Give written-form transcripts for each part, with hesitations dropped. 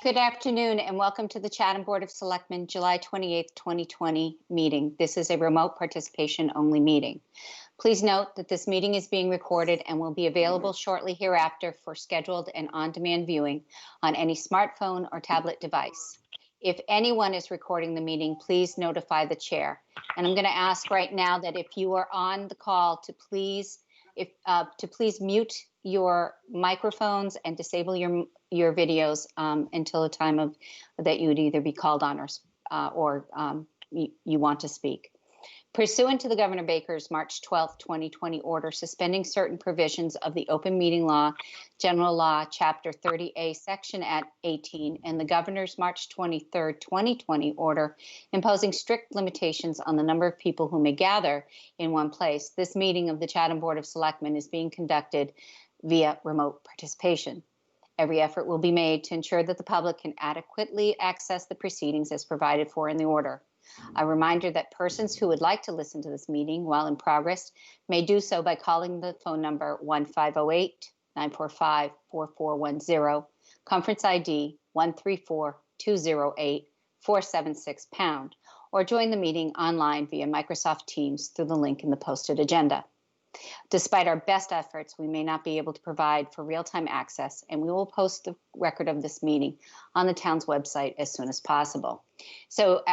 Good afternoon and welcome to the Chatham Board of Selectmen July 28th, 2020 meeting. This is a remote participation only meeting. Please note that this meeting is being recorded and will be available shortly hereafter for scheduled and on-demand viewing on any smartphone or tablet device. If anyone is recording the meeting, please notify the chair. And I'm going to ask right now that if you are on the call to please mute your microphones and disable your videos until the time of that you would either be called on or you want to speak. Pursuant to the Governor Baker's March 12, 2020 order suspending certain provisions of the Open Meeting Law, General Law, Chapter 30A, Section 18, and the Governor's March 23, 2020 order imposing strict limitations on the number of people who may gather in one place, this meeting of the Chatham Board of Selectmen is being conducted via remote participation. Every effort will be made to ensure that the public can adequately access the proceedings as provided for in the order. A reminder that persons who would like to listen to this meeting while in progress may do so by calling the phone number 1-508-945-4410, conference ID 134-208-476#, or join the meeting online via Microsoft Teams through the link in the posted agenda. Despite our best efforts, we may not be able to provide for real-time access, and we will post the record of this meeting on the town's website as soon as possible. So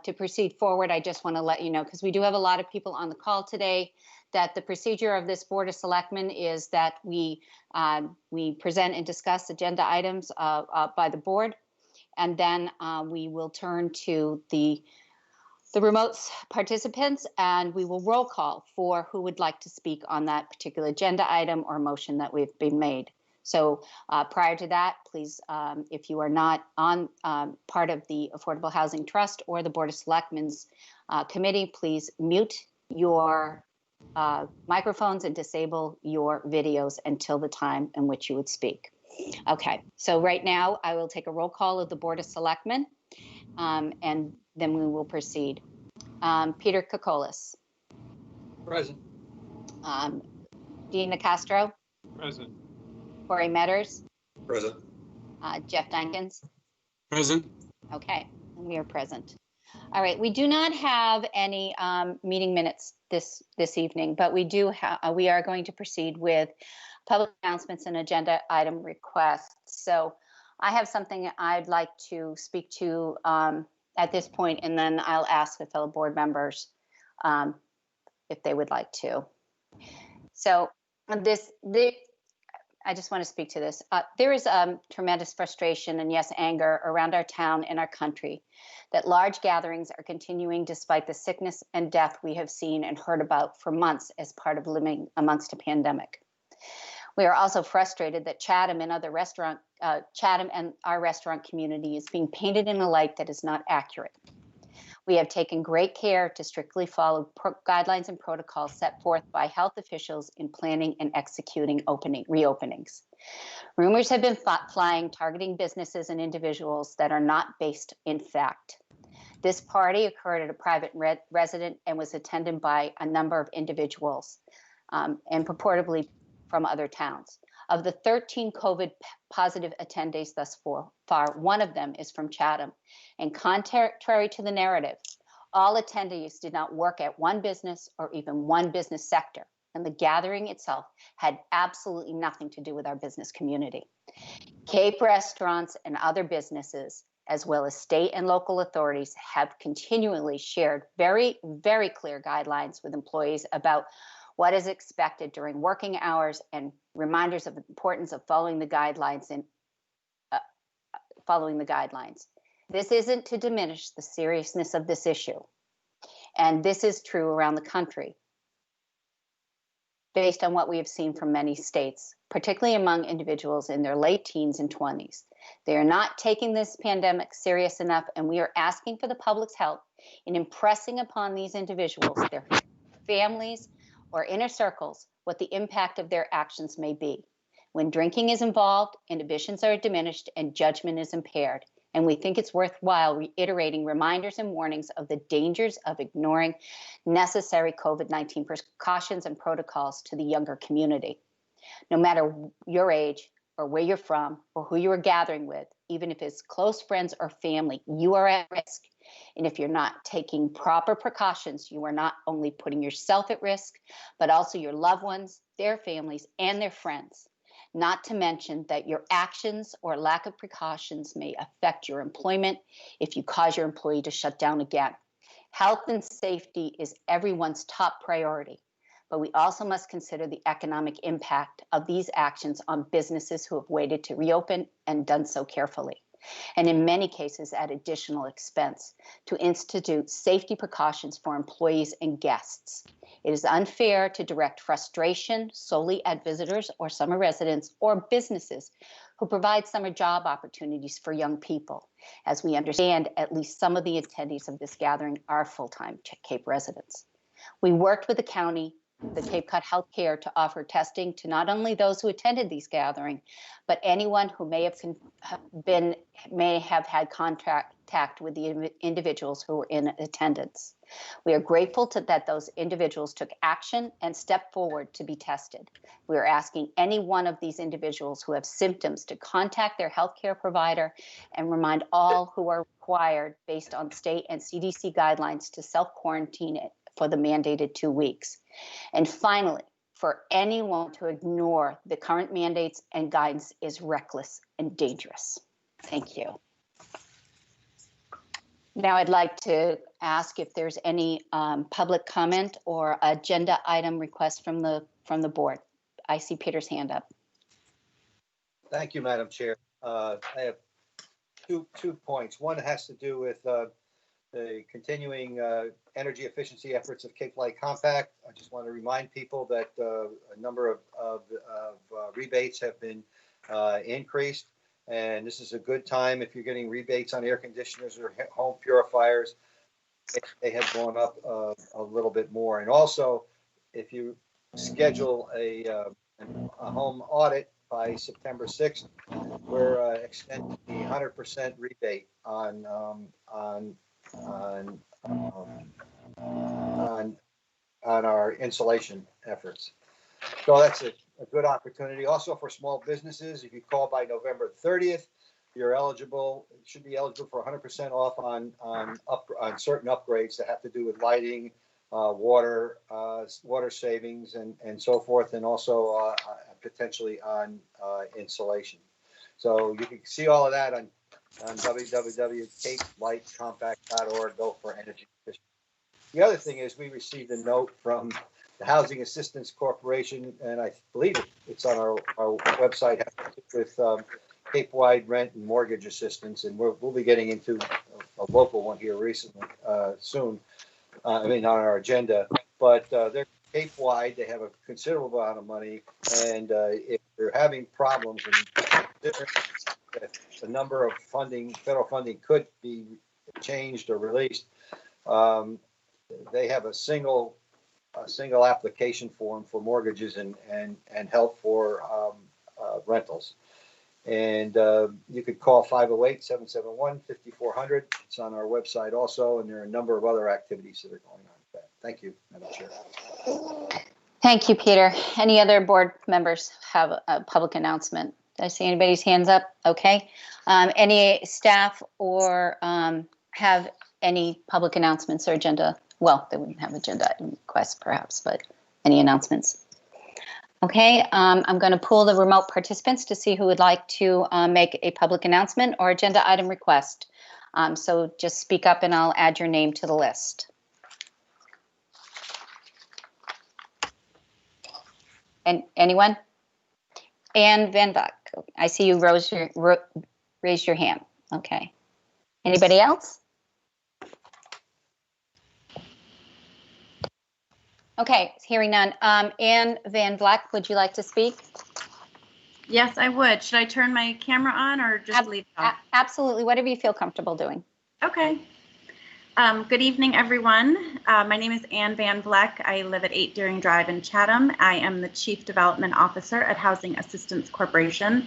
to proceed forward, I just want to let you know, because we do have a lot of people on the call today, that the procedure of this Board of Selectmen is that we present and discuss agenda items by the board, and then we will turn to the remote participants, and we will roll call for who would like to speak on that particular agenda item or motion that we've been made. So prior to that, please, if you are not on part of the Affordable Housing Trust or the Board of Selectmen's committee, please mute your microphones and disable your videos until the time in which you would speak. Okay, so right now I will take a roll call of the Board of Selectmen, and then we will proceed. Peter Kokolas. Present. Dina Castro. Present. Corey Metters. Present. Jeff Dankins. Present. Okay, and we are present. All right, we do not have any meeting minutes this evening, but we are going to proceed with public announcements and agenda item requests. So I have something I'd like to speak to at this point, and then I'll ask the fellow board members if they would like to. So I just want to speak to this. There is tremendous frustration and, yes, anger around our town and our country that large gatherings are continuing despite the sickness and death we have seen and heard about for months as part of living amongst a pandemic. We are also frustrated that Chatham and our restaurant community is being painted in a light that is not accurate. We have taken great care to strictly follow guidelines and protocols set forth by health officials in planning and executing reopenings. Rumors have been flying targeting businesses and individuals that are not based in fact. This party occurred at a private residence and was attended by a number of individuals and purportedly from other towns. Of the 13 COVID positive attendees thus far, one of them is from Chatham. And contrary to the narrative, all attendees did not work at one business or even one business sector. And the gathering itself had absolutely nothing to do with our business community. Cape restaurants and other businesses, as well as state and local authorities, have continually shared very, very clear guidelines with employees about what is expected during working hours and reminders of the importance of following the guidelines. This isn't to diminish the seriousness of this issue, and this is true around the country based on what we have seen from many states, particularly among individuals in their late teens and 20s. They are not taking this pandemic serious enough, and we are asking for the public's help in impressing upon these individuals, their families, or inner circles, what the impact of their actions may be. When drinking is involved, inhibitions are diminished and judgment is impaired. And we think it's worthwhile reiterating reminders and warnings of the dangers of ignoring necessary COVID-19 precautions and protocols to the younger community. No matter your age or where you're from or who you are gathering with, even if it's close friends or family, you are at risk. And if you're not taking proper precautions, you are not only putting yourself at risk, but also your loved ones, their families, and their friends. Not to mention that your actions or lack of precautions may affect your employment if you cause your employee to shut down again. Health and safety is everyone's top priority, but we also must consider the economic impact of these actions on businesses who have waited to reopen and done so carefully, and in many cases at additional expense, to institute safety precautions for employees and guests. It is unfair to direct frustration solely at visitors or summer residents or businesses who provide summer job opportunities for young people. As we understand, at least some of the attendees of this gathering are full-time Cape residents. We worked with the county, the Cape Cod Healthcare, to offer testing to not only those who attended these gatherings, but anyone who may have had contact with the individuals who were in attendance. We are grateful that those individuals took action and stepped forward to be tested. We are asking any one of these individuals who have symptoms to contact their healthcare provider and remind all who are required based on state and CDC guidelines to self-quarantine it for the mandated 2 weeks. And finally, for anyone to ignore the current mandates and guidance is reckless and dangerous. Thank you. Now I'd like to ask if there's any public comment or agenda item request from the board. I see Peter's hand up. Thank you, Madam Chair. I have two points. One has to do with the continuing energy efficiency efforts of Cape Light Compact. I just want to remind people that a number of rebates have been increased. And this is a good time if you're getting rebates on air conditioners or home purifiers. They have gone up a little bit more. And also, if you schedule a home audit by September 6th, we're extending the 100% rebate on our insulation efforts. So that's a good opportunity. Also for small businesses, if you call by November 30th, you're eligible, should be eligible for 100% off on certain upgrades that have to do with lighting, water savings, and so forth, and also potentially on insulation. So you can see all of that on www.capelightcompact.org. Go for energy efficiency. The other thing is we received a note from the Housing Assistance Corporation, and I believe it's on our website, with Cape-wide rent and mortgage assistance, and we'll be getting into a local one here soon. On our agenda, but they're Cape-wide. They have a considerable amount of money, and if they're having problems, and the number of federal funding could be changed or released, they have a single application form for mortgages and help for rentals. And you could call 508-771-5400. It's on our website also, and there are a number of other activities that are going on with that. Thank you, Madam Chair. Thank you, Peter. Any other board members have a public announcement? Did I see anybody's hands up? Okay. Any staff or have any public announcements or agenda? Well, they wouldn't have agenda requests perhaps, but any announcements? Okay, I'm going to pull the remote participants to see who would like to make a public announcement or agenda item request. So just speak up and I'll add your name to the list. And anyone? Anne Van Vak, I see you raised your hand. Okay. Anybody else? Okay, hearing none. Anne Van Vleck, would you like to speak? Yes, I would. Should I turn my camera on or just leave it on? Absolutely, whatever you feel comfortable doing. Okay. Good evening, everyone. My name is Anne Van Vleck. I live at 8 Deering Drive in Chatham. I am the Chief Development Officer at Housing Assistance Corporation.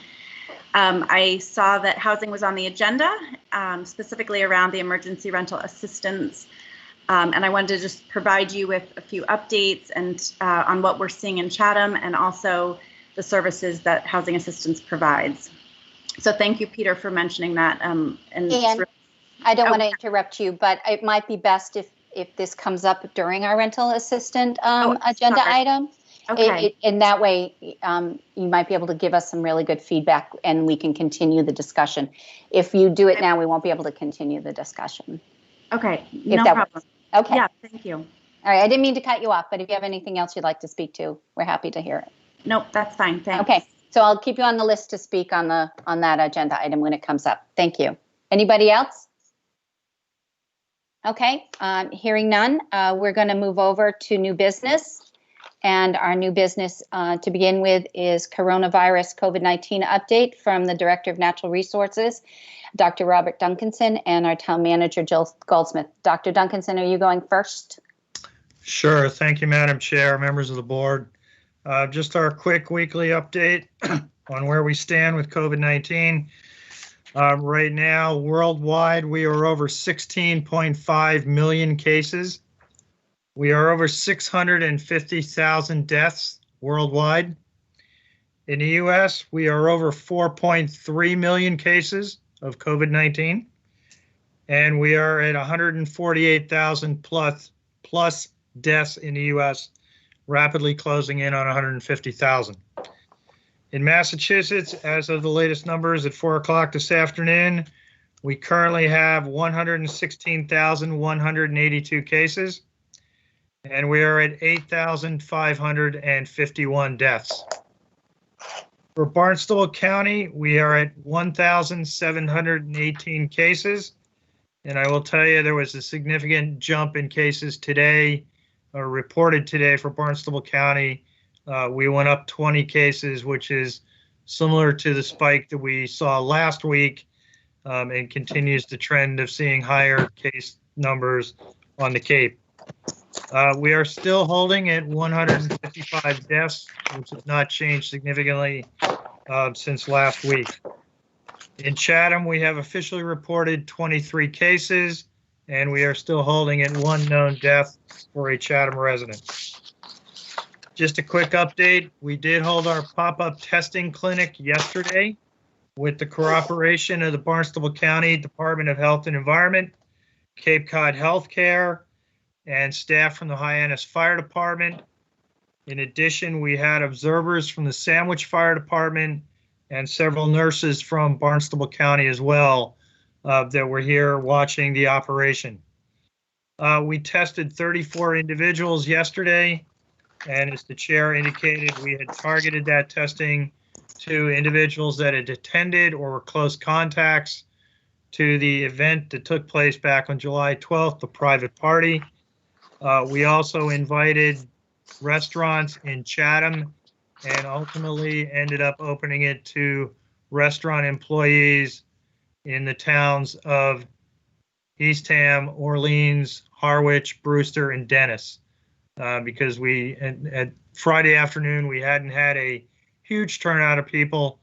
I saw that housing was on the agenda, specifically around the emergency rental assistance. And I wanted to just provide you with a few updates and on what we're seeing in Chatham, and also the services that housing assistance provides. So thank you, Peter, for mentioning that. And I don't want to interrupt you, but it might be best if this comes up during our rental assistant agenda sorry. item. Okay. In that way, you might be able to give us some really good feedback and we can continue the discussion. If you do it now, we won't be able to continue the discussion. Okay, If no that problem. works. Okay. Yeah, thank you. All right, I didn't mean to cut you off, but if you have anything else you'd like to speak to, we're happy to hear it. Nope, that's fine. Thanks. Okay, so I'll keep you on the list to speak on that agenda item when it comes up. Thank you. Anybody else? Okay, hearing none, we're going to move over to new business. And our new business to begin with is coronavirus COVID-19 update from the Director of Natural Resources, Dr. Robert Duncanson, and our Town Manager, Jill Goldsmith. Dr. Duncanson, are you going first? Sure. Thank you, Madam Chair, members of the board. Just our quick weekly update on where we stand with COVID-19. Right now, worldwide, we are over 16.5 million cases. We are over 650,000 deaths worldwide. In the US, we are over 4.3 million cases of COVID-19, and we are at 148,000 plus deaths in the US, rapidly closing in on 150,000. In Massachusetts, as of the latest numbers at 4 o'clock this afternoon, we currently have 116,182 cases, and we are at 8,551 deaths. For Barnstable County, we are at 1,718 cases, and I will tell you there was a significant jump in cases today, or reported today for Barnstable County. We went up 20 cases, which is similar to the spike that we saw last week, and continues the trend of seeing higher case numbers on the Cape. We are still holding at 155 deaths, which has not changed significantly since last week. In Chatham, we have officially reported 23 cases, and we are still holding at 1 known death for a Chatham resident. Just a quick update, we did hold our pop-up testing clinic yesterday with the cooperation of the Barnstable County Department of Health and Environment, Cape Cod Healthcare, and staff from the Hyannis Fire Department. In addition, we had observers from the Sandwich Fire Department and several nurses from Barnstable County as well that were here watching the operation. We tested 34 individuals yesterday, and as the chair indicated, we had targeted that testing to individuals that had attended or were close contacts to the event that took place back on July 12th, the private party. We also invited restaurants in Chatham and ultimately ended up opening it to restaurant employees in the towns of Eastham, Orleans, Harwich, Brewster, and Dennis. Because at Friday afternoon, we hadn't had a huge turnout of people.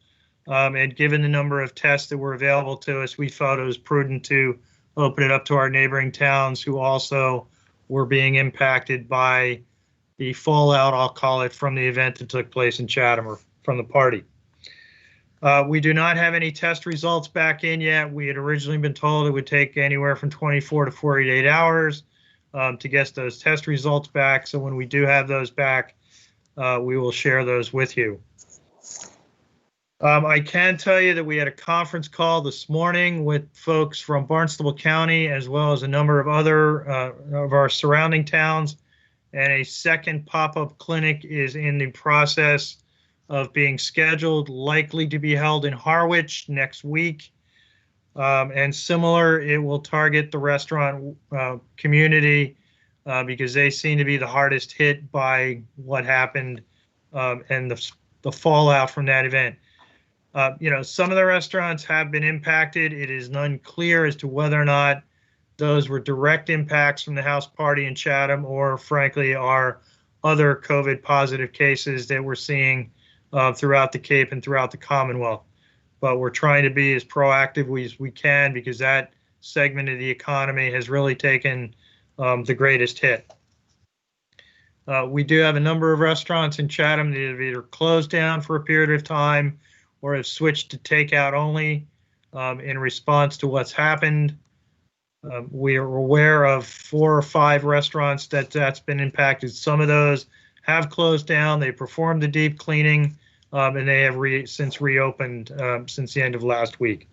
And given the number of tests that were available to us, we thought it was prudent to open it up to our neighboring towns who also were being impacted by the fallout, I'll call it, from the event that took place in Chatham, or from the party. We do not have any test results back in yet. We had originally been told it would take anywhere from 24 to 48 hours to get those test results back. So when we do have those back, we will share those with you. I can tell you that we had a conference call this morning with folks from Barnstable County, as well as a number of other of our surrounding towns, and a second pop-up clinic is in the process of being scheduled, likely to be held in Harwich next week. And similar, it will target the restaurant community because they seem to be the hardest hit by what happened and the fallout from that event. Some of the restaurants have been impacted. It is unclear as to whether or not those were direct impacts from the house party in Chatham, or frankly are other COVID positive cases that we're seeing throughout the Cape and throughout the Commonwealth. But we're trying to be as proactive as we can because that segment of the economy has really taken the greatest hit. We do have a number of restaurants in Chatham that have either closed down for a period of time or have switched to takeout only in response to what's happened. We are aware of 4 or 5 restaurants that's been impacted. Some of those have closed down. They performed the deep cleaning, and they have since reopened since the end of last week.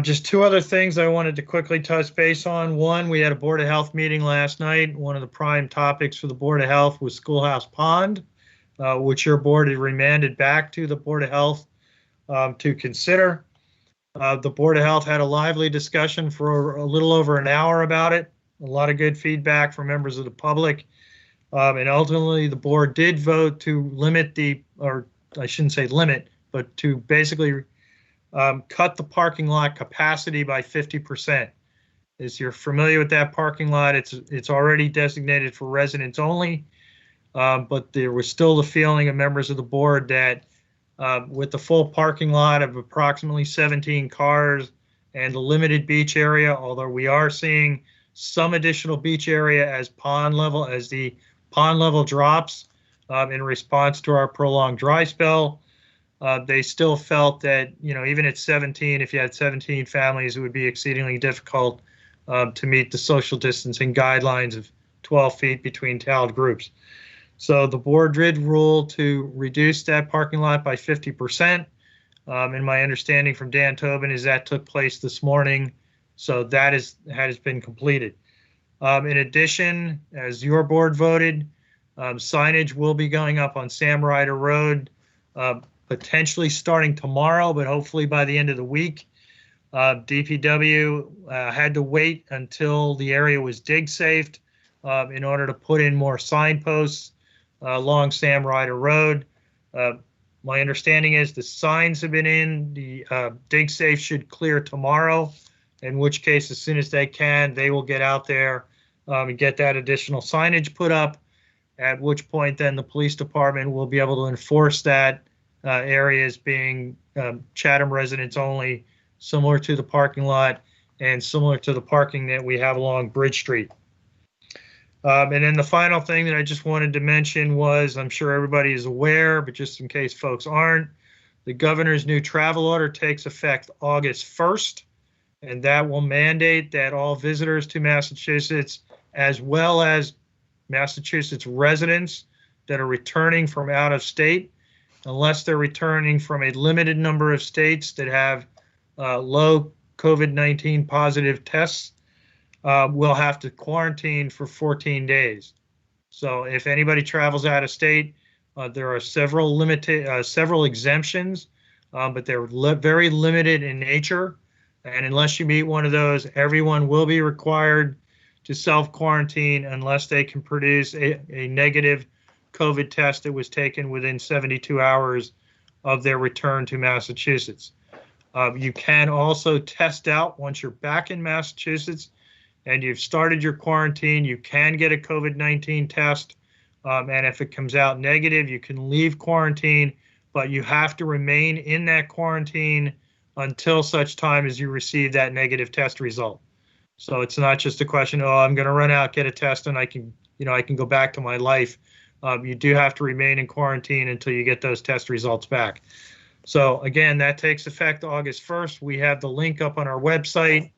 Just 2 other things I wanted to quickly touch base on. One, we had a Board of Health meeting last night. One of the prime topics for the Board of Health was Schoolhouse Pond, which your board had remanded back to the Board of Health to consider. The Board of Health had a lively discussion for a little over an hour about it. A lot of good feedback from members of the public. And ultimately, the board did vote to limit or I shouldn't say limit, but to basically cut the parking lot capacity by 50%. As you're familiar with that parking lot, it's already designated for residents only, but there was still the feeling of members of the board that with the full parking lot of approximately 17 cars and the limited beach area, although we are seeing some additional beach area as the pond level drops in response to our prolonged dry spell. They still felt that, even at 17, if you had 17 families, it would be exceedingly difficult to meet the social distancing guidelines of 12 feet between tiled groups. So the board did rule to reduce that parking lot by 50%. And my understanding from Dan Tobin is that took place this morning. So that has been completed. In addition, as your board voted, signage will be going up on Sam Ryder Road, potentially starting tomorrow, but hopefully by the end of the week. DPW had to wait until the area was dig safed in order to put in more signposts along Sam Ryder Road. My understanding is the signs have been in. The dig safe should clear tomorrow, in which case, as soon as they can, they will get out there and get that additional signage put up, at which point then the police department will be able to enforce that area as being Chatham residents only, similar to the parking lot and similar to the parking that we have along Bridge Street. And then the final thing that I just wanted to mention was, I'm sure everybody is aware, but just in case folks aren't, the governor's new travel order takes effect August 1st, and that will mandate that all visitors to Massachusetts, as well as Massachusetts residents that are returning from out of state, unless they're returning from a limited number of states that have low COVID-19 positive tests, will have to quarantine for 14 days. So if anybody travels out of state, there are several exemptions, but they're very limited in nature. And unless you meet one of those, everyone will be required to self-quarantine unless they can produce a negative COVID test that was taken within 72 hours of their return to Massachusetts. You can also test out once you're back in Massachusetts and you've started your quarantine. You can get a COVID-19 test, and if it comes out negative, you can leave quarantine, but you have to remain in that quarantine until such time as you receive that negative test result. So it's not just a question, oh, I'm going to run out, get a test, and I can go back to my life. You do have to remain in quarantine until you get those test results back. So again, that takes effect August 1st. We have the link up on our website.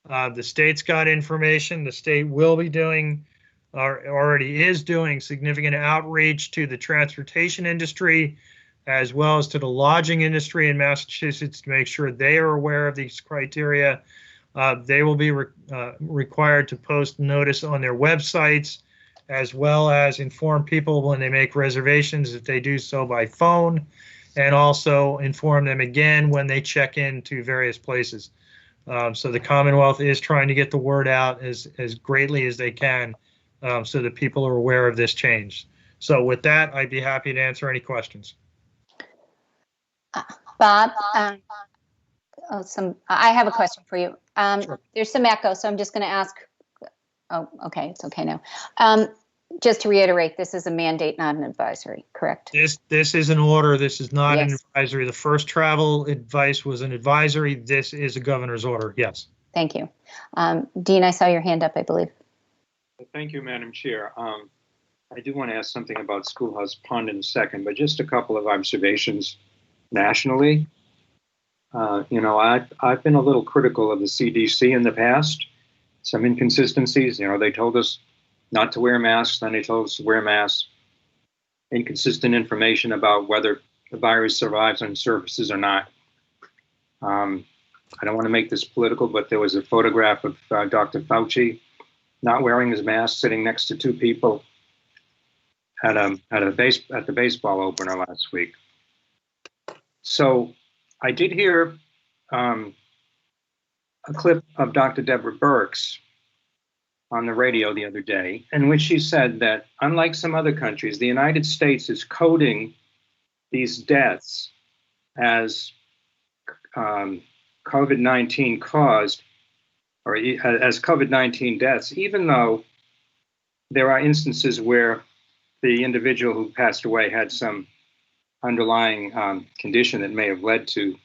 The state's got information. The state will be doing, or already is doing, significant outreach to the transportation industry, as well as to the lodging industry in Massachusetts to make sure they are aware of these criteria. They will be required to post notice on their websites, as well as inform people when they make reservations if they do so by phone, and also inform them again when they check into various places. So the Commonwealth is trying to get the word out as greatly as they can so that people are aware of this change. So with that, I'd be happy to answer any questions. Bob, I have a question for you. Sure. There's some echo, so I'm just going to ask. Oh, okay, it's okay now. Just to reiterate, this is a mandate, not an advisory, correct? This is an order. This is not an Yes. advisory. The first travel advice was an advisory. This is a governor's order. Yes. Thank you. Dean, I saw your hand up, I believe. Thank you, Madam Chair. I do want to ask something about Schoolhouse Pond in a second, but just a couple of observations nationally. I've been a little critical of the CDC in the past. Some inconsistencies. They told us not to wear masks, then they told us to wear masks. Inconsistent information about whether the virus survives on surfaces or not. I don't want to make this political, but there was a photograph of Dr. Fauci not wearing his mask, sitting next to two people at the baseball opener last week. So I did hear a clip of Dr. Deborah Birx on the radio the other day, in which she said that, unlike some other countries, the United States is coding these deaths as COVID-19 caused, or as COVID-19 deaths, even though there are instances where the individual who passed away had some underlying condition that may have led to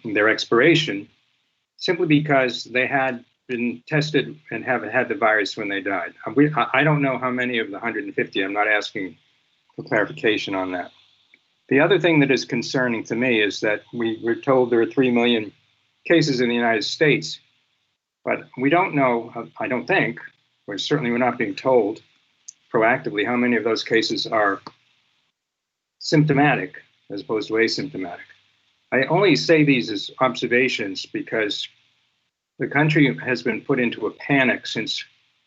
their expiration, simply because they had been tested and haven't had the virus when they died. I don't know how many of the 150. I'm not asking for clarification on that. The other thing that is concerning to me is that we were told there are 3 million cases in the United States, but we don't know, I don't think, or certainly we're not being told proactively how many of those cases are symptomatic as opposed to asymptomatic. I only say these as observations because the country has been put into a panic since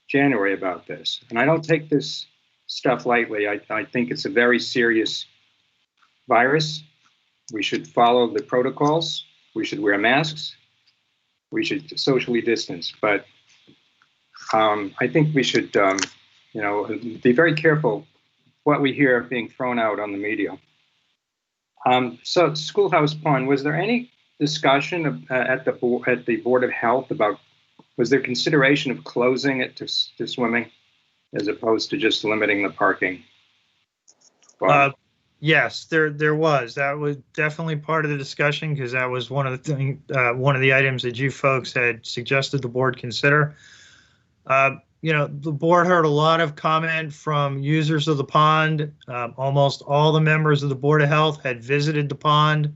January about this. And I don't take this stuff lightly. I think it's a very serious virus. We should follow the protocols. We should wear masks. We should socially distance. But I think we should, be very careful what we hear being thrown out on the media. So Schoolhouse Pond, was there any discussion at the Board of Health about, was there consideration of closing it to swimming as opposed to just limiting the parking? Yes, there was. That was definitely part of the discussion because that was one of the items that you folks had suggested the board consider. The board heard a lot of comment from users of the pond. Almost all the members of the Board of Health had visited the pond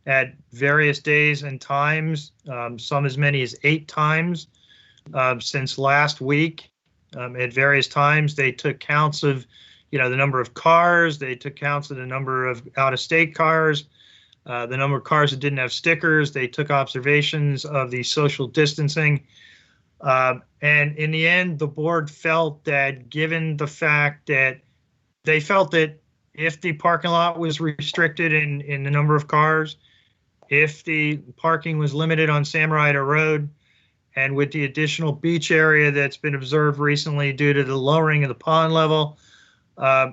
at various days and times, some as many as 8 times since last week. At various times, they took counts of the number of cars, they took counts of the number of out-of-state cars, the number of cars that didn't have stickers, they took observations of the social distancing. And in the end, the board felt that given the fact that they felt that if the parking lot was restricted in the number of cars, if the parking was limited on Sam Ryder Road, and with the additional beach area that's been observed recently due to the lowering of the pond level,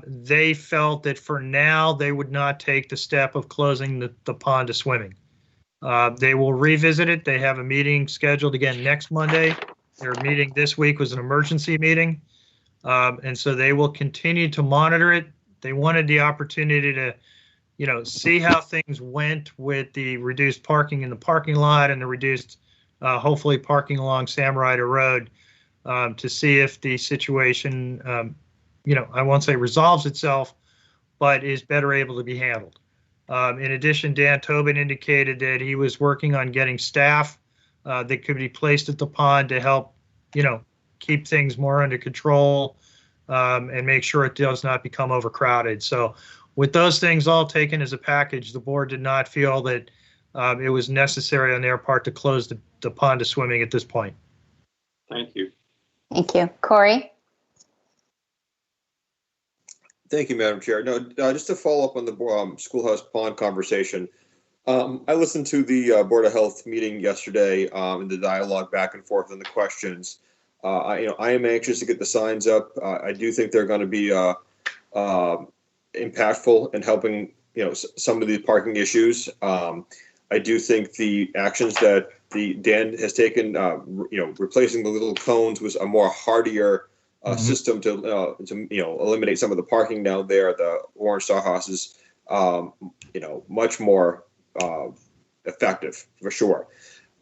they felt that for now they would not take the step of closing the pond to swimming. They will revisit it. They have a meeting scheduled again next Monday. Their meeting this week was an emergency meeting. And so they will continue to monitor it. They wanted the opportunity to, see how things went with the reduced parking in the parking lot and the reduced, hopefully, parking along Sam Ryder Road to see if the situation, I won't say resolves itself, but is better able to be handled. In addition, Dan Tobin indicated that he was working on getting staff that could be placed at the pond to help, keep things more under control and make sure it does not become overcrowded. So with those things all taken as a package, the board did not feel that it was necessary on their part to close the pond to swimming at this point. Thank you. Thank you. Corey? Thank you, Madam Chair. No, just to follow up on the Schoolhouse Pond conversation, I listened to the Board of Health meeting yesterday and the dialogue back and forth and the questions. I am anxious to get the signs up. I do think they're going to be impactful in helping, some of the parking issues. I do think the actions that Dan has taken, replacing the little cones was a more hardier system to eliminate some of the parking down there. The Orange Star House is, much more effective for sure.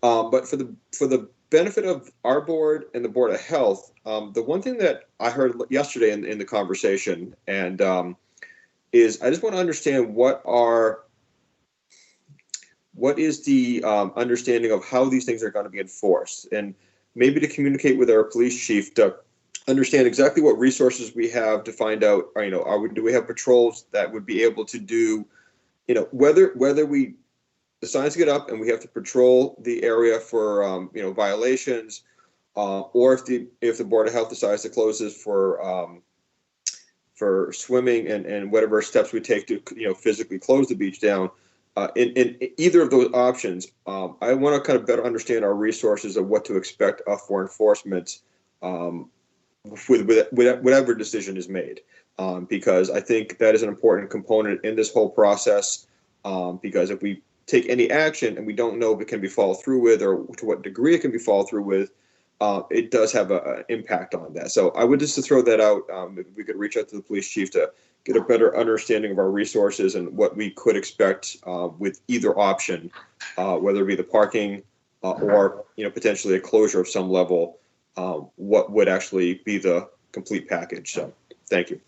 But for the benefit of our board and the Board of Health, the one thing that I heard yesterday in the conversation, and is I just want to understand what is the understanding of how these things are going to be enforced, and maybe to communicate with our police chief to understand exactly what resources we have to find out, or, do we have patrols that would be able to do, whether the signs get up and we have to patrol the area for, violations, or if the Board of Health decides to close this for swimming and whatever steps we take to, physically close the beach down. In either of those options, I want to kind of better understand our resources of what to expect for enforcement with whatever decision is made, because I think that is an important component in this whole process, because if we take any action and we don't know if it can be followed through with or to what degree it can be followed through with, it does have an impact on that. So I would just to throw that out, if we could reach out to the police chief to get a better understanding of our resources and what we could expect with either option, whether it be the parking or potentially a closure of some level, what would actually be the complete package. So thank you.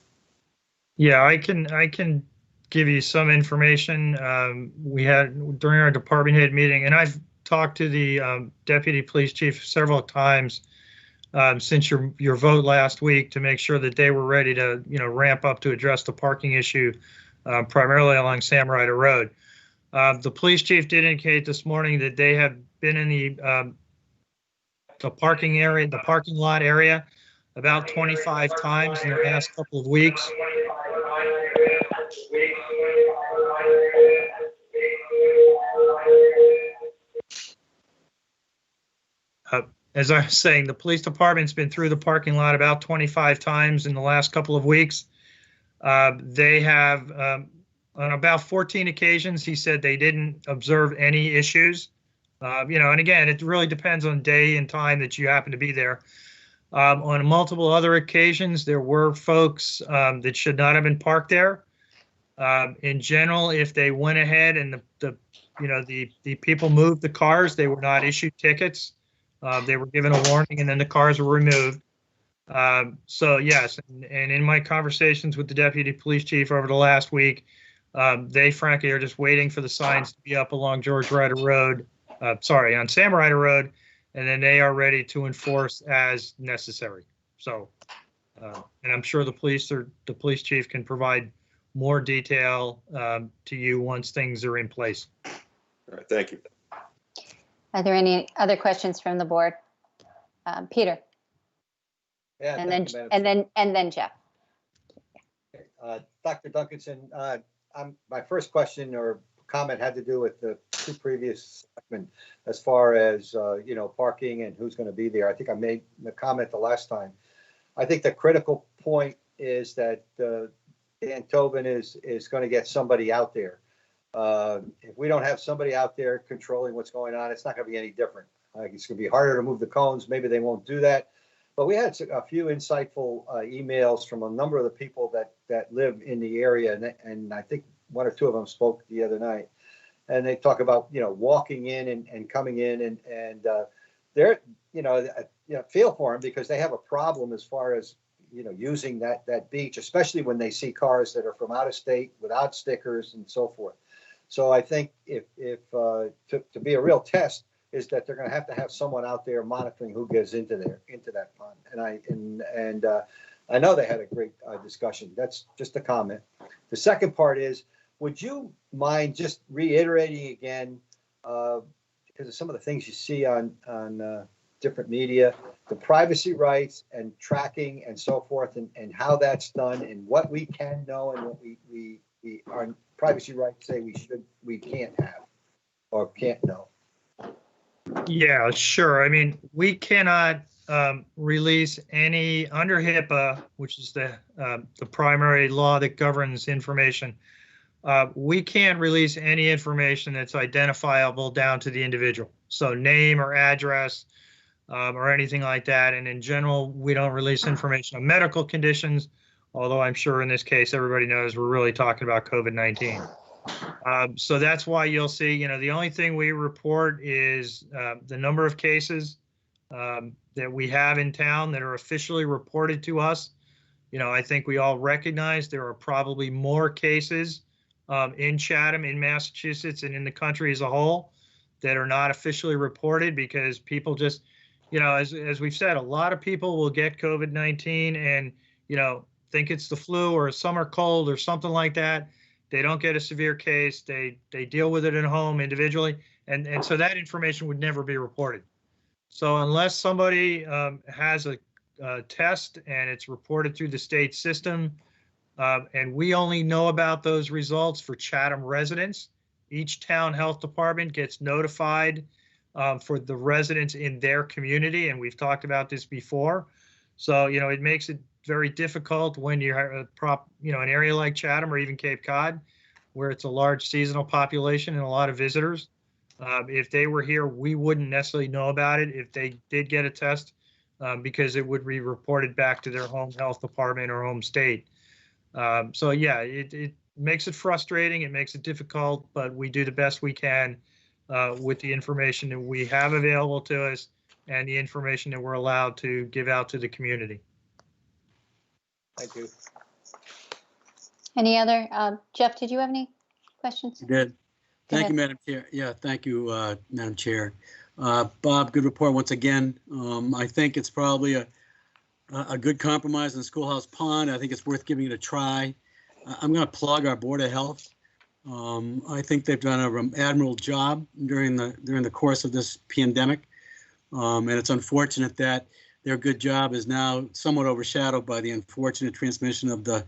Yeah, I can give you some information. We had during our department head meeting, and I've talked to the deputy police chief several times since your vote last week to make sure that they were ready to ramp up to address the parking issue, primarily along Sam Ryder Road. The police chief did indicate this morning that they have been in the parking area, the parking lot area, about 25 times in the last couple of weeks. As I was saying, the police department's been through the parking lot about 25 times in the last couple of weeks. They have, on about 14 occasions, he said they didn't observe any issues. And again, it really depends on day and time that you happen to be there. On multiple other occasions, there were folks that should not have been parked there. In general, if they went ahead and the people moved the cars, they were not issued tickets. They were given a warning and then the cars were removed. So yes, and in my conversations with the deputy police chief over the last week, they frankly are just waiting for the signs to be up along George Ryder Road, on Sam Ryder Road, and then they are ready to enforce as necessary. So, and I'm sure the police chief can provide more detail to you once things are in place. All right, thank you. Are there any other questions from the board? Peter? Yeah, And thank then you, Madam and then Jeff. Dr. Duncanson, my first question or comment had to do with the two previous selectmen as far as, parking and who's going to be there. I think I made the comment the last time. I think the critical point is that Dan Tobin is going to get somebody out there. If we don't have somebody out there controlling what's going on, it's not going to be any different. It's going to be harder to move the cones. Maybe they won't do that. But we had a few insightful emails from a number of the people that live in the area, and I think one or two of them spoke the other night, and they talk about walking in and coming in, and they're feel for them because they have a problem as far as using that beach, especially when they see cars that are from out of state without stickers and so forth. So I think if to be a real test is that they're going to have someone out there monitoring who gets into that pond. And I know they had a great discussion. That's just a comment. The second part is, would you mind just reiterating again, because of some of the things you see on different media, the privacy rights and tracking and so forth, and how that's done, and what we can know and what we our privacy rights say we can't have or can't know. Yeah, sure. I mean, we cannot release any under HIPAA, which is the primary law that governs information. We can't release any information that's identifiable down to the individual. So name or address or anything like that. And in general, we don't release information on medical conditions, although I'm sure in this case, everybody knows we're really talking about COVID-19. So that's why you'll see, the only thing we report is the number of cases that we have in town that are officially reported to us. I think we all recognize there are probably more cases in Chatham, in Massachusetts, and in the country as a whole that are not officially reported because people just, as we've said, a lot of people will get COVID-19 and, think it's the flu or a summer cold or something like that. They don't get a severe case. They deal with it at home individually. And so that information would never be reported. So unless somebody has a test and it's reported through the state system, and we only know about those results for Chatham residents, each town health department gets notified for the residents in their community. And we've talked about this before. So, it makes it very difficult when you're an area like Chatham or even Cape Cod, where it's a large seasonal population and a lot of visitors. If they were here, we wouldn't necessarily know about it if they did get a test because it would be reported back to their home health department or home state. So yeah, it makes it frustrating. It makes it difficult, but we do the best we can with the information that we have available to us and the information that we're allowed to give out to the community. Thank you. Any other, Jeff, did you have any questions? You did. Go Thank ahead. you, Madam Chair. Yeah, thank you, Madam Chair. Bob, good report once again. I think it's probably a good compromise in Schoolhouse Pond. I think it's worth giving it a try. I'm going to plug our Board of Health. I think they've done an admirable job during the course of this pandemic, and it's unfortunate that their good job is now somewhat overshadowed by the unfortunate transmission of the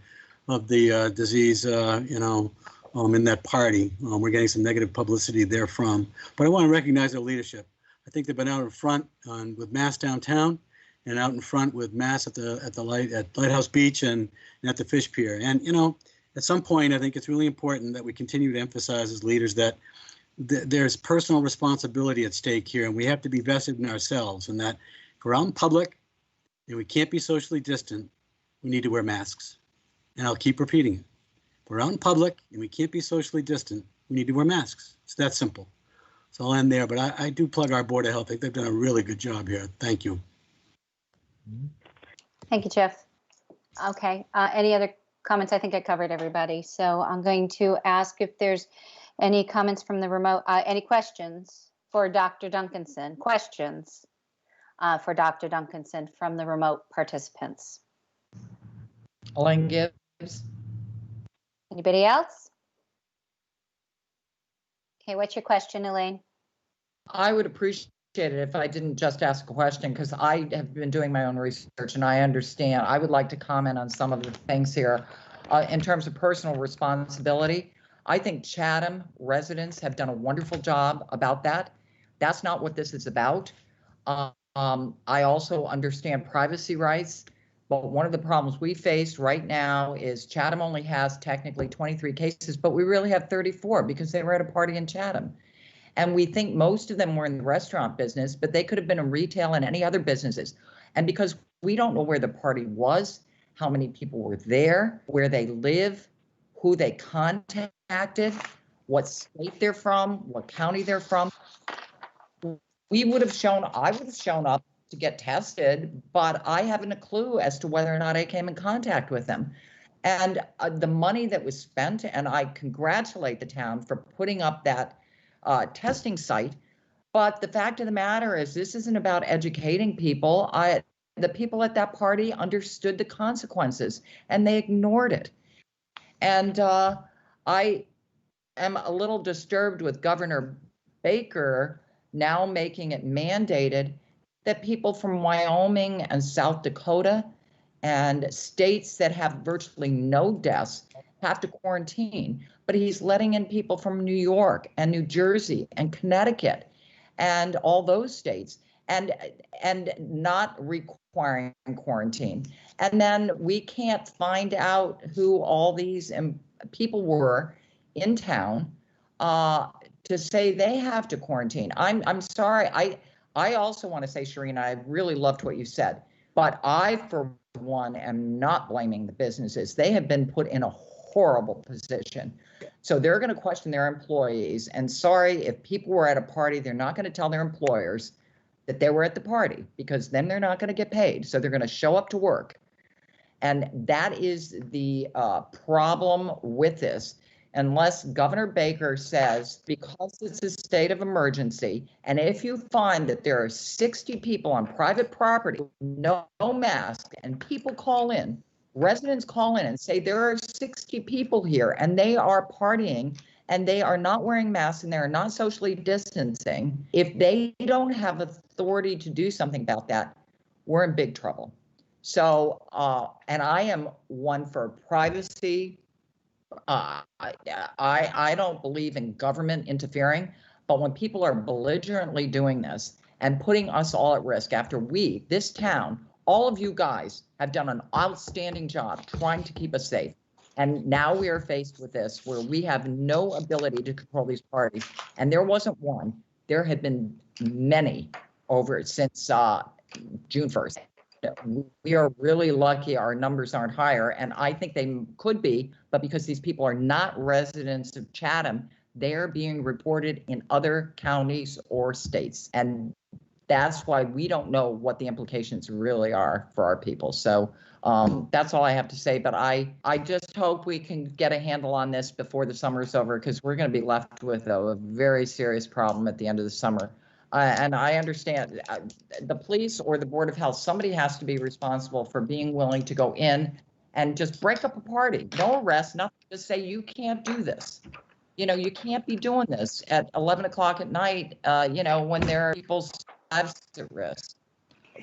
disease. In that party, we're getting some negative publicity therefrom. But I want to recognize their leadership. I think they've been out in front with Mass downtown, and out in front with Mass at Lighthouse Beach and at the Fish Pier. And at some point, I think it's really important that we continue to emphasize as leaders that there's personal responsibility at stake here, and we have to be vested in ourselves. And that if we're out in public and we can't be socially distant, we need to wear masks. And I'll keep repeating it. If we're out in public and we can't be socially distant, we need to wear masks. It's that simple. So I'll end there, but I do plug our Board of Health. I think they've done a really good job here. Thank you. Thank you, Jeff. Okay, any other comments? I think I covered everybody. So I'm going to ask if there's any comments from the remote, any questions for Dr. Duncanson? Questions for Dr. Duncanson from the remote participants? Elaine Gibbs. Anybody else? Okay, what's your question, Elaine? I would appreciate it if I didn't just ask a question, because I have been doing my own research and I understand. I would like to comment on some of the things here. In terms of personal responsibility, I think Chatham residents have done a wonderful job about that. That's not what this is about. I also understand privacy rights, but one of the problems we face right now is Chatham only has technically 23 cases, but we really have 34 because they were at a party in Chatham. And we think most of them were in the restaurant business, but they could have been in retail and any other businesses. And because we don't know where the party was, how many people were there, where they live, who they contacted, what state they're from, what county they're from, I would have shown up to get tested, but I haven't a clue as to whether or not I came in contact with them. And the money that was spent, and I congratulate the town for putting up that testing site. But the fact of the matter is, this isn't about educating people. The people at that party understood the consequences and they ignored it. And I am a little disturbed with Governor Baker now making it mandated that people from Wyoming and South Dakota and states that have virtually no deaths have to quarantine, but he's letting in people from New York and New Jersey and Connecticut and all those states and not requiring quarantine. And then we can't find out who all these people were in town to say they have to quarantine. I'm sorry. I also want to say, Sharina, I really loved what you said, but I, for one, am not blaming the businesses. They have been put in a horrible position. So they're going to question their employees. And sorry, if people were at a party, they're not going to tell their employers that they were at the party, because then they're not going to get paid. So they're going to show up to work. And that is the problem with this. Unless Governor Baker says, because it's a state of emergency, and if you find that there are 60 people on private property, no mask, and people call in, residents call in and say there are 60 people here and they are partying and they are not wearing masks and they're not socially distancing, if they don't have authority to do something about that, we're in big trouble. So, and I am one for privacy. I don't believe in government interfering, but when people are belligerently doing this and putting us all at risk after this town, all of you guys have done an outstanding job trying to keep us safe. And now we are faced with this where we have no ability to control these parties. And there wasn't one, there had been many over since June 1st. We are really lucky our numbers aren't higher, and I think they could be, but because these people are not residents of Chatham, they're being reported in other counties or states. And that's why we don't know what the implications really are for our people. So that's all I have to say, but I just hope we can get a handle on this before the summer is over, because we're going to be left with a very serious problem at the end of the summer. And I understand the police or the Board of Health, somebody has to be responsible for being willing to go in and just break up a party. No arrest, nothing, just say you can't do this. You know, you can't be doing this at 11 o'clock at night, you know, when there are people's lives at risk.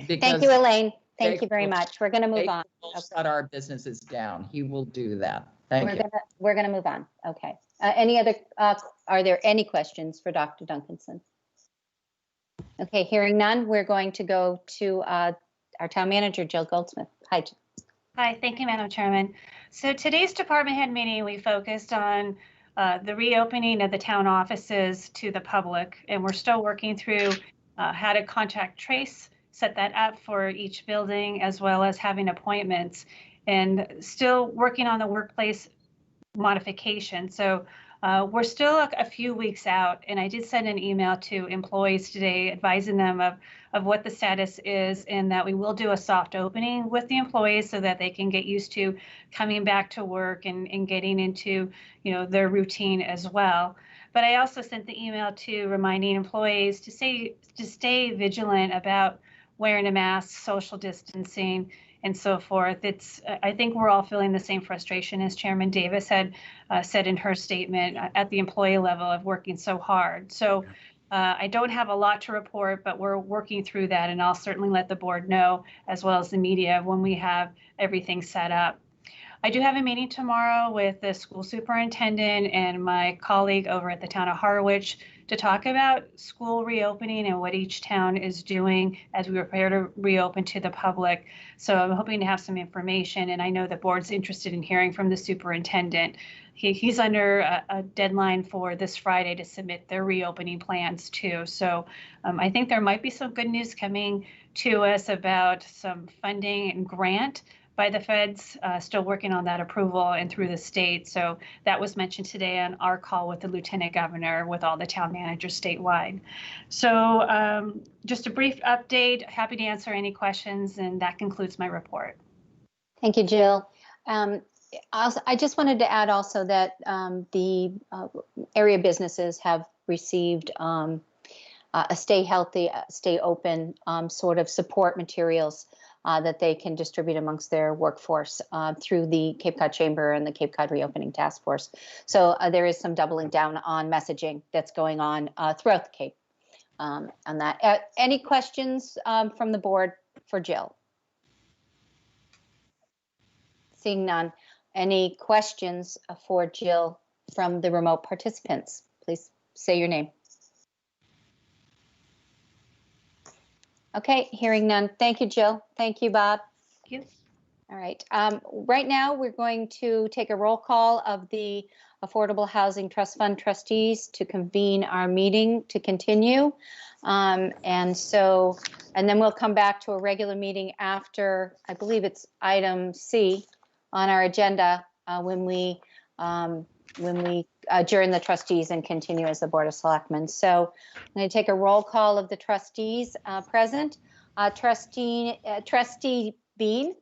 Thank you, Elaine. Thank you very will- much. We're going to move on. Will shut our businesses down. He will do that. Thank you. We're going to move on. Okay. Any other, are there any questions for Dr. Duncanson? Okay, hearing none, we're going to go to our town manager, Jill Goldsmith. Hi, Jill. Hi, thank you, Madam Chairman. So today's department head meeting, we focused on the reopening of the town offices to the public, and we're still working through how to contact trace, set that up for each building, as well as having appointments, and still working on the workplace modification. So we're still a few weeks out, and I did send an email to employees today advising them of what the status is, and that we will do a soft opening with the employees so that they can get used to coming back to work and getting into, you know, their routine as well. But I also sent the email to reminding employees to stay vigilant about wearing a mask, social distancing, and so forth. I think we're all feeling the same frustration as Chairman Davis had said in her statement at the employee level of working so hard. So I don't have a lot to report, but we're working through that, and I'll certainly let the board know, as well as the media, when we have everything set up. I do have a meeting tomorrow with the school superintendent and my colleague over at the town of Harwich to talk about school reopening and what each town is doing as we prepare to reopen to the public. So I'm hoping to have some information, and I know the board's interested in hearing from the superintendent. He's under a deadline for this Friday to submit their reopening plans too. So I think there might be some good news coming to us about some funding and grant by the feds, still working on that approval and through the state. So that was mentioned today on our call with the lieutenant governor with all the town managers statewide. So just a brief update, happy to answer any questions, and that concludes my report. Thank you, Jill. I just wanted to add also that the area businesses have received a stay healthy, stay open sort of support materials that they can distribute amongst their workforce through the Cape Cod Chamber and the Cape Cod Reopening Task Force. So there is some doubling down on messaging that's going on throughout the Cape on that. Any questions from the board for Jill? Seeing none. Any questions for Jill from the remote participants? Please say your name. Okay, hearing none. Thank you, Jill. Thank you, Bob. Thank you. All right. Right now, we're going to take a roll call of the Affordable Housing Trust Fund trustees to convene our meeting to continue. And then we'll come back to a regular meeting after, I believe it's item C on our agenda, when we adjourn the trustees and continue as the Board of Selectmen. So I'm going to take a roll call of the trustees present. Trustee Bean.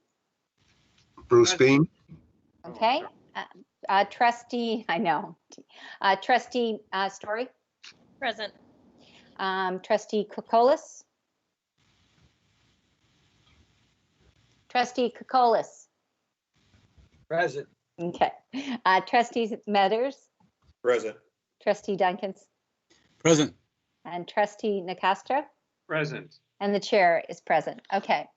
Bruce Bean. Okay. Trustee, I know. Trustee Story. Present. Trustee Kokolis. Trustee Kokolis. Present. Okay. Trustee Meathers. Present. Trustee Dunkins. Present. And Trustee Nicastro. Present. And the chair is present. Okay.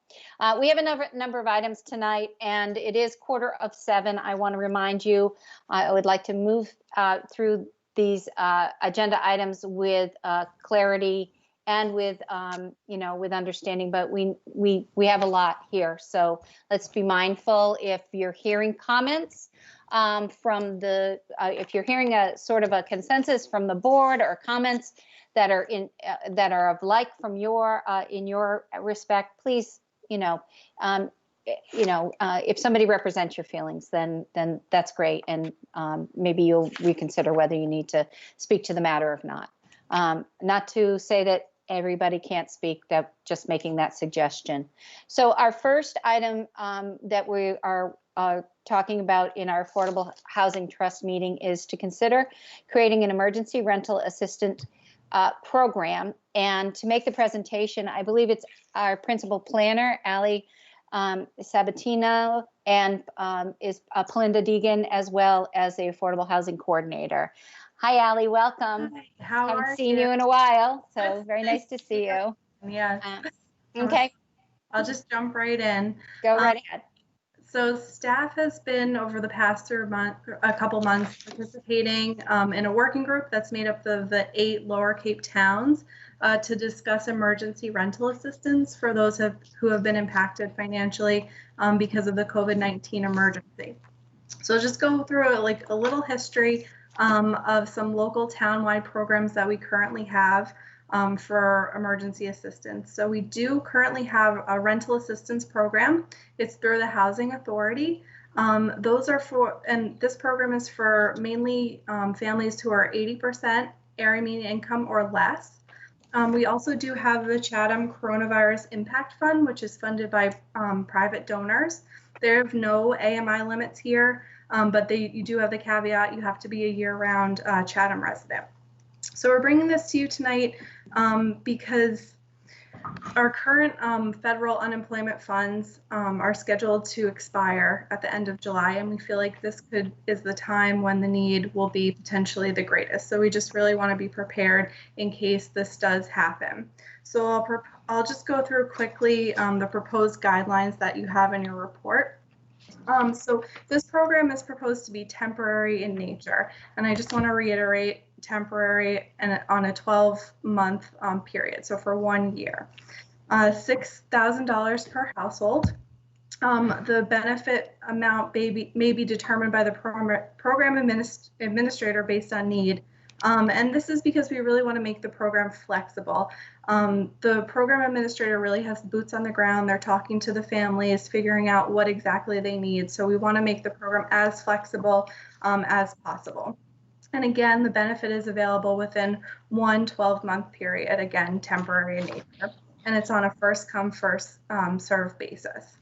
We have a number of items tonight, and it is 6:45. I want to remind you, I would like to move through these agenda items with clarity and with, with understanding, but we have a lot here. So let's be mindful if you're hearing comments if you're hearing a sort of a consensus from the board or comments that are of like from in your respect, please, if somebody represents your feelings, then that's great, and maybe you'll reconsider whether you need to speak to the matter or not. Not to say that everybody can't speak, that just making that suggestion. So our first item that we are talking about in our Affordable Housing Trust meeting is to consider creating an emergency rental assistant program. And to make the presentation, I believe it's our principal planner, Ali Sabatino, and is Pelinda Deegan, as well as the Affordable Housing Coordinator. Hi, Ali, welcome. Hi, how Haven't are seen you in a while, so very nice to see you. Yes. Okay, I'll just jump right in. go right ahead. So staff has been over the past a couple months participating in a working group that's made up of the 8 Lower Cape towns to discuss emergency rental assistance for those who have been impacted financially because of the COVID-19 emergency. So just go through a little history of some local townwide programs that we currently have for emergency assistance. So we do currently have a rental assistance program. It's through the Housing Authority. Those are and this program is for mainly families who are 80% area median income or less. We also do have the Chatham Coronavirus Impact Fund, which is funded by private donors. There are no AMI limits here, but you do have the caveat, you have to be a year-round Chatham resident. So we're bringing this to you tonight because our current federal unemployment funds are scheduled to expire at the end of July, and we feel like this is the time when the need will be potentially the greatest. So we just really want to be prepared in case this does happen. So I'll just go through quickly the proposed guidelines that you have in your report. So this program is proposed to be temporary in nature, and I just want to reiterate temporary and on a 12-month period, so for 1 year. $6,000 per household. The benefit amount may be determined by the program administrator based on need. And this is because we really want to make the program flexible. The program administrator really has boots on the ground. They're talking to the families, figuring out what exactly they need. So we want to make the program as flexible as possible. And again, the benefit is available within one 12-month period, again, temporary in nature. And it's on a first come, first served basis.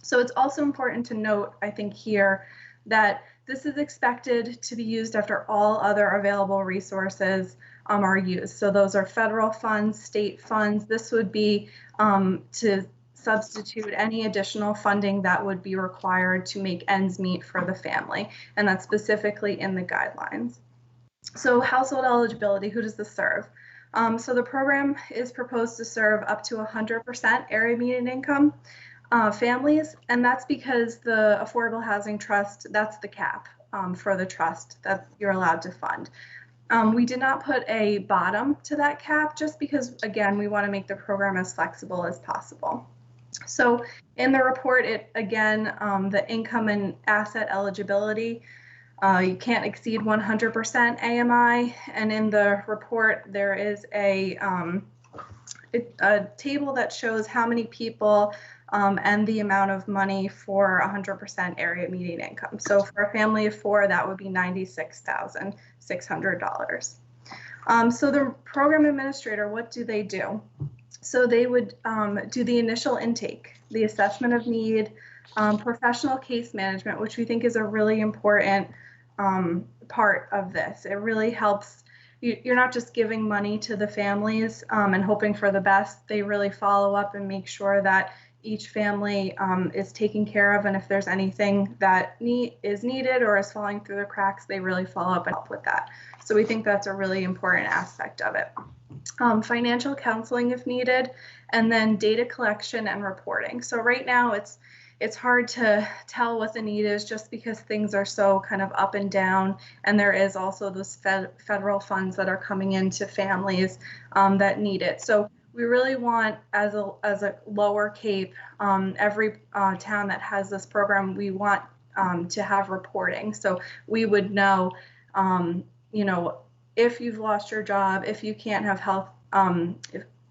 So it's also important to note, I think here, that this is expected to be used after all other available resources are used. So those are federal funds, state funds. This would be to substitute any additional funding that would be required to make ends meet for the family, and that's specifically in the guidelines. So household eligibility, who does this serve? So the program is proposed to serve up to 100% area median income families, and that's because the Affordable Housing Trust, that's the cap for the trust that you're allowed to fund. We did not put a bottom to that cap just because, again, we want to make the program as flexible as possible. So in the report, the income and asset eligibility, you can't exceed 100% AMI, and in the report there is a table that shows how many people and the amount of money for 100% area median income. So for a family of 4, that would be $96,600. So the program administrator, what do they do? So they would do the initial intake, the assessment of need, professional case management, which we think is a really important part of this. It really helps. You're not just giving money to the families and hoping for the best. They really follow up and make sure that each family is taken care of, and if there's anything that is needed or is falling through the cracks, they really follow up and help with that. So we think that's a really important aspect of it. Financial counseling if needed, and then data collection and reporting. So right now it's hard to tell what the need is just because things are so kind of up and down, and there is also those federal funds that are coming into families that need it. So we really want, as a Lower Cape, every town that has this program, we want to have reporting. So we would know, if you've lost your job, if you can't have health,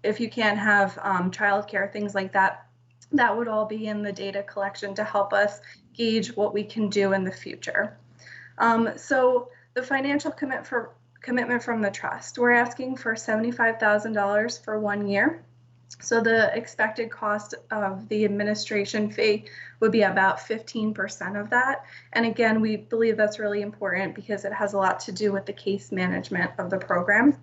if you can't have childcare, things like that, that would all be in the data collection to help us gauge what we can do in the future. So the financial commitment from the trust, we're asking for $75,000 for 1 year. So the expected cost of the administration fee would be about 15% of that. And again, we believe that's really important because it has a lot to do with the case management of the program.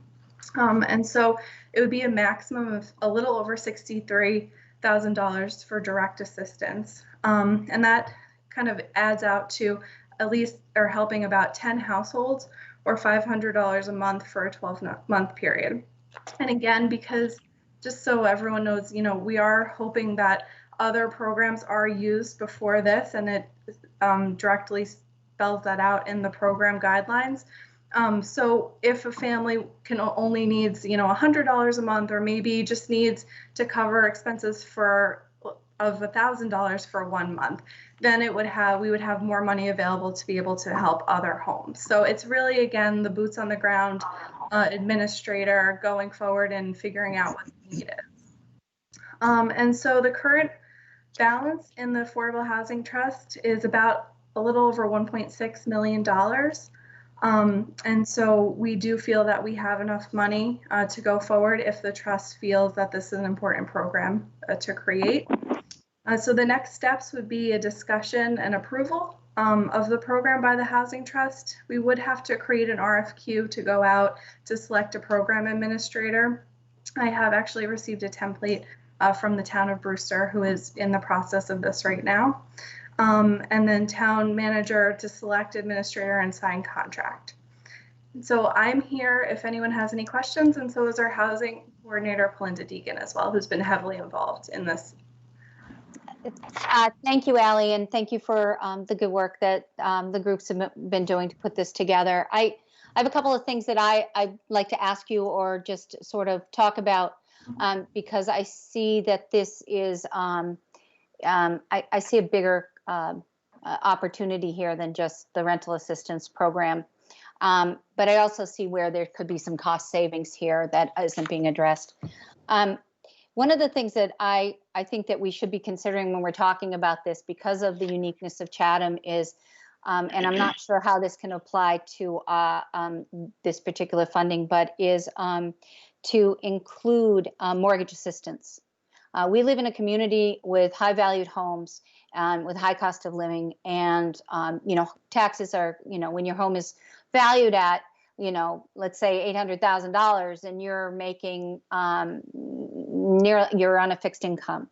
And so it would be a maximum of a little over $63,000 for direct assistance. And that kind of adds out to at least, or helping about 10 households, or $500 a month for a 12-month period. And again, because just so everyone knows, we are hoping that other programs are used before this, and it directly spells that out in the program guidelines. So if a family only needs, $100 a month, or maybe just needs to cover expenses of $1,000 for 1 month, then we would have more money available to be able to help other homes. So it's really, again, the boots on the ground administrator going forward and figuring out what the need is. And so the current balance in the Affordable Housing Trust is about a little over $1.6 million. And so we do feel that we have enough money to go forward if the trust feels that this is an important program to create. So the next steps would be a discussion and approval of the program by the Housing Trust. We would have to create an RFQ to go out to select a program administrator. I have actually received a template from the town of Brewster, who is in the process of this right now. And then town manager to select administrator and sign contract. So I'm here if anyone has any questions, and so is our housing coordinator, Pelinda Deegan, as well, who's been heavily involved in this. Thank you, Allie, and thank you for the good work that the groups have been doing to put this together. I have a couple of things that I'd like to ask you, or just sort of talk about, because I see that this is, I see a bigger opportunity here than just the rental assistance program. But I also see where there could be some cost savings here that isn't being addressed. One of the things that I think that we should be considering when we're talking about this, because of the uniqueness of Chatham, is, and I'm not sure how this can apply to this particular funding, but is to include mortgage assistance. We live in a community with high valued homes and with high cost of living, and taxes are, when your home is valued at, let's say $800,000, and you're making you're on a fixed income.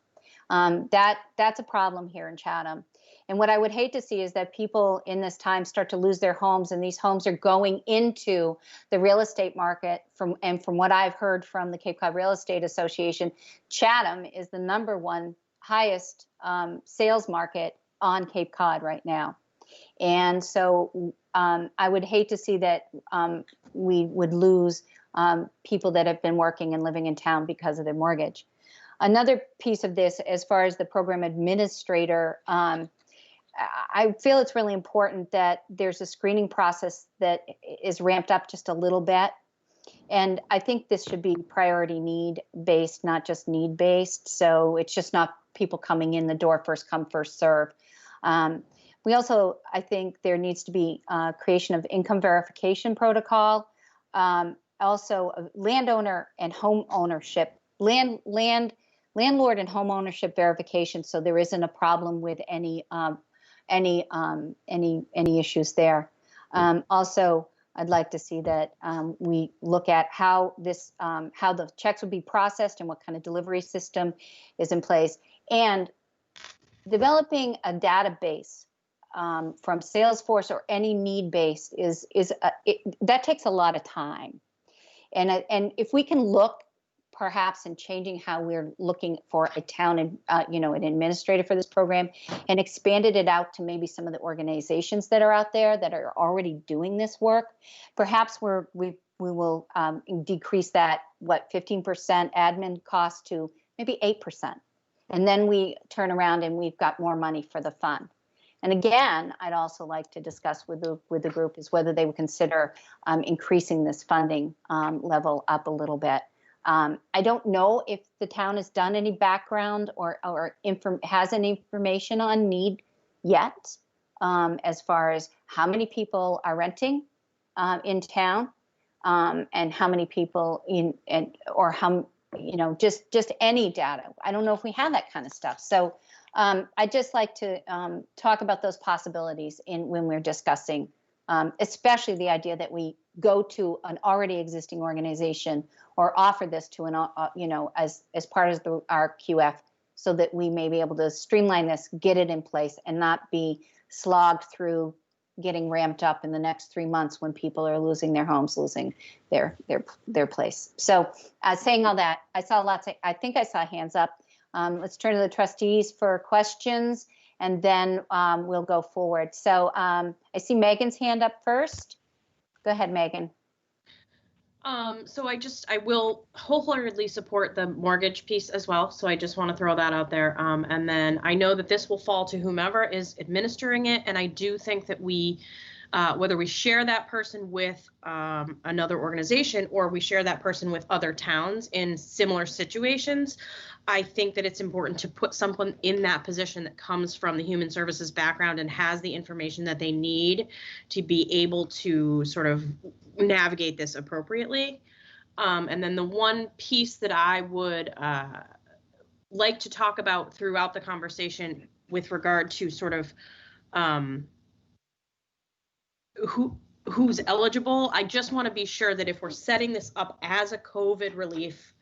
That's a problem here in Chatham. And what I would hate to see is that people in this time start to lose their homes, and these homes are going into the real estate market. From what I've heard from the Cape Cod Real Estate Association, Chatham is the #1 highest sales market on Cape Cod right now. And so I would hate to see that we would lose people that have been working and living in town because of their mortgage. Another piece of this, as far as the program administrator, I feel it's really important that there's a screening process that is ramped up just a little bit. And I think this should be priority need based, not just need based. So it's just not people coming in the door, first come, first serve. We also, I think there needs to be creation of income verification protocol. Also, landowner and home ownership, landlord and home ownership verification, so there isn't a problem with any issues there. Also, I'd like to see that we look at how the checks would be processed and what kind of delivery system is in place, and developing a database from Salesforce or any need-based that takes a lot of time. And if we can look perhaps in changing how we're looking for a town and an administrator for this program, and expanded it out to maybe some of the organizations that are out there that are already doing this work, perhaps we will decrease that 15% admin cost to maybe 8%, and then we turn around and we've got more money for the fund. And again, I'd also like to discuss with the group is whether they would consider increasing this funding level up a little bit. I don't know if the town has done any background or has any information on need yet, as far as how many people are renting in town, and how many people just any data. I don't know if we have that kind of stuff. So I'd just like to talk about those possibilities when we're discussing, especially the idea that we go to an already existing organization or offer this to as part of our QF, so that we may be able to streamline this, get it in place, and not be slogged through getting ramped up in the next 3 months when people are losing their homes, losing their place. So saying all that, I think I saw hands up. Let's turn to the trustees for questions, and then we'll go forward. So I see Megan's hand up first. Go ahead, Megan. So I will wholeheartedly support the mortgage piece as well. So I just want to throw that out there. And then I know that this will fall to whomever is administering it. And I do think that whether we share that person with another organization or we share that person with other towns in similar situations, I think that it's important to put someone in that position that comes from the human services background and has the information that they need to be able to sort of navigate this appropriately. And then the one piece that I would like to talk about throughout the conversation with regard to sort of who's eligible, I just want to be sure that if we're setting this up as a COVID relief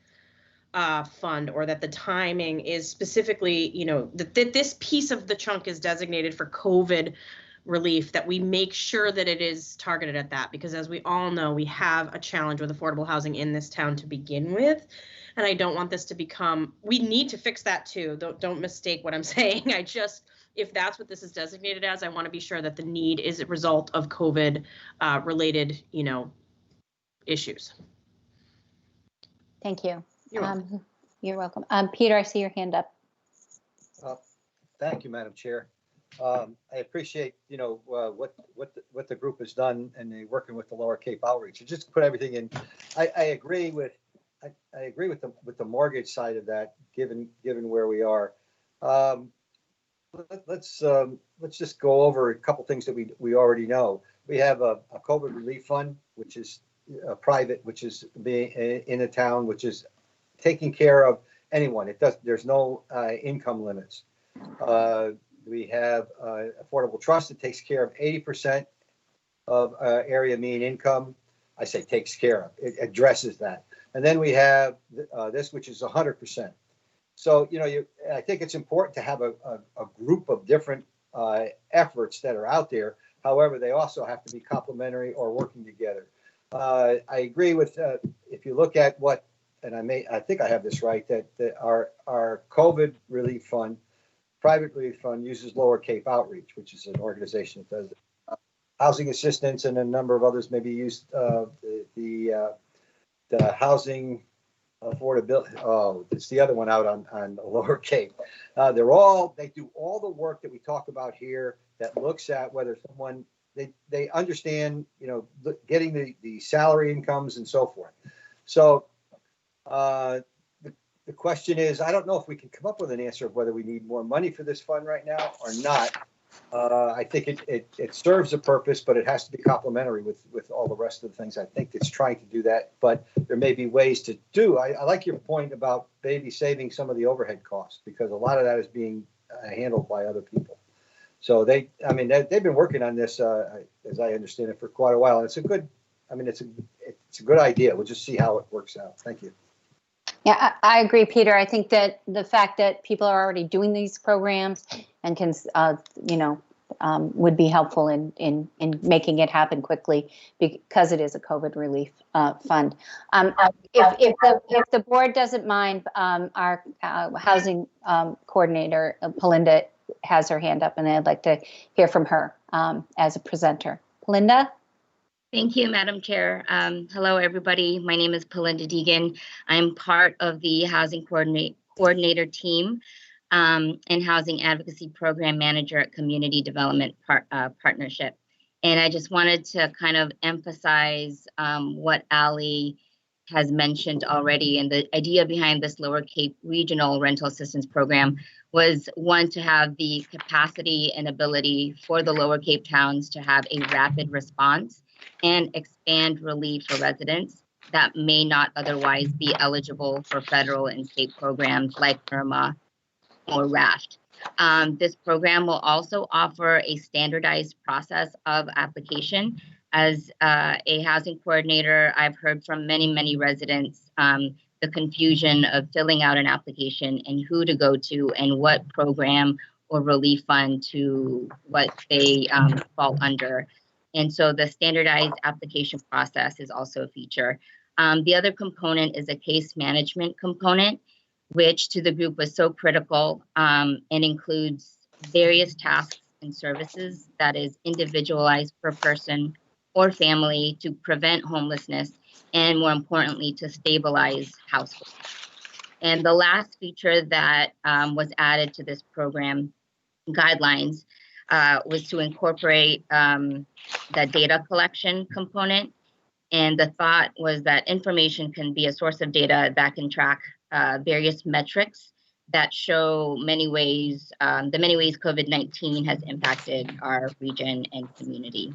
fund, or that the timing is specifically, that this piece of the chunk is designated for COVID relief, that we make sure that it is targeted at that, because as we all know, we have a challenge with affordable housing in this town to begin with. And I don't want this to become, we need to fix that too. Don't mistake what I'm saying. If that's what this is designated as, I want to be sure that the need is a result of COVID related, issues. Thank you. You're welcome. You're welcome. Peter, I see your hand up. Thank you, Madam Chair. I appreciate, what the group has done, and they working with the Lower Cape Outreach. Just to put everything in, I agree with the mortgage side of that, given where we are. Let's just go over a couple things that we already know. We have a COVID relief fund, which is private, which is being in a town, which is taking care of anyone. There's no income limits. We have Affordable Trust that takes care of 80% of area mean income. I say takes care of, it addresses that. And then we have this, which is 100%. So, I think it's important to have a group of different efforts that are out there. However, they also have to be complementary or working together. I agree with, if you look at what, and I think I have this right, that our COVID relief fund, private relief fund, uses Lower Cape Outreach, which is an organization that does housing assistance, and a number of others maybe use the housing affordability. Oh, it's the other one out on the Lower Cape. They do all the work that we talk about here, that looks at whether someone, they understand, getting the salary incomes and so forth. So the question is, I don't know if we can come up with an answer of whether we need more money for this fund right now or not. I think it serves a purpose, but it has to be complementary with all the rest of the things. I think it's trying to do that, but there may be ways to do. I like your point about maybe saving some of the overhead costs, because a lot of that is being handled by other people. So they've been working on this, as I understand it, for quite a while. And it's a good idea. We'll just see how it works out. Thank you. Yeah, I agree, Peter. I think that the fact that people are already doing these programs and can, would be helpful in making it happen quickly, because it is a COVID relief fund. If the board doesn't mind, our housing coordinator, Pelinda, has her hand up, and I'd like to hear from her as a presenter. Pelinda? Thank you, Madam Chair. Hello, everybody. My name is Pelinda Deegan. I'm part of the Housing Coordinator team and Housing Advocacy Program Manager at Community Development Partnership. And I just wanted to kind of emphasize what Ali has mentioned already. And the idea behind this Lower Cape Regional Rental Assistance Program was, one, to have the capacity and ability for the Lower Cape towns to have a rapid response and expand relief for residents that may not otherwise be eligible for federal and state programs like IRMA or RAFT. This program will also offer a standardized process of application. As a housing coordinator, I've heard from many residents the confusion of filling out an application and who to go to and what program or relief fund to what they fall under. And so the standardized application process is also a feature. The other component is a case management component, which to the group was so critical, and includes various tasks and services that is individualized per person or family to prevent homelessness, and more importantly, to stabilize households. And the last feature that was added to this program guidelines was to incorporate the data collection component. And the thought was that information can be a source of data that can track various metrics that show the many ways COVID-19 has impacted our region and community.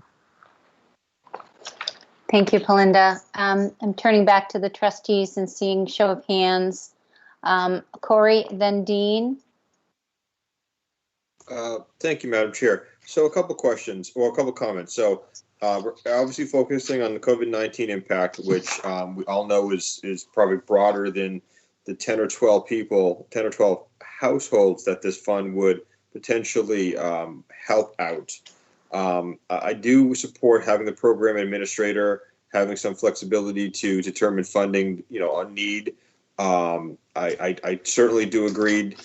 Thank you, Pelinda. I'm turning back to the trustees and seeing show of hands. Corey, then Dean. Thank you, Madam Chair. So a couple questions, or a couple comments. So we're obviously focusing on the COVID-19 impact, which we all know is probably broader than the 10 or 12 households that this fund would potentially help out. I do support having the program administrator having some flexibility to determine funding, on need. I certainly do agree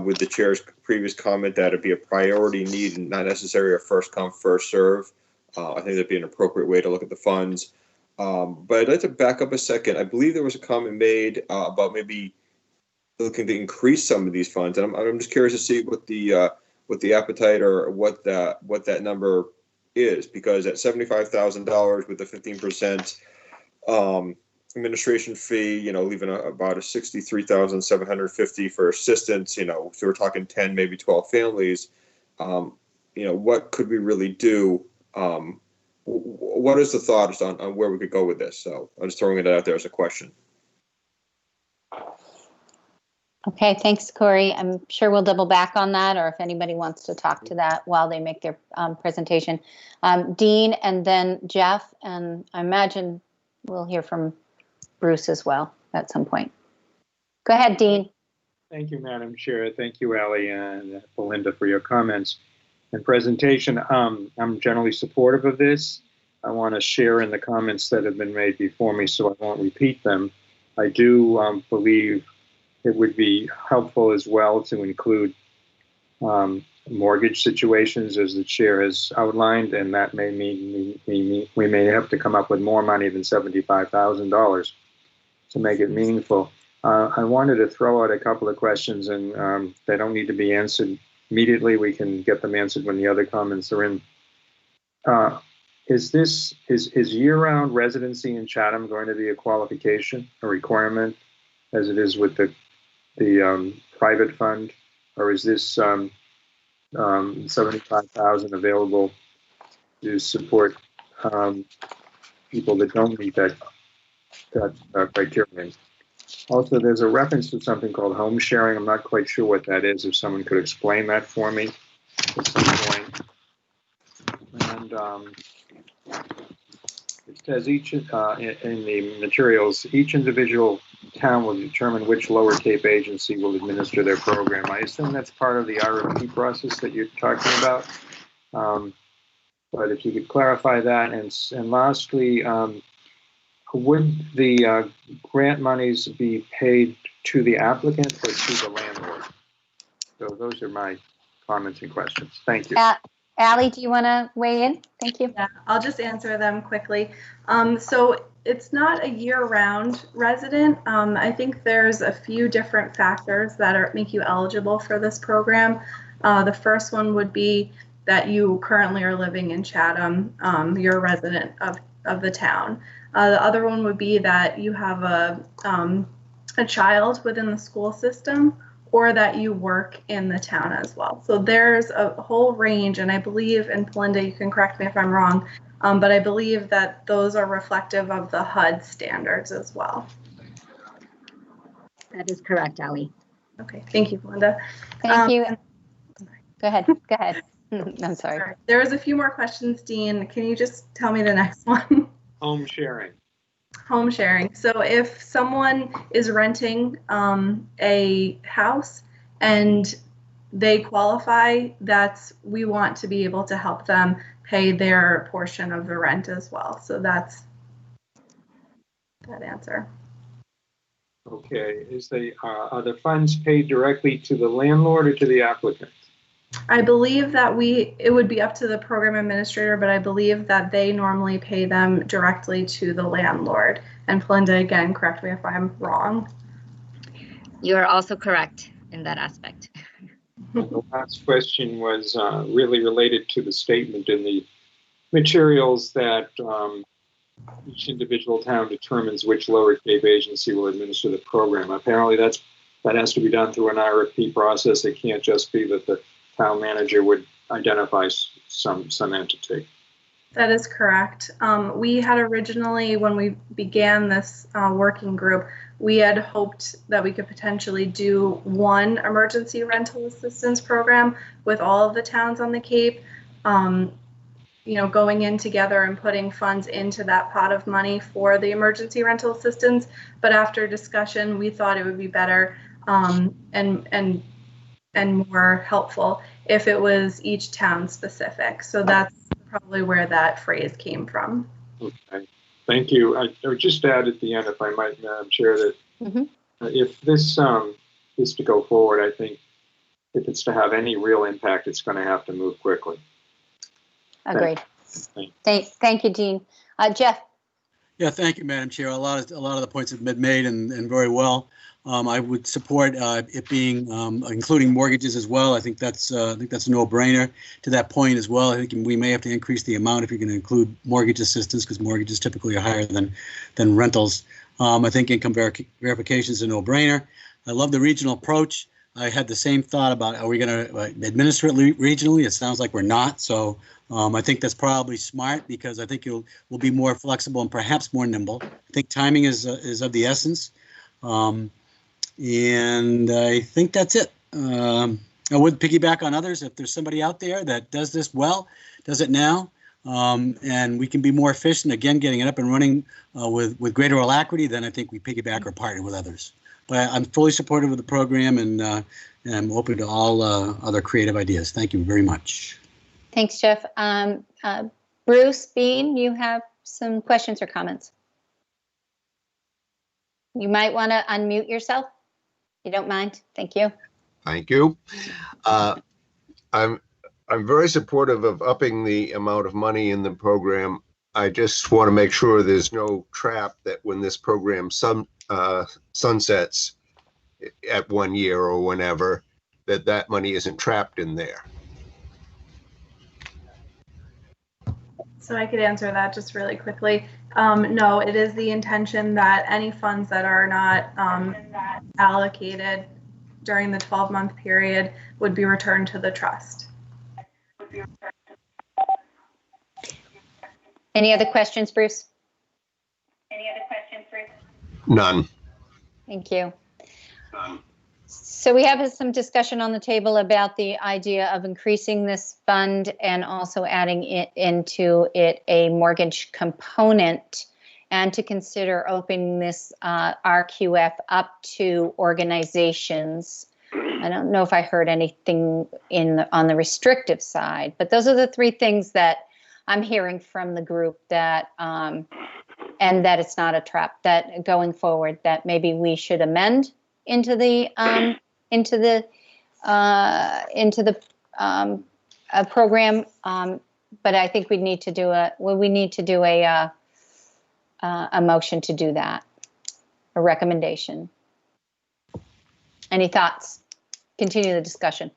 with the chair's previous comment that it'd be a priority need and not necessarily a first come, first serve. I think that'd be an appropriate way to look at the funds. But I'd like to back up a second. I believe there was a comment made about maybe looking to increase some of these funds, and I'm just curious to see what the appetite or what that number is, because at $75,000 with the 15% administration fee, leaving about a $63,750 for assistance, so we're talking 10, maybe 12 families, what could we really do? What is the thoughts on where we could go with this? So I'm just throwing it out there as a question. Okay, thanks, Corey. I'm sure we'll double back on that, or if anybody wants to talk to that while they make their presentation. Dean, and then Jeff, and I imagine we'll hear from Bruce as well at some point. Go ahead, Dean. Thank you, Madam Chair. Thank you, Ali and Belinda, for your comments and presentation. I'm generally supportive of this. I want to share in the comments that have been made before me, so I won't repeat them. I do believe it would be helpful as well to include mortgage situations, as the chair has outlined, and that may mean we may have to come up with more money than $75,000 to make it meaningful. I wanted to throw out a couple of questions, and they don't need to be answered immediately. We can get them answered when the other comments are in. is year-round residency in Chatham going to be a qualification, a requirement, as it is with the private fund, or is this 75,000 available to support people that don't meet that criterion? Also, there's a reference to something called home sharing. I'm not quite sure what that is. If someone could explain that for me at some point. And it says in the materials, each individual town will determine which Lower Cape agency will administer their program. I assume that's part of the RFP process that you're talking about. But if you could clarify that. And lastly, would the grant monies be paid to the applicant or to the landlord? So those are my comments and questions. Thank you. Allie, do you want to weigh in? Thank you. Yeah, I'll just answer them quickly. So it's not a year-round resident. I think there's a few different factors that make you eligible for this program. The first one would be that you currently are living in Chatham. You're a resident of the town. The other one would be that you have a child within the school system, or that you work in the town as well. So there's a whole range, and I believe, and Belinda, you can correct me if I'm wrong, but I believe that those are reflective of the HUD standards as well. That is correct, Allie. Okay, thank you, Belinda. Thank you. Go ahead. I'm sorry. There was a few more questions, Dean. Can you just tell me the next one? Home sharing. Home sharing. So if someone is renting a house and they qualify, we want to be able to help them pay their portion of the rent as well. So that's that answer. Okay. Are the funds paid directly to the landlord or to the applicant? I believe that it would be up to the program administrator, but I believe that they normally pay them directly to the landlord. And Belinda, again, correct me if I'm wrong. You are also correct in that aspect. The last question was really related to the statement in the materials that each individual town determines which Lower Cape agency will administer the program. Apparently that has to be done through an RFP process. It can't just be that the town manager would identify some entity. That is correct. We had originally, when we began this working group, we had hoped that we could potentially do one emergency rental assistance program with all of the towns on the Cape, going in together and putting funds into that pot of money for the emergency rental assistance. But after discussion, we thought it would be better and more helpful if it was each town specific. So that's probably where that phrase came from. Okay, thank you. I would just add at the end, if I might, Madam Chair, that if this is to go forward, I think if it's to have any real impact, it's going to have to move quickly. Agreed. Thank you, Dean. Jeff. Yeah, thank you, Madam Chair. A lot of the points have been made and very well. I would support it being including mortgages as well. I think that's a no-brainer. To that point as well, I think we may have to increase the amount if you're going to include mortgage assistance, because mortgages typically are higher than rentals. I think income verification is a no-brainer. I love the regional approach. I had the same thought about, are we going to administer it regionally? It sounds like we're not. So I think that's probably smart, because I think we'll be more flexible and perhaps more nimble. I think timing is of the essence. And I think that's it. I would piggyback on others. If there's somebody out there that does this well, does it now, and we can be more efficient, again, getting it up and running with greater alacrity, then I think we piggyback or partner with others. But I'm fully supportive of the program, and I'm open to all other creative ideas. Thank you very much. Thanks, Jeff. Bruce Bean, you have some questions or comments? You might want to unmute yourself. You don't mind? Thank you. Thank you. I'm very supportive of upping the amount of money in the program. I just want to make sure there's no trap that when this program sunsets at 1 year or whenever, that money isn't trapped in there. So I could answer that just really quickly. No, it is the intention that any funds that are not allocated during the 12-month period would be returned to the trust. Any other questions, Bruce? None. Thank you. So we have some discussion on the table about the idea of increasing this fund and also adding it into it a mortgage component, and to consider opening this RQF up to organizations. I don't know if I heard anything on the restrictive side, but those are the three things that I'm hearing from the group, that and that it's not a trap, that going forward that maybe we should amend into the program, but I think we need to do a motion to do that, a recommendation. Any thoughts? Continue the discussion.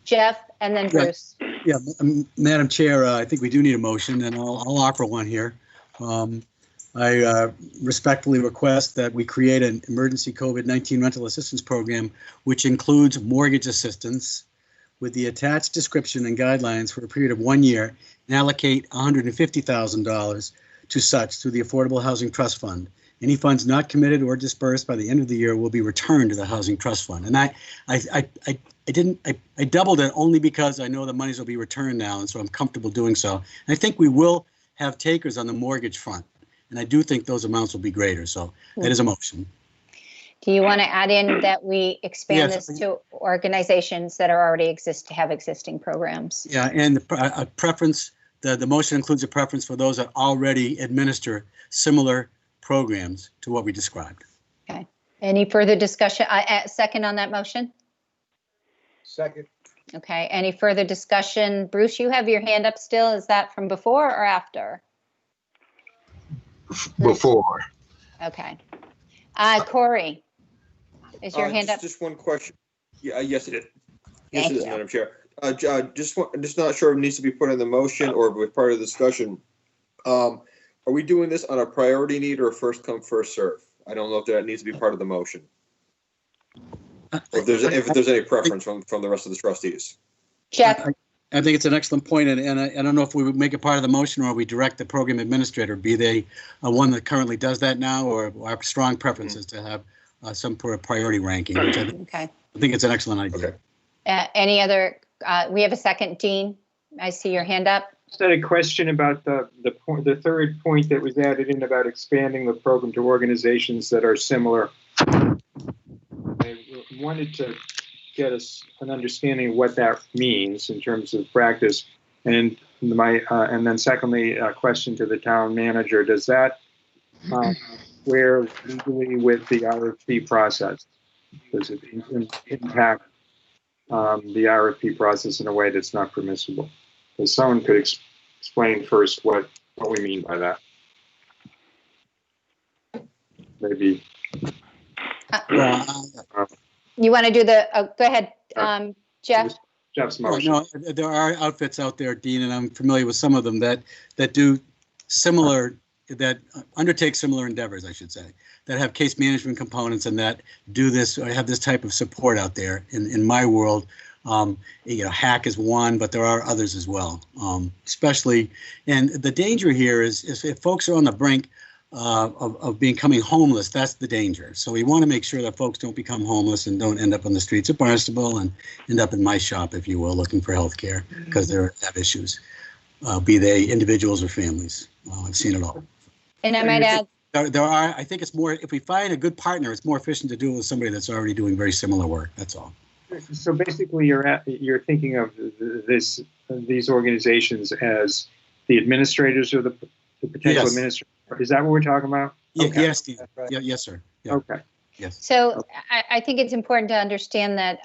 Jeff, and then Bruce. Yeah, Madam Chair, I think we do need a motion, and I'll offer one here. I respectfully request that we create an emergency COVID-19 rental assistance program, which includes mortgage assistance, with the attached description and guidelines for a period of 1 year, and allocate $150,000 to such through the Affordable Housing Trust Fund. Any funds not committed or dispersed by the end of the year will be returned to the Housing Trust Fund. And I doubled it only because I know the monies will be returned now, and so I'm comfortable doing so. And I think we will have takers on the mortgage front, and I do think those amounts will be greater. So that is a motion. Do you want to add in that we expand Yes. this to organizations that are already have existing programs? Yeah, and a preference, the motion includes a preference for those that already administer similar programs to what we described. Okay. Any further discussion? Second on that motion? Second. Okay. Any further discussion? Bruce, you have your hand up still. Is that from before or after? Before. Okay. Corey, is your hand up? Just one question. Yeah, yes, it is. Yes, Thank it is, you. Madam Chair. Just not sure if it needs to be put in the motion or with part of the discussion. Are we doing this on a priority need or a first come, first serve? I don't know if that needs to be part of the motion. Or if there's any preference from the rest of the trustees. Jeff? I think it's an excellent point, and I don't know if we would make it part of the motion or we direct the program administrator, be they one that currently does that now, or our strong preference is to have some sort of priority ranking, which I think it's an excellent idea. Okay. Any other, we have a second, Dean. I see your hand up. Just had a question about the third point that was added in about expanding the program to organizations that are similar. I wanted to get an understanding of what that means in terms of practice, and then secondly, a question to the town manager: does that square legally with the RFP process? Does it impact the RFP process in a way that's not permissible? Because someone could explain first what we mean by that. Maybe. You want to do the, go ahead, Jeff? Jeff's motion. No, there are outfits out there, Dean, and I'm familiar with some of them that do similar, that undertake similar endeavors, I should say, that have case management components and that do this, or have this type of support out there. In my world, HACK is one, but there are others as well. Especially, and the danger here is if folks are on the brink of becoming homeless, that's the danger. So we want to make sure that folks don't become homeless and don't end up on the streets of Barnstable and end up in my shop, if you will, looking for health care because they have issues, be they individuals or families. I've seen it all. And I might add, there are, I think it's more, if we find a good partner, it's more efficient to do it with somebody that's already doing very similar work. That's all. So basically, you're thinking of these organizations as the administrators or the potential administrators. Is that what we're talking about? Yeah, okay. Yes, Steve. Yeah, yes, sir. Yeah. Okay. Yes. So I think it's important to understand that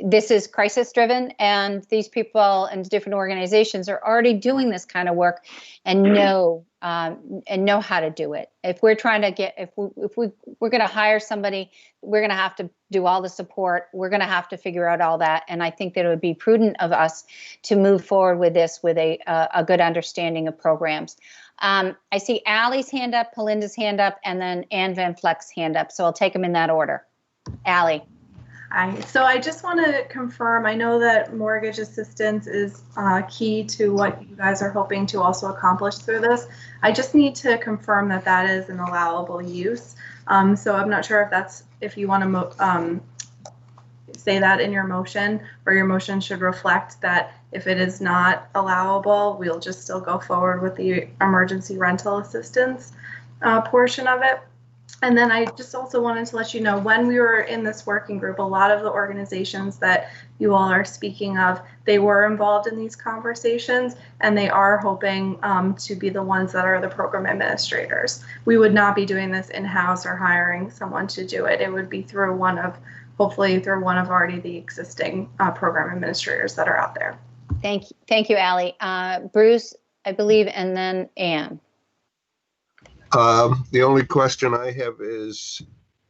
this is crisis driven, and these people and different organizations are already doing this kind of work and know and know how to do it. If we're trying to get, if we're going to hire somebody, we're going to have to do all the support. We're going to have to figure out all that. And I think that it would be prudent of us to move forward with this with a good understanding of programs. I see Allie's hand up, Palinda's hand up, and then Ann Van Vleck's hand up. So I'll take them in that order. Allie. Hi. So I just want to confirm, I know that mortgage assistance is key to what you guys are hoping to also accomplish through this. I just need to confirm that that is an allowable use. So I'm not sure if that's, if you want to say that in your motion, or your motion should reflect that if it is not allowable, we'll just still go forward with the emergency rental assistance portion of it. And then I just also wanted to let you know, when we were in this working group, a lot of the organizations that you all are speaking of, they were involved in these conversations, and they are hoping to be the ones that are the program administrators. We would not be doing this in-house or hiring someone to do it. It would be through hopefully through one of already the existing program administrators that are out there. Thank you, Allie. Bruce, I believe, and then Ann. The only question I have is,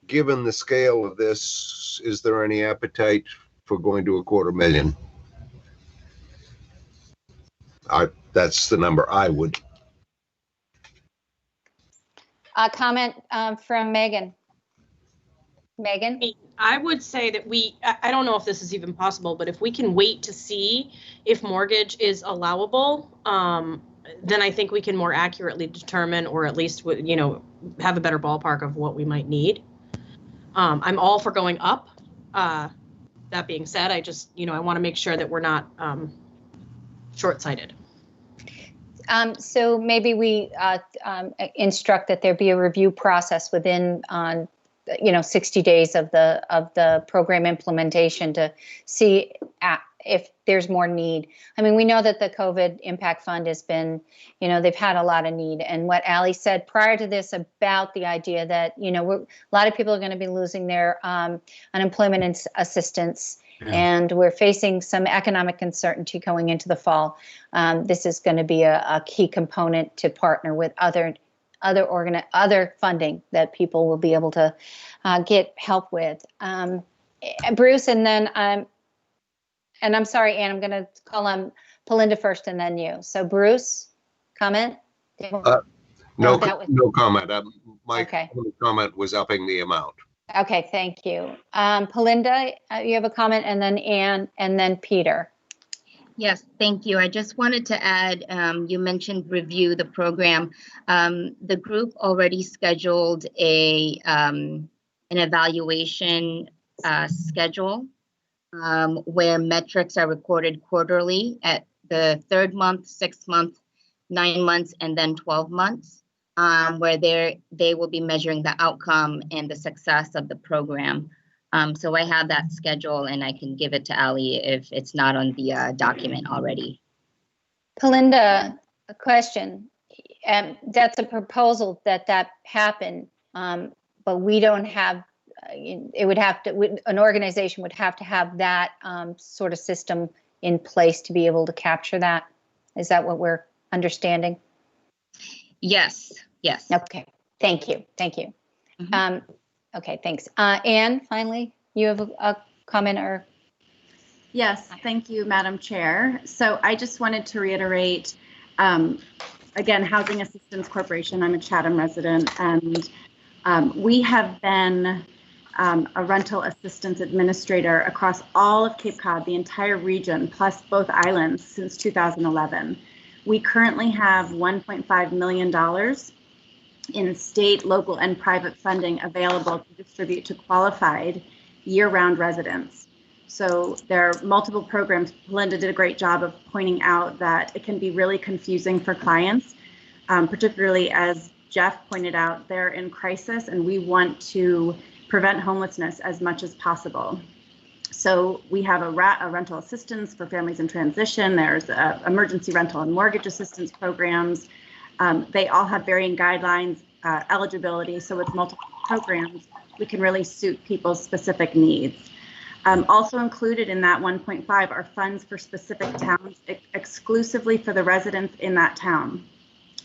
given the scale of this, is there any appetite for going to $250,000? That's the number I would. Comment from Megan. Megan? I would say that I don't know if this is even possible, but if we can wait to see if mortgage is allowable, then I think we can more accurately determine, or at least, you know, have a better ballpark of what we might need. I'm all for going up. That being said, I just, you know, I want to make sure that we're not short-sighted. So maybe we instruct that there be a review process within, 60 days of the program implementation to see if there's more need. I mean, we know that the COVID Impact Fund has been, they've had a lot of need. And what Allie said prior to this about the idea that, a lot of people are going to be losing their unemployment assistance, and we're facing some economic uncertainty going into the fall. This is going to be a key component to partner with other funding that people will be able to get help with. Bruce, and then and I'm sorry, Ann, I'm going to call on Palinda first and then you. So Bruce, comment? No comment. My okay. comment was upping the amount. Okay, thank you. Palinda, you have a comment, and then Ann, and then Peter. Yes, thank you. I just wanted to add, you mentioned review the program. The group already scheduled an evaluation schedule where metrics are recorded quarterly at the 3rd month, 6th month, 9 months, and then 12 months, where they will be measuring the outcome and the success of the program. So I have that schedule, and I can give it to Allie if it's not on the document already. Palinda, a question. That's a proposal that happen, but we don't have. It would have to. An organization would have to have that sort of system in place to be able to capture that. Is that what we're understanding? Yes. Yes. Okay. Thank you. Thank you. Mm-hmm. Okay, thanks. Ann, finally, you have a comment or? Yes, thank you, Madam Chair. So I just wanted to reiterate, again, Housing Assistance Corporation, I'm a Chatham resident, and we have been a rental assistance administrator across all of Cape Cod, the entire region, plus both islands since 2011. We currently have $1.5 million in state, local, and private funding available to distribute to qualified year-round residents. So there are multiple programs. Palinda did a great job of pointing out that it can be really confusing for clients, particularly as Jeff pointed out, they're in crisis, and we want to prevent homelessness as much as possible. So we have a rental assistance for families in transition. There's emergency rental and mortgage assistance programs. They all have varying guidelines, eligibility, so with multiple programs, we can really suit people's specific needs. Also included in that 1.5 are funds for specific towns exclusively for the residents in that town.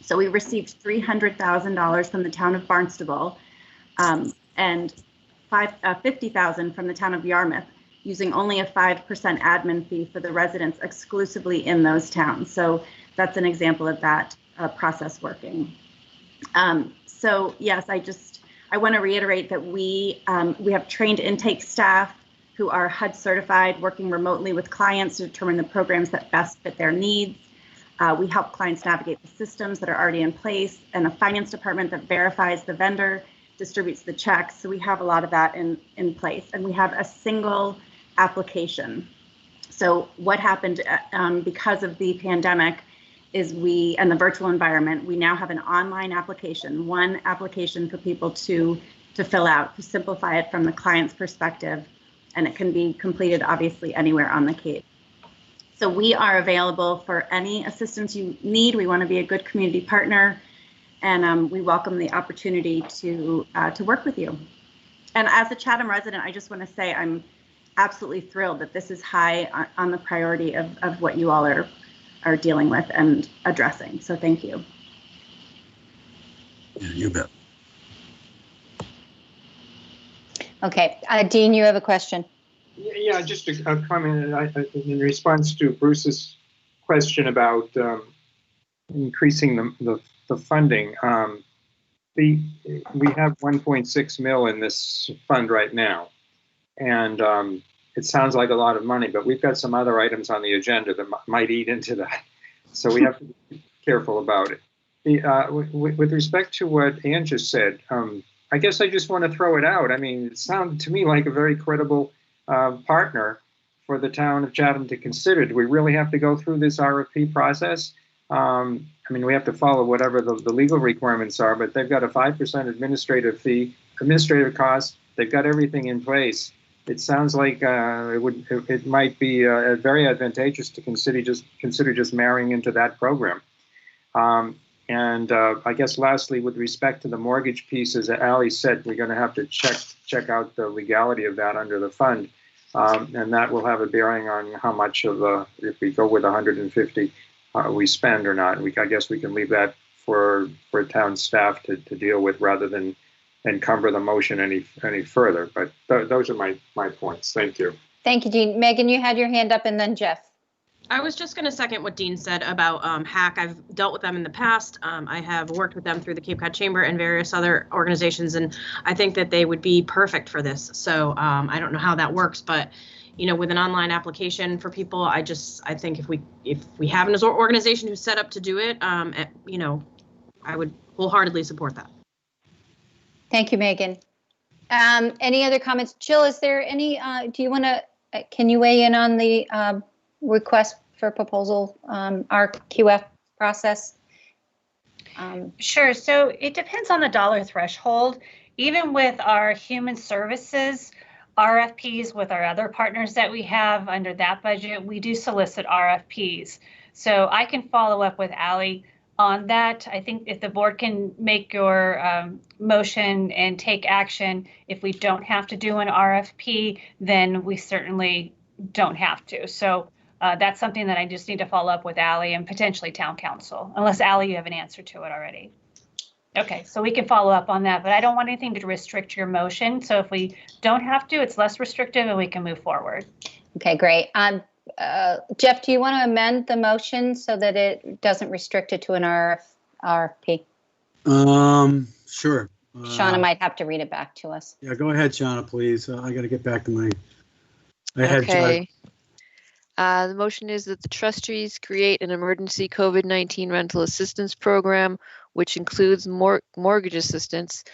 So we received $300,000 from the town of Barnstable and $50,000 from the town of Yarmouth, using only a 5% admin fee for the residents exclusively in those towns. So that's an example of that process working. So yes, I want to reiterate that we have trained intake staff who are HUD certified, working remotely with clients to determine the programs that best fit their needs. We help clients navigate the systems that are already in place, and a finance department that verifies the vendor, distributes the checks. So we have a lot of that in place, and we have a single application. So what happened because of the pandemic is and the virtual environment, we now have an online application, one application for people to fill out, to simplify it from the client's perspective, and it can be completed obviously anywhere on the Cape. So we are available for any assistance you need. We want to be a good community partner, and we welcome the opportunity to work with you. And as a Chatham resident, I just want to say I'm absolutely thrilled that this is high on the priority of what you all are dealing with and addressing. So thank you. Yeah, you bet. Okay, Dean, you have a question. Yeah, just a comment in response to Bruce's question about increasing the funding. We have 1.6 mil in this fund right now, and it sounds like a lot of money, but we've got some other items on the agenda that might eat into that, so we have to be careful about it. With respect to what Ann just said, I guess I just want to throw it out. I mean, it sounded to me like a very credible partner for the town of Chatham to consider. Do we really have to go through this RFP process? I mean, we have to follow whatever the legal requirements are, but they've got a 5% administrative cost. They've got everything in place. It sounds like it might be very advantageous to consider just marrying into that program. And I guess lastly, with respect to the mortgage piece, as Ali said, we're going to have to check out the legality of that under the fund, and that will have a bearing on how much of if we go with 150 we spend or not. I guess we can leave that for town staff to deal with rather than encumber the motion any further. But those are my points. Thank you. Thank you, Dean. Megan, you had your hand up, and then Jeff. I was just going to second what Dean said about HAC. I've dealt with them in the past. I have worked with them through the Cape Cod Chamber and various other organizations, and I think that they would be perfect for this. So I don't know how that works, but with an online application for people, I think if we have an organization who's set up to do it, I would wholeheartedly support that. Thank you, Megan. Any other comments? Jill, is there any? Can you weigh in on the request for proposal, RQF process? Sure. So it depends on the dollar threshold. Even with our human services RFPs with our other partners that we have under that budget, we do solicit RFPs. So I can follow up with Ali on that. I think if the board can make your motion and take action, if we don't have to do an RFP, then we certainly don't have to. So that's something that I just need to follow up with Ali and potentially town council, unless Ali, you have an answer to it already. Okay, so we can follow up on that, but I don't want anything to restrict your motion. So if we don't have to, it's less restrictive and we can move forward. Okay, great. Jeff, do you want to amend the motion so that it doesn't restrict it to an RFP? Sure. Shauna might have to read it back to us. Yeah, go ahead, Shauna, please. I got to get back to my. Okay. The motion is that the trustees create an emergency COVID-19 rental assistance program, which includes mortgage assistance,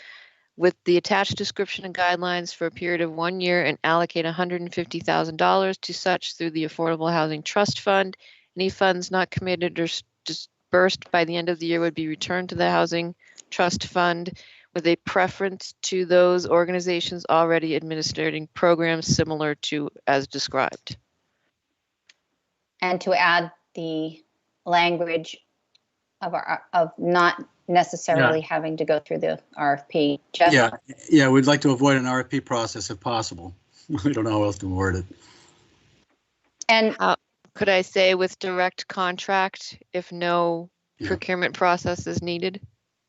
with the attached description and guidelines for a period of 1 year, and allocate $150,000 to such through the Affordable Housing Trust Fund. Any funds not committed or disbursed by the end of the year would be returned to the Housing Trust Fund, with a preference to those organizations already administering programs similar to as described. And to add the language of not necessarily having to go through the RFP. Jeff? Yeah, we'd like to avoid an RFP process if possible. I don't know how else to word it. And could I say with direct contract, if no Yeah. procurement process is needed.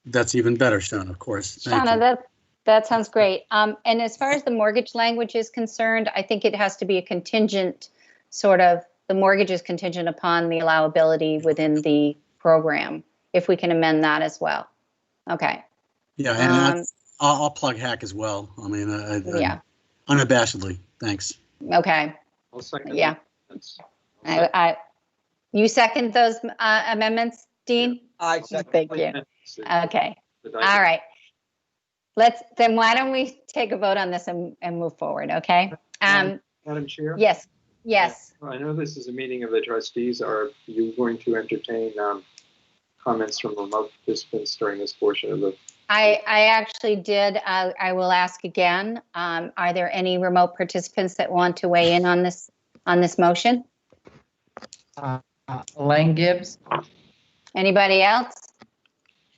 That's even better, Shauna, of course. Thank Shauna, you. that sounds great. And as far as the mortgage language is concerned, I think it has to be a contingent sort of, the mortgage is contingent upon the allowability within the program, if we can amend that as well. Okay. Yeah, and I'll plug hack as well. I mean, Yeah. unabashedly. Thanks. Okay. I'll second Yeah. that. You second those amendments, Dean? I second. Thank you. Okay. All All right. Then why don't we take a vote on this and move forward, okay? Madam Chair? Yes, yes. I know this is a meeting of the trustees. Are you going to entertain comments from remote participants during this portion of the? I actually did. I will ask again. Are there any remote participants that want to weigh in on this motion? Elaine Gibbs. Anybody else?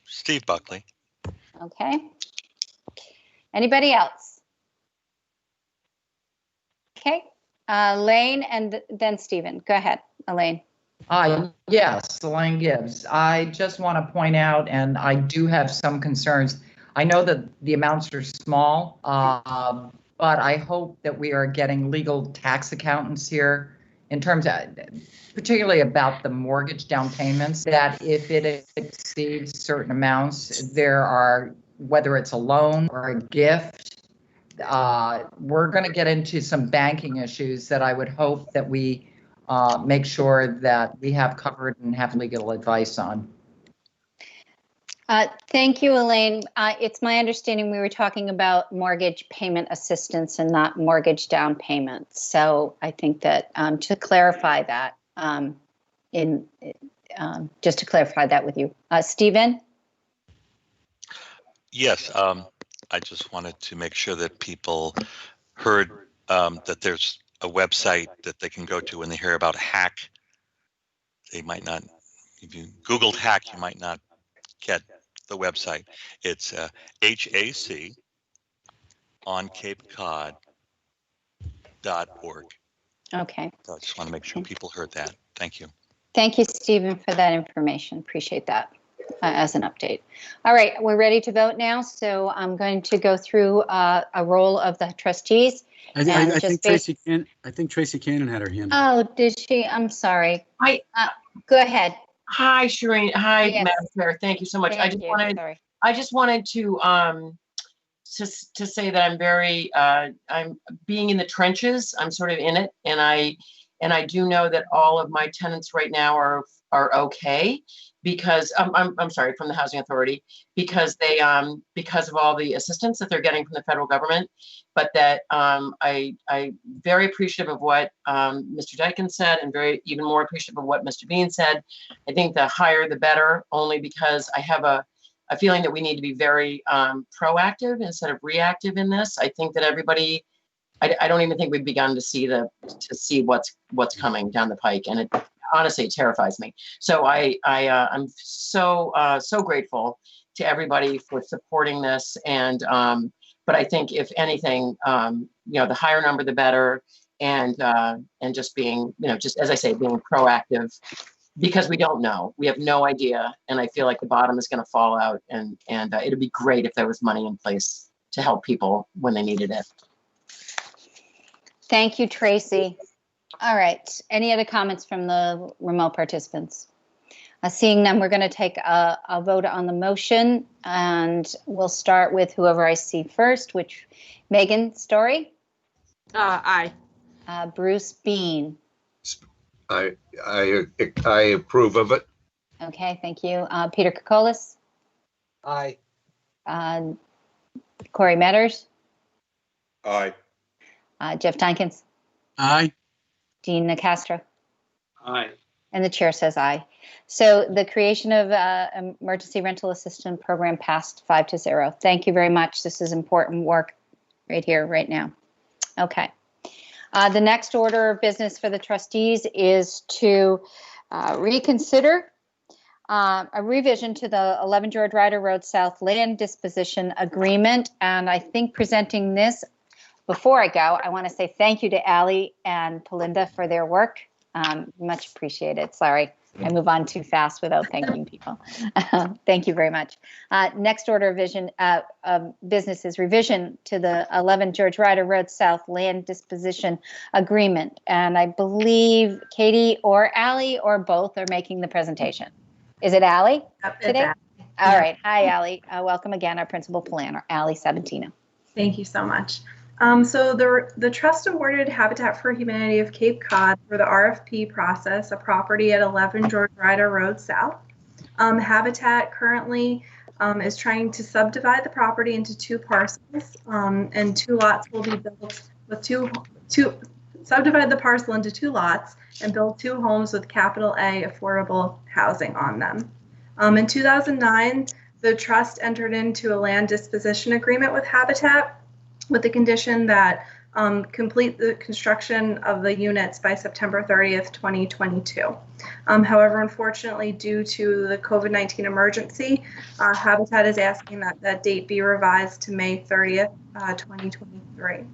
Steve Buckley. Okay. Anybody else? Okay. Elaine and then Stephen. Go ahead, Elaine. Yes, Elaine Gibbs. I just want to point out, and I do have some concerns. I know that the amounts are small, but I hope that we are getting legal tax accountants here in terms of, particularly about the mortgage down payments, that if it exceeds certain amounts, there are, whether it's a loan or a gift, we're going to get into some banking issues that I would hope that we make sure that we have covered and have legal advice on. Thank you, Elaine. It's my understanding we were talking about mortgage payment assistance and not mortgage down payments. So I think that to clarify that, just to clarify that with you. Stephen? Yes, I just wanted to make sure that people heard that there's a website that they can go to when they hear about hack. They might not, if you Googled hack, you might not get the website. It's HAC on CapeCod.org. Okay. So I just want to make sure people heard that. Thank you. Thank you, Stephen, for that information. Appreciate that as an update. All right, we're ready to vote now. So I'm going to go through a roll of the trustees. I think Tracy Cannon had her hand up. Oh, did she? I'm sorry. Go ahead. Hi, Shireen. Hi, Yes. Madam Chair. Thank you so much. I just wanted to say that I'm very I'm being in the trenches. I'm sort of in it, and I do know that all of my tenants right now are okay, because I'm sorry, from the Housing Authority, because they because of all the assistance that they're getting from the federal government, but that I very appreciative of what Mr. Dykens said, and even more appreciative of what Mr. Bean said. I think the higher the better, only because I have a feeling that we need to be very proactive instead of reactive in this. I think that everybody, I don't even think we've begun to see what's coming down the pike, and it honestly terrifies me. So I'm so grateful to everybody for supporting this, and but I think if anything, the higher number the better, and just being, just as I say, being proactive, because we don't know, we have no idea, and I feel like the bottom is going to fall out, and it'd be great if there was money in place to help people when they needed it. Thank you, Tracy. All right. Any other comments from the remote participants? Seeing none, we're going to take a vote on the motion, and we'll start with whoever I see first, which Megan Story? Aye. Bruce Bean? I approve of it. Okay, thank you. Peter Kokolis? Aye. Corey Metters? Aye. Jeff Dykens? Aye. Dean Nicastro? Aye. And the chair says aye. So the creation of emergency rental assistance program passed 5-0. Thank you very much. This is important work right here, right now. Okay. The next order of business for the trustees is to reconsider a revision to the 11 George Ryder Road South Land Disposition Agreement. And I think presenting this, before I go, I want to say thank you to Allie and Pelinda for their work. Much appreciated. Sorry, I move on too fast without thanking people. Thank you very much. Next order of business is revision to the 11 George Ryder Road South Land Disposition Agreement. And I believe Katie or Allie or both are making the presentation. Is it Allie today? All right. Hi, Allie. Welcome again, our principal planner, Allie Sabatino. Thank you so much. So the trust awarded Habitat for Humanity of Cape Cod for the RFP process a property at 11 George Ryder Road South. Habitat currently is trying to subdivide the property into 2 parcels, and 2 lots will be built with subdivide the parcel into 2 lots and build 2 homes with capital A affordable housing on them. In 2009, the trust entered into a land disposition agreement with Habitat with the condition that complete the construction of the units by September 30th, 2022. However, unfortunately, due to the COVID-19 emergency, Habitat is asking that that date be revised to May 30th, 2023.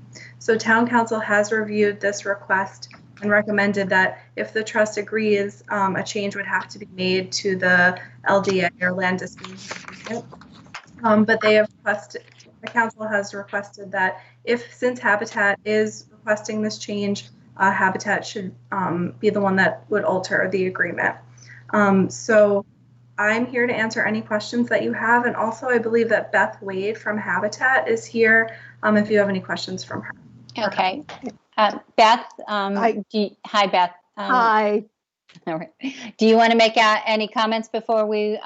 So Town Council has reviewed this request and recommended that if the trust agrees, a change would have to be made to the LDA or land disposition agreement. But they have requested, the council has requested that since Habitat is requesting this change, Habitat should be the one that would alter the agreement. So I'm here to answer any questions that you have. And also I believe that Beth Wade from Habitat is here if you have any questions from her. Okay. Beth, hi Beth. Hi. All right. Do you want to make any comments before we,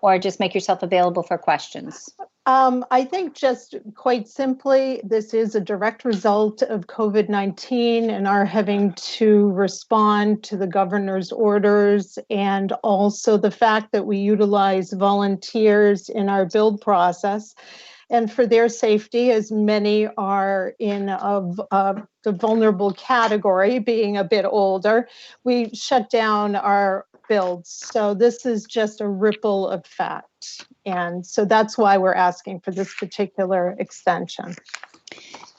or just make yourself available for questions? I think just quite simply, this is a direct result of COVID-19 and our having to respond to the governor's orders, and also the fact that we utilize volunteers in our build process. And for their safety, as many are in the vulnerable category, being a bit older, we shut down our builds. So this is just a ripple effect. And so that's why we're asking for this particular extension.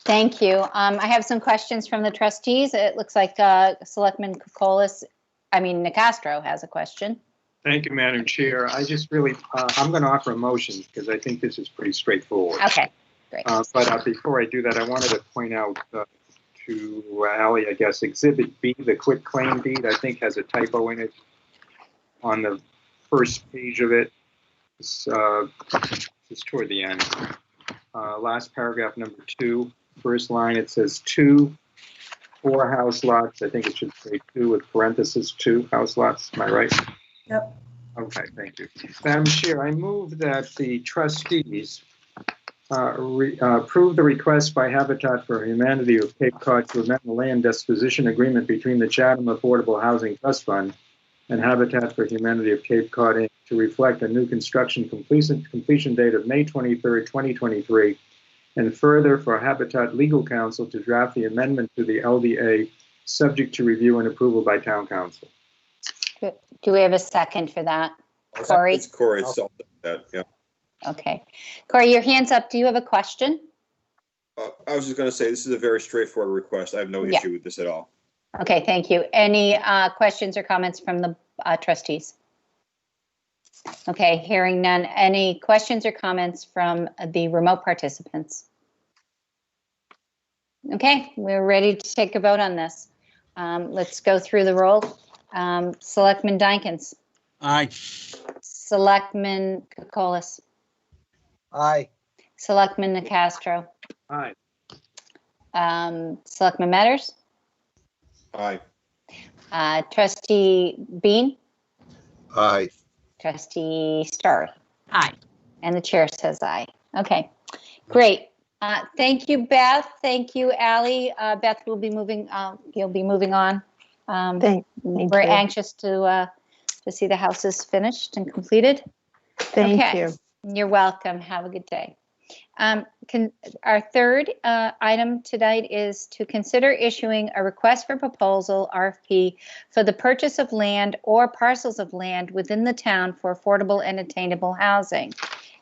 Thank you. I have some questions from the trustees. It looks like Selectman Nicastro has a question. Thank you, Madam Chair. I just really, I'm going to offer a motion because I think this is pretty straightforward. Okay, great. But before I do that, I wanted to point out to Ally, I guess, Exhibit B, the quit claim deed, I think has a typo in it on the first page of it. It's toward the end. Last paragraph, number 2, first line, it says 2 4-house lots. I think it should say 2 with parentheses 2 house lots. Am I right? Yep. Okay, thank you. Madam Chair, I move that the trustees approve the request by Habitat for Humanity of Cape Cod to amend the land disposition agreement between the Chatham Affordable Housing Trust Fund and Habitat for Humanity of Cape Cod Inc. to reflect a new construction completion date of May 23rd, 2023, and further for Habitat Legal Counsel to draft the amendment to the LDA subject to review and approval by Town Council. Do we have a second for that? Corey? It's Corey. Yeah. Okay. Corey, your hand's up. Do you have a question? I was just going to say, this is a very straightforward request. I have no issue with this at all. Okay, thank you. Any questions or comments from the trustees? Okay, hearing none. Any questions or comments from the remote participants? Okay, we're ready to take a vote on this. Let's go through the roll. Selectman Dykens. Aye. Selectman Kokolas. Aye. Selectman Nicastro. Aye. Selectman Metters. Aye. Trustee Bean. Aye. Trustee Starry. Aye. And the chair says aye. Okay, great. Thank you, Beth. Thank you, Allie. Beth will be moving. You'll be moving on. Thank We're you. anxious to see the houses finished and completed. Thank you. You're welcome. Have a good day. Our third item tonight is to consider issuing a request for proposal, RFP, for the purchase of land or parcels of land within the town for affordable and attainable housing.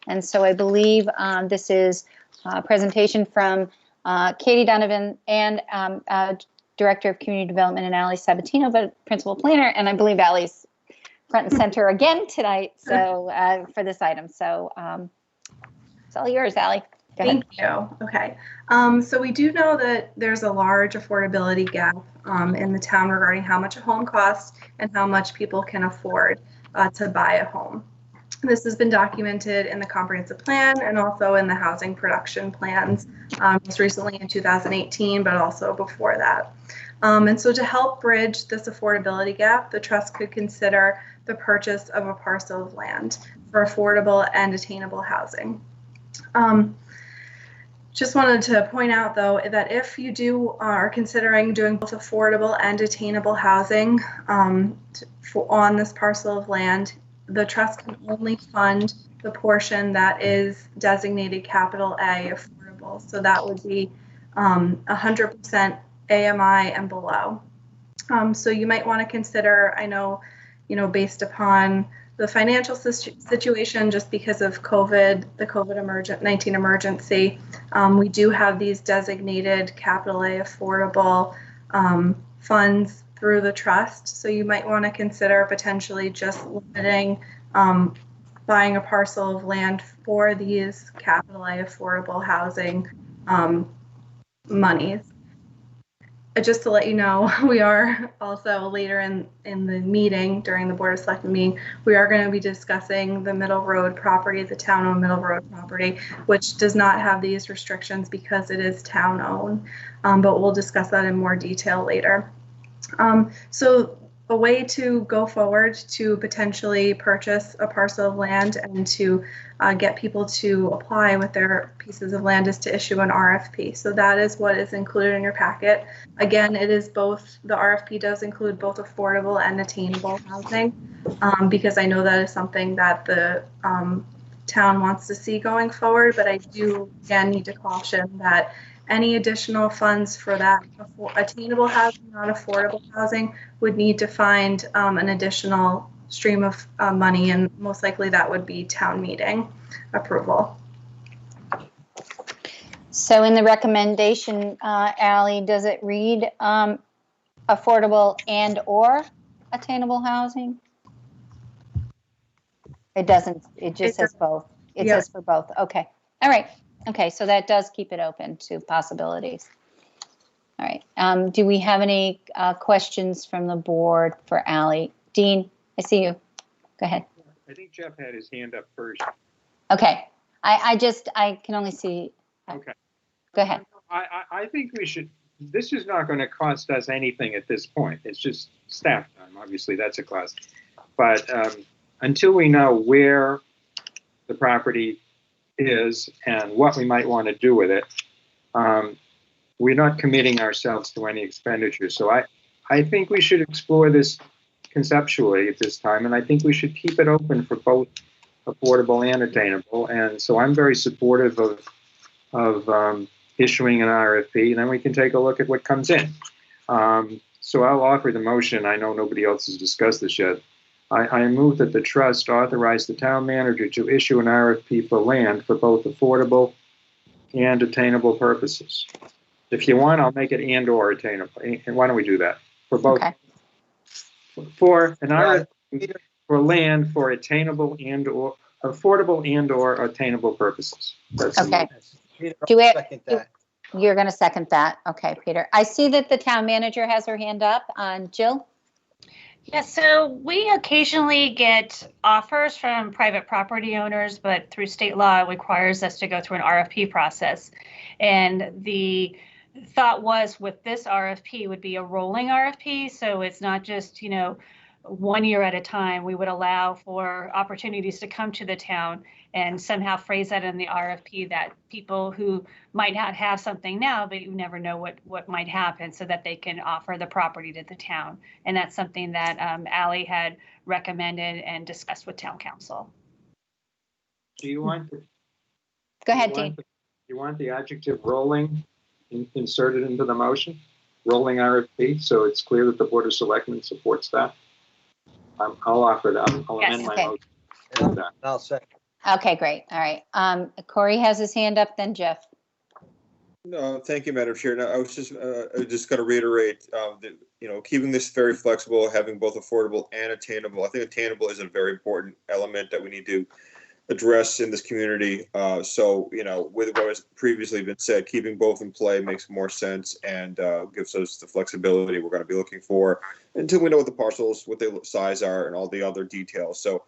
And so I believe this is a presentation from Katie Donovan and Director of Community Development and Allie Sabatino, but Principal Planner, and I believe Allie's front and center again tonight. So for this item, so it's all yours, Allie. Go ahead. Thank you. Okay. So we do know that there's a large affordability gap in the town regarding how much a home costs and how much people can afford to buy a home. This has been documented in the comprehensive plan and also in the housing production plans, most recently in 2018, but also before that. And so to help bridge this affordability gap, the trust could consider the purchase of a parcel of land for affordable and attainable housing. Just wanted to point out, though, that if you are considering doing both affordable and attainable housing on this parcel of land, the trust can only fund the portion that is designated capital A affordable. So that would be 100% AMI and below. So you might want to consider, I know, based upon the financial situation, just because of COVID, the COVID-19 emergency, we do have these designated capital A affordable funds through the trust. So you might want to consider potentially just limiting buying a parcel of land for these capital A affordable housing monies. Just to let you know, we are also later in the meeting, during the Board of Selectmen meeting, we are going to be discussing the Middle Road property, the town-owned Middle Road property, which does not have these restrictions because it is town-owned, but we'll discuss that in more detail later. So a way to go forward to potentially purchase a parcel of land and to get people to apply with their pieces of land is to issue an RFP. So that is what is included in your packet. Again, it is both, the RFP does include both affordable and attainable housing, because I know that is something that the town wants to see going forward, but I do, again, need to caution that any additional funds for that attainable housing, not affordable housing, would need to find an additional stream of money, and most likely that would be town meeting approval. So in the recommendation, Ally, does it read affordable and or attainable housing? It doesn't. It just says both. It says for both. Okay. All right. Okay. So that does keep it open to possibilities. All right. Do we have any questions from the board for Ally? Dean, I see you. Go ahead. I think Jeff had his hand up first. Okay. I can only see. Okay. Go ahead. I think we should, this is not going to cost us anything at this point. It's just staff time. Obviously, that's a cost. But until we know where the property is and what we might want to do with it, we're not committing ourselves to any expenditure. So I think we should explore this conceptually at this time, and I think we should keep it open for both affordable and attainable. And so I'm very supportive of issuing an RFP, and then we can take a look at what comes in. So I'll offer the motion. I know nobody else has discussed this yet. I move that the trust authorize the town manager to issue an RFP for land for both affordable and attainable purposes. If you want, I'll make it and or attainable. And why don't we do that? For both. Okay. For an RFP for land for attainable and or affordable and or attainable purposes. That's okay. You're going to second that. Okay, Peter. I see that the town manager has her hand up. Jill? Yeah, so we occasionally get offers from private property owners, but through state law, it requires us to go through an RFP process. And the thought was with this RFP would be a rolling RFP. So it's not just, 1 year at a time. We would allow for opportunities to come to the town and somehow phrase that in the RFP that people who might not have something now, but you never know what might happen, so that they can offer the property to the town. And that's something that Ally had recommended and discussed with town council. Do you want to? Go ahead, Dean. You want the adjective rolling inserted into the motion? Rolling RFP, so it's clear that the Board of Selectmen supports that. I'll offer that. I'll amend my motion. I'll second. Okay, great. All right. Corey has his hand up, then Jeff. No, thank you, Madam Chair. No, I was just going to reiterate that, keeping this very flexible, having both affordable and attainable. I think attainable is a very important element that we need to address in this community. With what has previously been said, keeping both in play makes more sense and gives us the flexibility we're going to be looking for until we know what the parcels, what the size are, and all the other details. So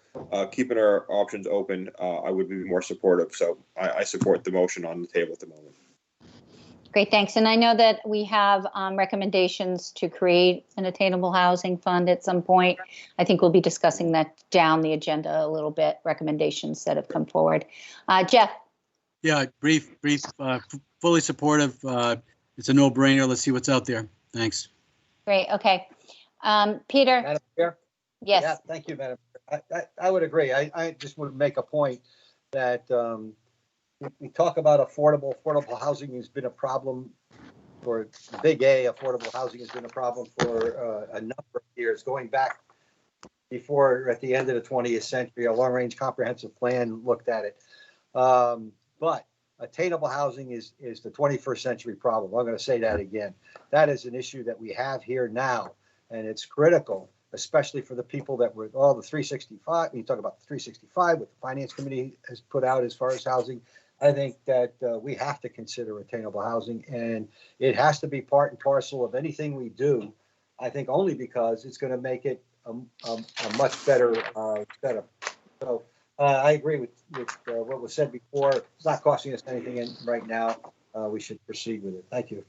keeping our options open, I would be more supportive. So I support the motion on the table at the moment. Great, thanks. And I know that we have recommendations to create an attainable housing fund at some point. I think we'll be discussing that down the agenda a little bit, recommendations that have come forward. Jeff? Yeah, brief, fully supportive. It's a no-brainer. Let's see what's out there. Thanks. Great, okay. Peter? Madam Chair? Yes. Yeah, thank you, Madam Chair. I would agree. I just would make a point that we talk about affordable housing has been a problem for big A. Affordable housing has been a problem for a number of years, going back before at the end of the 20th century, a long-range comprehensive plan looked at it. But attainable housing is the 21st century problem. I'm going to say that again. That is an issue that we have here now, and it's critical, especially for the people that were all the 365. When you talk about the 365, what the Finance Committee has put out as far as housing, I think that we have to consider attainable housing, and it has to be part and parcel of anything we do. I think only because it's going to make it a much better setup. So I agree with what was said before. It's not costing us anything right now. We should proceed with it. Thank you.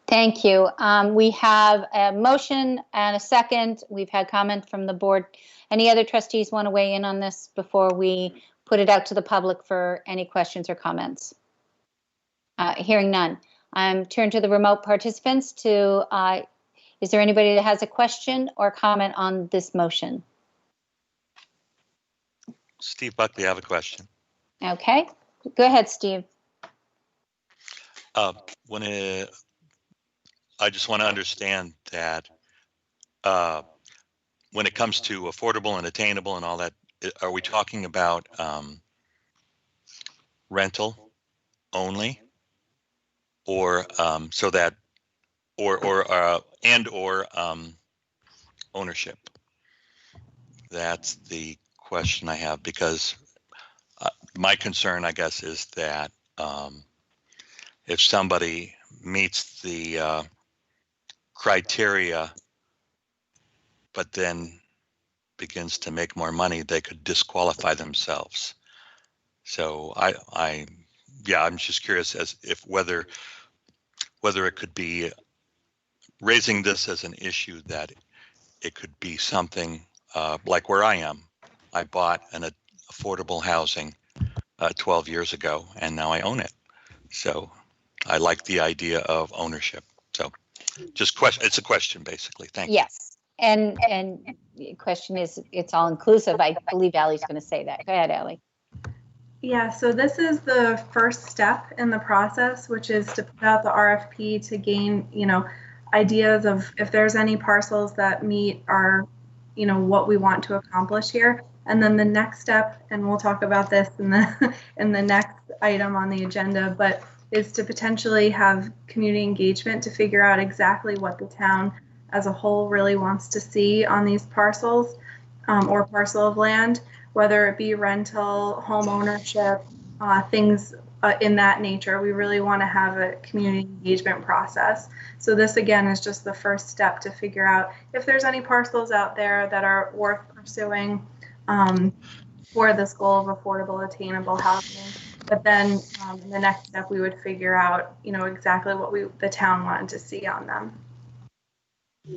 Thank you. We have a motion and a second. We've had comment from the board. Any other trustees want to weigh in on this before we put it out to the public for any questions or comments? Hearing none. I'm turned to the remote participants to, is there anybody that has a question or comment on this motion? Steve Buckley, I have a question. Okay, go ahead, Steve. I just want to understand that when it comes to affordable and attainable and all that, are we talking about rental only, or ownership? That's the question I have, because my concern, I guess, is that if somebody meets the criteria, but then begins to make more money, they could disqualify themselves. So I'm just curious as if whether it could be raising this as an issue, that it could be something like where I am. I bought an affordable housing 12 years ago, and now I own it. So I like the idea of ownership. So just question. It's a question, basically. Thank you. Yes. And the question is, it's all inclusive. I believe Allie's going to say that. Go ahead, Allie. Yeah, so this is the first step in the process, which is to put out the RFP to gain, ideas of if there's any parcels that meet our, what we want to accomplish here. And then the next step, and we'll talk about this in the next item on the agenda, but is to potentially have community engagement to figure out exactly what the town as a whole really wants to see on these parcels or parcel of land, whether it be rental, home ownership, things in that nature. We really want to have a community engagement process. So this, again, is just the first step to figure out if there's any parcels out there that are worth pursuing for this goal of affordable, attainable housing. But then the next step, we would figure out, exactly what the town wanted to see on them.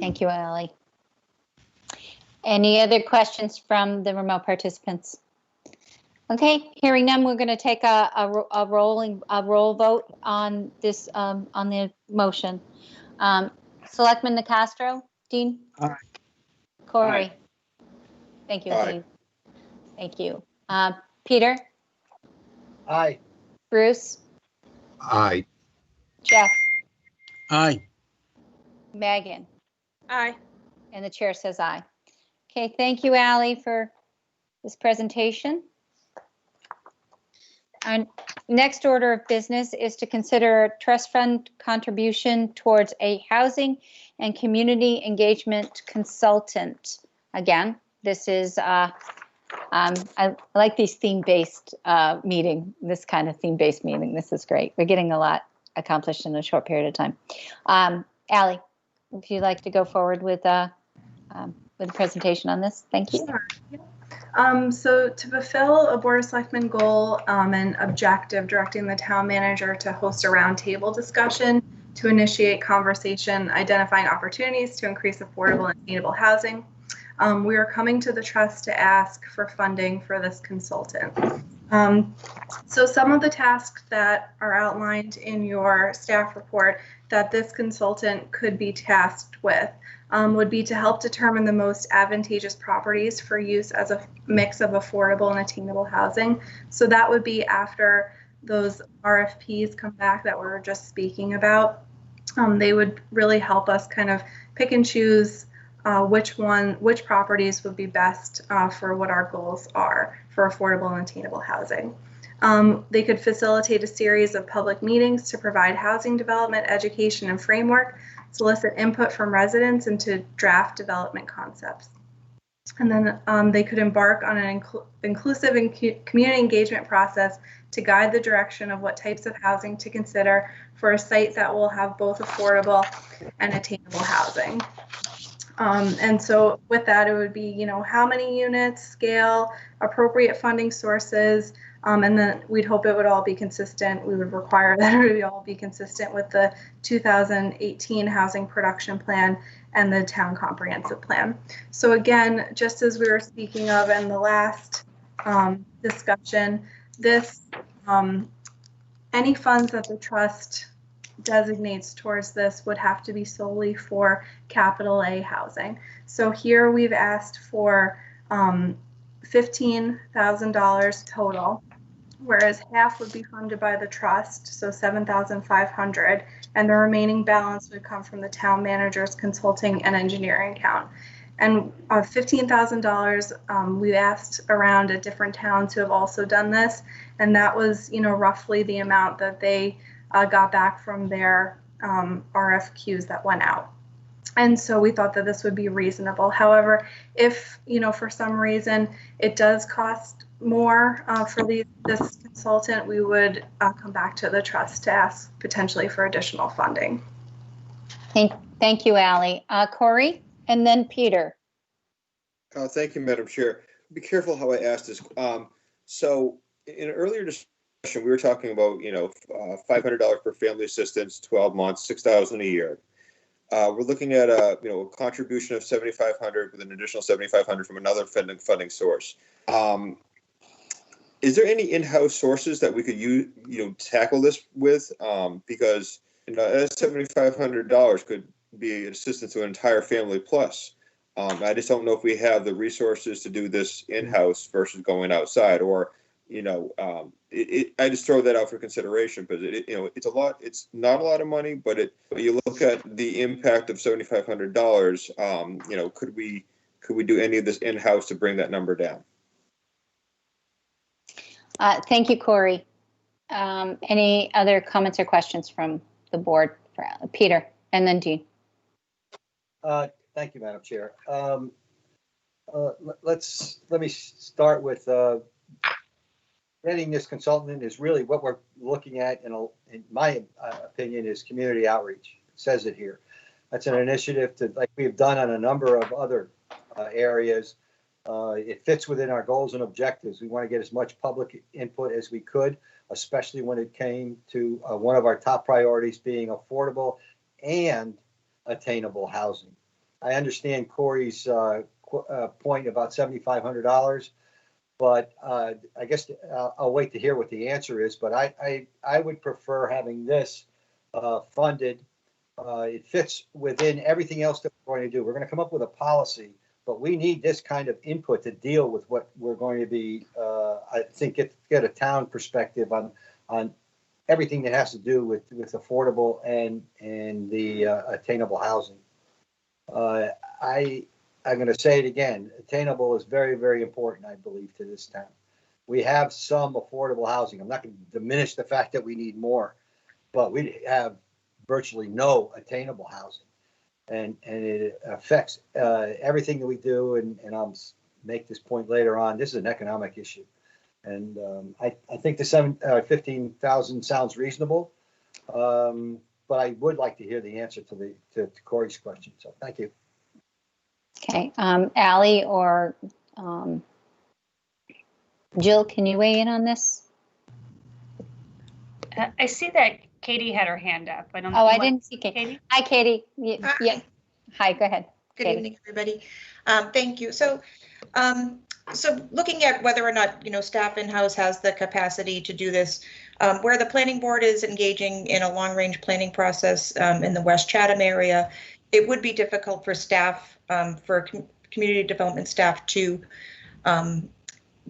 Thank you, Allie. Any other questions from the remote participants? Okay, hearing none, we're going to take a roll vote on this on the motion. Selectman Nicastro, Dean. Aye. Corey. Aye. Thank you, Aye. Dean. Thank you. Peter. Aye. Bruce. Aye. Jeff. Aye. Megan. Aye. And the chair says aye. Okay, thank you, Allie, for this presentation. Next order of business is to consider trust fund contribution towards a housing and community engagement consultant. Again, this is, I like these theme-based this kind of theme-based meeting. This is great. We're getting a lot accomplished in a short period of time. Allie, if you'd like to go forward with a presentation on this, thank you. Sure. So to fulfill a Board of Selectmen goal and objective, directing the town manager to host a roundtable discussion to initiate conversation, identifying opportunities to increase affordable and attainable housing. We are coming to the trust to ask for funding for this consultant. So some of the tasks that are outlined in your staff report that this consultant could be tasked with would be to help determine the most advantageous properties for use as a mix of affordable and attainable housing. So that would be after those RFPs come back that we were just speaking about. They would really help us kind of pick and choose which properties would be best for what our goals are for affordable and attainable housing. They could facilitate a series of public meetings to provide housing development, education, and framework, solicit input from residents, and to draft development concepts. And then they could embark on an inclusive and community engagement process to guide the direction of what types of housing to consider for a site that will have both affordable and attainable housing. And so with that, it would be, how many units, scale, appropriate funding sources, and then we'd hope it would all be consistent. We would require that it would all be consistent with the 2018 Housing Production Plan and the Town Comprehensive Plan. So again, just as we were speaking of in the last discussion, this any funds that the trust designates towards this would have to be solely for capital A housing. So here we've asked for $15,000 total, whereas half would be funded by the trust, so $7,500, and the remaining balance would come from the town manager's consulting and engineering account. And $15,000, we've asked around at different towns who have also done this, and that was, roughly the amount that they got back from their RFQs that went out. And so we thought that this would be reasonable. However, if, for some reason it does cost more for this consultant, we would come back to the trust to ask potentially for additional funding. Thank you, Allie. Corey, and then Peter. Thank you, Madam Chair. Be careful how I ask this. So in an earlier discussion, we were talking about, $500 per family assistance, 12 months, $6,000 a year. We're looking at a contribution of $7,500 with an additional $7,500 from another funding source. Is there any in-house sources that we could use, tackle this with? Because that $7,500 could be an assistance to an entire family plus. I just don't know if we have the resources to do this in-house versus going outside, or I just throw that out for consideration, because it's a lot. It's not a lot of money, but you look at the impact of $7,500. Could we do any of this in-house to bring that number down? Thank you, Corey. Any other comments or questions from the board for Peter, and then Dean? Thank you, Madam Chair. Let me start with getting this consultant is really what we're looking at, in my opinion, is community outreach. It says it here. That's an initiative like we've done on a number of other areas. It fits within our goals and objectives. We want to get as much public input as we could, especially when it came to one of our top priorities being affordable and attainable housing. I understand Corey's point about $7,500, but I guess I'll wait to hear what the answer is. But I would prefer having this funded. It fits within everything else that we're going to do. We're going to come up with a policy, but we need this kind of input to deal with what we're going to be. I think get a town perspective on everything that has to do with affordable and the attainable housing. I'm going to say it again. Attainable is very, very important, I believe, to this town. we have some affordable housing. I'm not going to diminish the fact that we need more, but we have virtually no attainable housing. And it affects everything that we do. And I'll make this point later on. This is an economic issue. And I think the 15,000 sounds reasonable. But I would like to hear the answer to Corey's question. So thank you. Okay, Allie or Jill, can you weigh in on this? I see that Katie had her hand up. I don't know. Oh, I didn't see Katie. Hi, Katie. Yeah. Hi, go ahead. Good Katie. evening, everybody. Thank you. So looking at whether or not, staff in-house has the capacity to do this, where the planning board is engaging in a long-range planning process in the West Chatham area, it would be difficult for staff, for community development staff to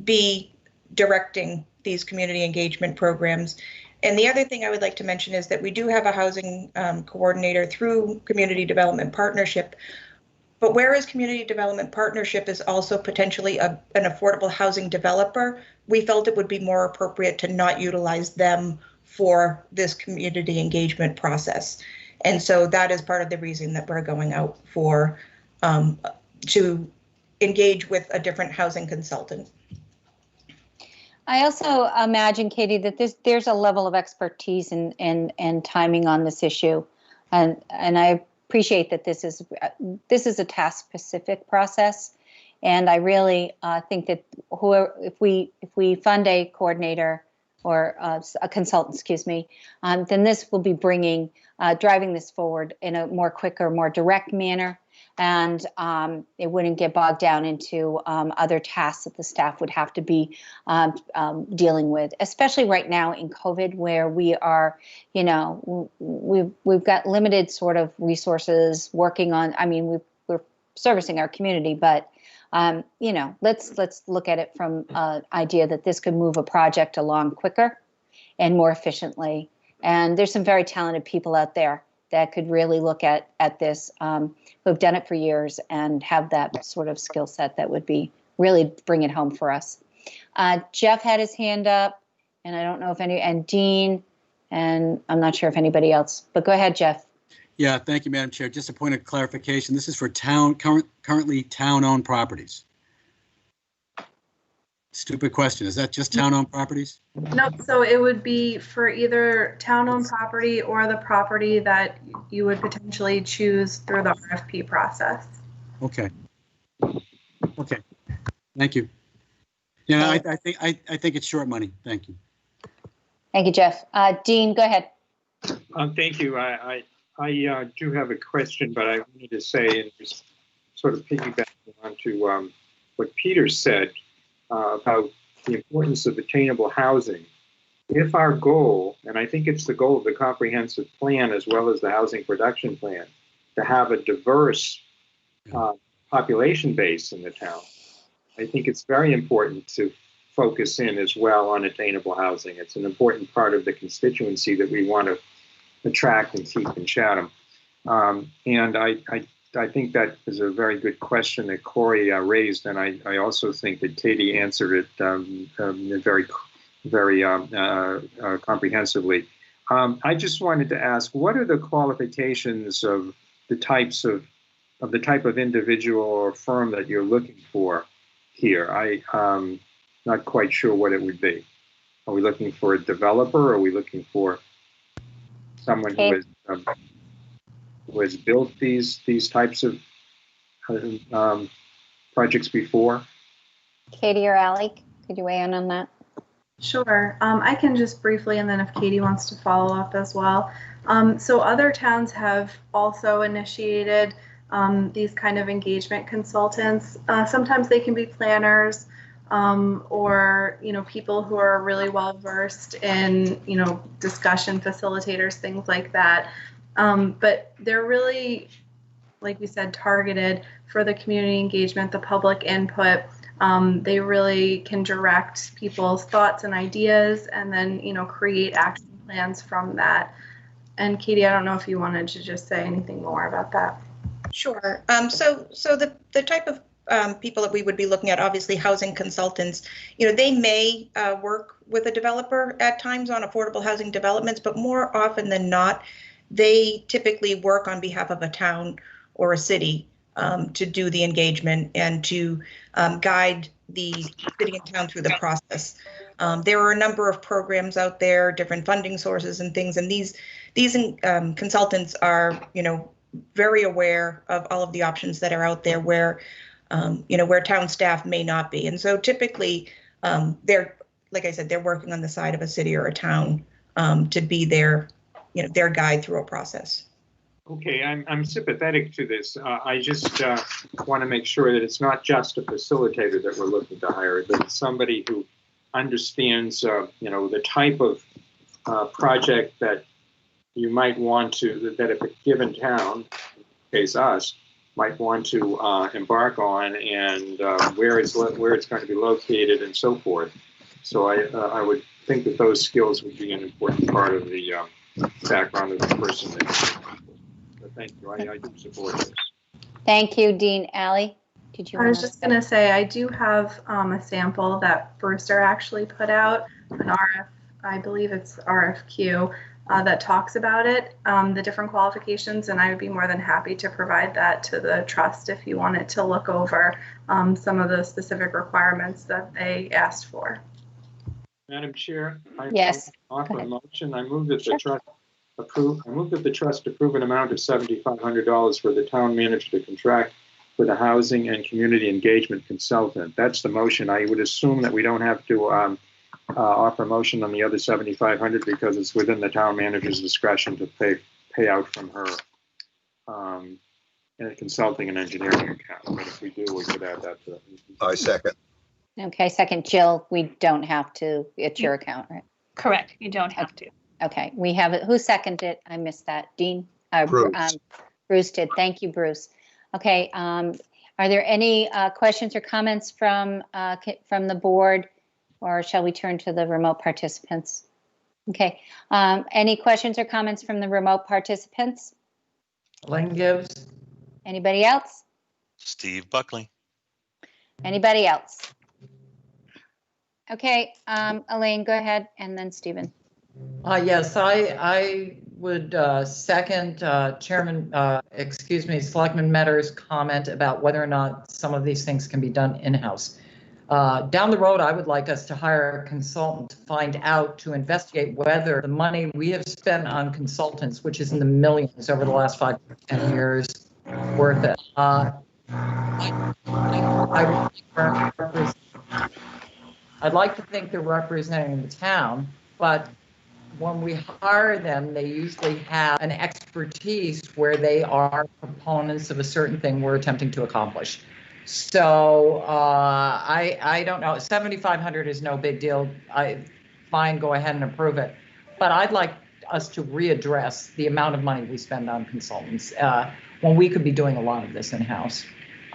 be directing these community engagement programs. And the other thing I would like to mention is that we do have a housing coordinator through Community Development Partnership. But whereas Community Development Partnership is also potentially an affordable housing developer, we felt it would be more appropriate to not utilize them for this community engagement process. And so that is part of the reason that we're going out for to engage with a different housing consultant. I also imagine, Katie, that there's a level of expertise and timing on this issue, and I appreciate that this is a task-specific process, and I really think that if we fund a coordinator or a consultant, excuse me, then this will be driving this forward in a more quicker, more direct manner. And it wouldn't get bogged down into other tasks that the staff would have to be dealing with, especially right now in COVID, where we are, we've got limited sort of resources working on. I mean, we're servicing our community, but let's look at it from an idea that this could move a project along quicker and more efficiently. And there's some very talented people out there that could really look at this, who have done it for years and have that sort of skill set that would be really bring it home for us. Jeff had his hand up, and I don't know if and Dean, and I'm not sure if anybody else, but go ahead, Jeff. Yeah, thank you, Madam Chair. Just a point of clarification. This is for currently town-owned properties. Stupid question. Is that just town-owned properties? No, so it would be for either town-owned property or the property that you would potentially choose through the RFP process. Okay. Okay. Thank you. Yeah, I think it's short money. Thank you. Thank you, Jeff. Dean, go ahead. Thank you. I do have a question, but I wanted to say, and just sort of piggybacking onto what Peter said about the importance of attainable housing. If our goal, and I think it's the goal of the comprehensive plan as well as the housing production plan, to have a diverse population base in the town, I think it's very important to focus in as well on attainable housing. It's an important part of the constituency that we want to attract and keep in Chatham. And I think that is a very good question that Corey raised, and I also think that Katie answered it very comprehensively. I just wanted to ask, what are the qualifications of the type of individual or firm that you're looking for here? I'm not quite sure what it would be. Are we looking for a developer? Or are we looking for someone who has built these types of projects before? Katie or Allie, could you weigh in on that? Sure. I can just briefly, and then if Katie wants to follow up as well. So other towns have also initiated these kind of engagement consultants. Sometimes they can be planners or, people who are really well versed in, discussion facilitators, things like that. But they're really, like we said, targeted for the community engagement, the public input. They really can direct people's thoughts and ideas and then, create action plans from that. And Katie, I don't know if you wanted to just say anything more about that. Sure. So the type of people that we would be looking at, obviously housing consultants, they may work with a developer at times on affordable housing developments, but more often than not, they typically work on behalf of a town or a city to do the engagement and to guide the city and town through the process. There are a number of programs out there, different funding sources and things, and these consultants are, very aware of all of the options that are out there where, where town staff may not be. And so typically they're, like I said, they're working on the side of a city or a town to be their guide through a process. Okay, I'm sympathetic to this. I just want to make sure that it's not just a facilitator that we're looking to hire, that it's somebody who understands, the type of project that you might want to, that if a given town, in case us, might want to embark on, and where it's going to be located and so forth. So I would think that those skills would be an important part of the background of the person. But thank you. I do support this. Thank you, Dean. Allie, did you? I was just going to say, I do have a sample that Brewster actually put out, an I believe it's RFQ, that talks about it, the different qualifications, and I would be more than happy to provide that to the trust if you wanted to look over some of the specific requirements that they asked for. Madam Chair, yes. Offer a motion. I move that the trust approve. I move that the trust approve an amount of $7,500 for the town manager to contract for the housing and community engagement consultant. That's the motion. I would assume that we don't have to offer a motion on the other $7,500 because it's within the town manager's discretion to pay out from her consulting and engineering account. But if we do, we could add that to it. I second. Okay, second. Jill, we don't have to. It's your account, right? Correct. You don't have to. Okay, we have it. Who seconded it? I missed that. Dean? Bruce. Bruce did. Thank you, Bruce. Okay, are there any questions or comments from the board, or shall we turn to the remote participants? Okay, any questions or comments from the remote participants? Lynn Gibbs. Anybody else? Steve Buckley. Anybody else? Okay, Elaine, go ahead, and then Stephen. Yes, I would second Selectman Metter's comment about whether or not some of these things can be done in-house. Down the road, I would like us to hire a consultant to find out, to investigate whether the money we have spent on consultants, which is in the millions over the last 5 to 10 years, worth it. I'd like to think they're representing the town, but when we hire them, they usually have an expertise where they are proponents of a certain thing we're attempting to accomplish. So I don't know. $7,500 is no big deal. Fine, go ahead and approve it. But I'd like us to readdress the amount of money we spend on consultants when we could be doing a lot of this in-house.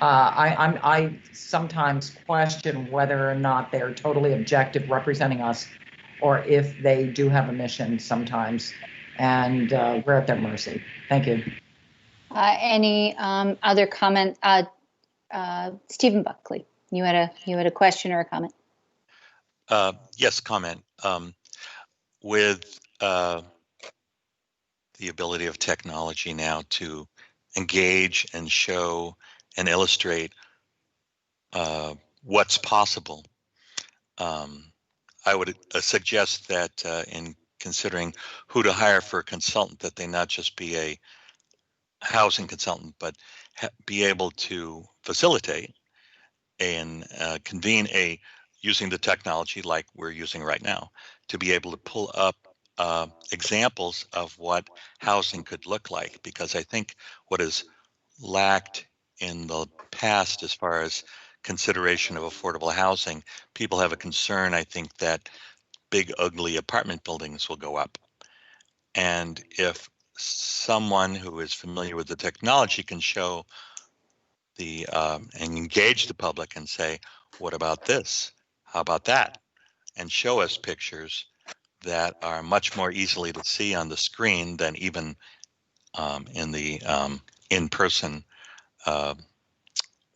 I sometimes question whether or not they're totally objective representing us, or if they do have a mission sometimes, and we're at their mercy. Thank you. Any other comment? Stephen Buckley, you had a question or a comment? Yes, comment. With the ability of technology now to engage and show and illustrate what's possible, I would suggest that in considering who to hire for a consultant, that they not just be a housing consultant, but be able to facilitate and convene using the technology like we're using right now, to be able to pull up examples of what housing could look like. Because I think what is lacked in the past as far as consideration of affordable housing, people have a concern, I think, that big ugly apartment buildings will go up. And if someone who is familiar with the technology can show and engage the public and say, what about this? How about that? And show us pictures that are much more easily to see on the screen than even in the in-person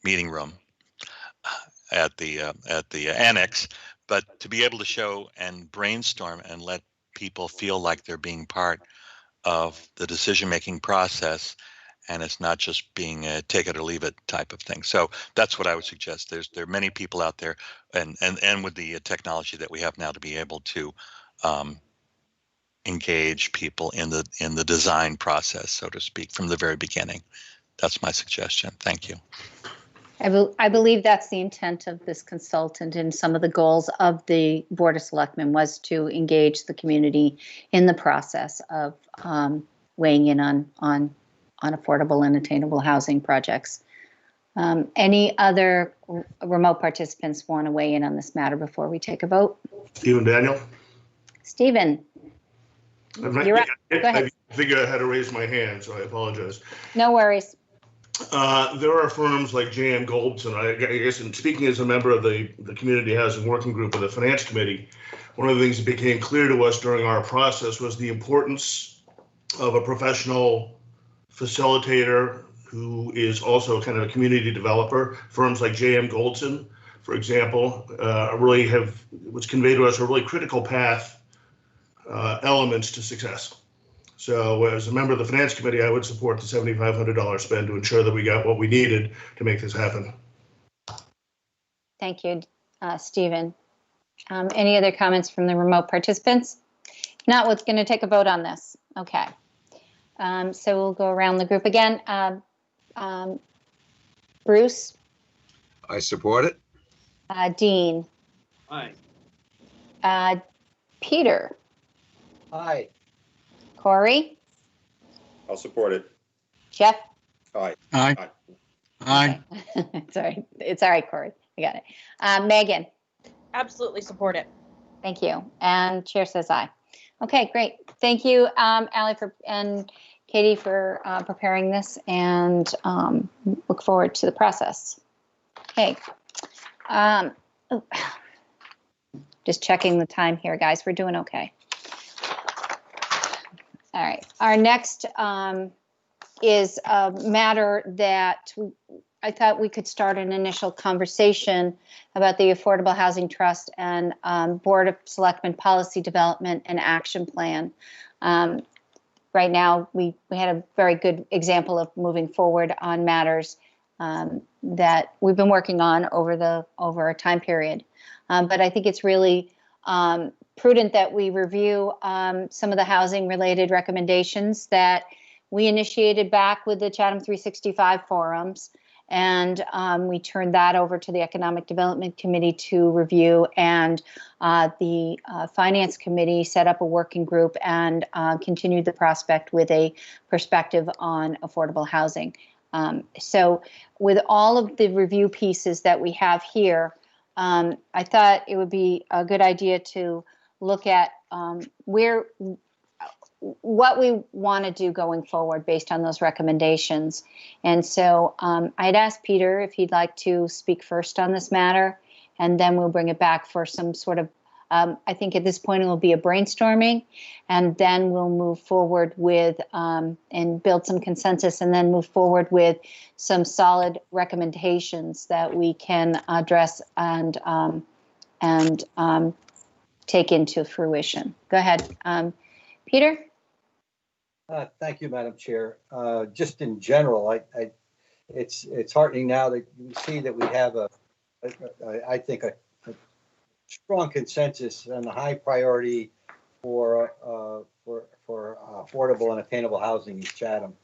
meeting room, annex, but to be able to show and brainstorm and let people feel like they're being part of the decision-making process, and it's not just being a take it or leave it type of thing. So that's what I would suggest. There are many people out there, and with the technology that we have now, to be able to engage people in the design process, so to speak, from the very beginning. That's my suggestion. Thank you. I believe that's the intent of this consultant, and some of the goals of the Board of Selectmen was to engage the community in the process of weighing in on affordable and attainable housing projects. Any other remote participants want to weigh in on this matter before we take a vote? Stephen Daniel. Stephen, you're up. Go ahead. I figured I had to raise my hand, so I apologize. No worries. There are firms like J.M. Goldson. I guess, and speaking as a member of the Community Housing Working Group of the Finance Committee, one of the things that became clear to us during our process was the importance of a professional facilitator who is also kind of a community developer. Firms like J.M. Goldson, for example, really was conveyed to us a really critical path elements to success. So as a member of the Finance Committee, I would support the $7,500 spend to ensure that we got what we needed to make this happen. Thank you, Stephen. Any other comments from the remote participants? If not, we're going to take a vote on this. Okay. So we'll go around the group again. Bruce? I support it. Dean? Aye. Peter? Aye. Corey? I'll support it. Jeff? Aye. Aye. Aye. Sorry, it's all right, Corey. I got it. Megan? Absolutely support it. Thank you. And chair says aye. Okay, great. Thank you, Allie and Katie for preparing this, and look forward to the process. Okay. Just checking the time here, guys. We're doing okay. All right. Our next is a matter that I thought we could start an initial conversation about the Affordable Housing Trust and Board of Selectmen Policy Development and Action Plan. Right now, we had a very good example of moving forward on matters that we've been working on over a time period. But I think it's really prudent that we review some of the housing related recommendations that we initiated back with the Chatham 365 forums, and we turned that over to the Economic Development Committee to review, and the Finance Committee set up a working group and continued the prospect with a perspective on affordable housing. So with all of the review pieces that we have here, I thought it would be a good idea to look at what we want to do going forward based on those recommendations. And so I'd ask Peter if he'd like to speak first on this matter, and then we'll bring it back for some sort of, I think at this point it will be a brainstorming, and then we'll move forward with and build some consensus, and then move forward with some solid recommendations that we can address and take into fruition. Go ahead, Peter. Thank you, Madam Chair. Just in general, it's heartening now that you see that we have I think a strong consensus on the high priority for affordable and attainable housing in Chatham.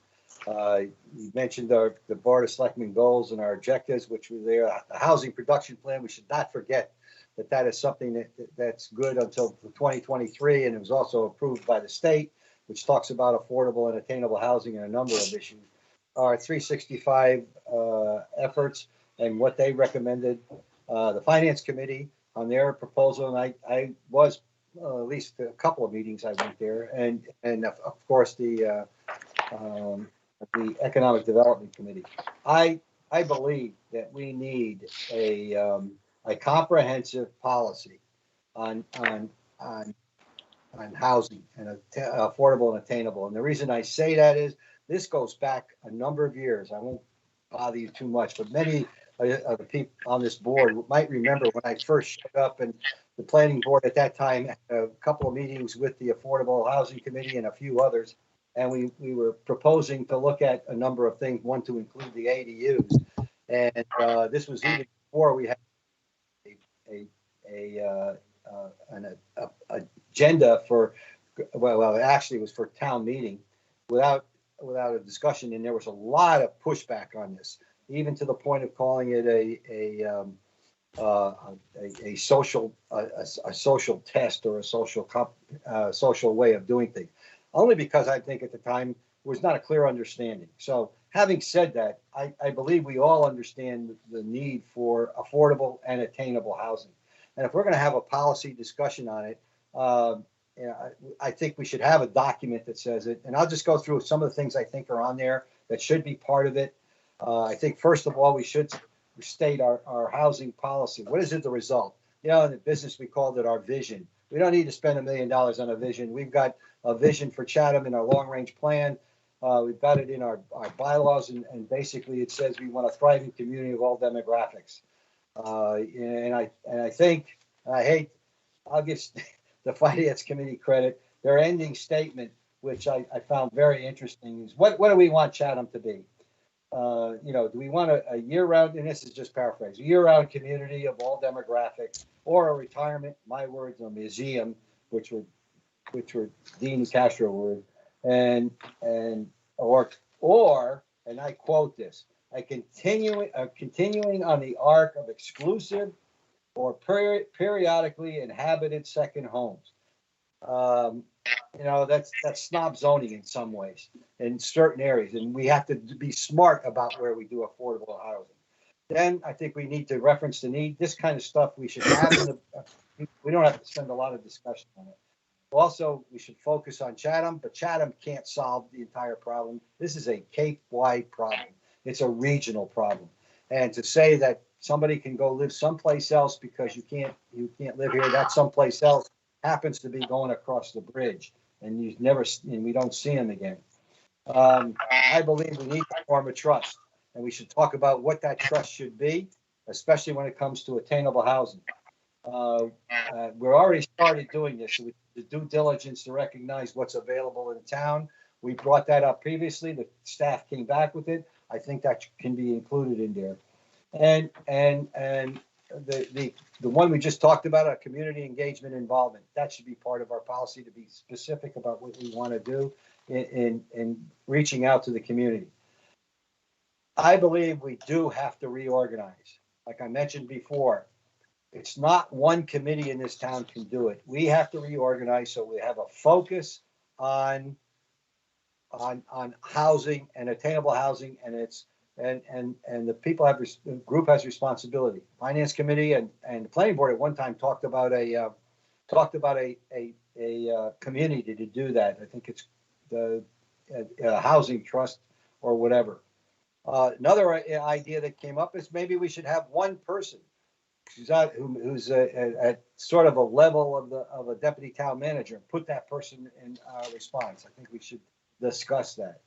You mentioned the Board of Selectmen goals and our objectives, which were there. The housing production plan, we should not forget that is something that's good until 2023, and it was also approved by the state, which talks about affordable and attainable housing and a number of issues. Our 365 efforts and what they recommended, the Finance Committee on their proposal, and I was at least a couple of meetings I went there, and of course the Economic Development Committee. I believe that we need a comprehensive policy on housing and affordable and attainable. And the reason I say that is this goes back a number of years. I won't bother you too much, but many the people on this board might remember when I first showed up, and the planning board at that time had a couple of meetings with the Affordable Housing Committee and a few others, and we were proposing to look at a number of things, one to include the ADUs, and this was even before we had an agenda for, well, actually it was for town meeting without a discussion, and there was a lot of pushback on this, even to the point of calling it a social test or a social way of doing things, only because I think at the time there was not a clear understanding. So having said that, I believe we all understand the need for affordable and attainable housing. And if we're going to have a policy discussion on it, I think we should have a document that says it. And I'll just go through some of the things I think are on there that should be part of it. I think, first of all, we should state our housing policy. What is it, the result? You know, in the business, we called it our vision. We don't need to spend $1 million on a vision. We've got a vision for Chatham in our long-range plan. We've got it in our bylaws, and basically it says we want a thriving community of all demographics. And I think, I'll give the Finance Committee credit. Their ending statement, which I found very interesting, is what do we want Chatham to be? Do we want a year-round, and this is just paraphrase, a year-round community of all demographics, or a retirement, my words, a museum, which were Dean Castro words, or, and I quote this, continuing on the arc of exclusive or periodically inhabited second homes. That's snob zoning in some ways, in certain areas, and we have to be smart about where we do affordable housing. Then I think we need to reference the need. This kind of stuff we should have we don't have to spend a lot of discussion on it. Also, we should focus on Chatham, but Chatham can't solve the entire problem. This is a Cape-wide problem. It's a regional problem. And to say that somebody can go live someplace else because you can't live here, that someplace else happens to be going across the bridge, and we don't see them again. I believe we need to form a trust, and we should talk about what that trust should be, especially when it comes to attainable housing. We're already started doing this. So the due diligence to recognize what's available in town. We brought that up previously. The staff came back with it. I think that can be included in there. And the one we just talked about, our community engagement involvement, that should be part of our policy, to be specific about what we want to do in reaching out to the community. I believe we do have to reorganize. Like I mentioned before, it's not one committee in this town can do it. We have to reorganize so we have a focus on housing and attainable housing, and the people the group has responsibility. Finance Committee and the Planning Board at one time talked about a community to do that. I think it's the housing trust or whatever. Another idea that came up is maybe we should have one person who's at sort of a level of a deputy town manager, and put that person in response. I think we should discuss that.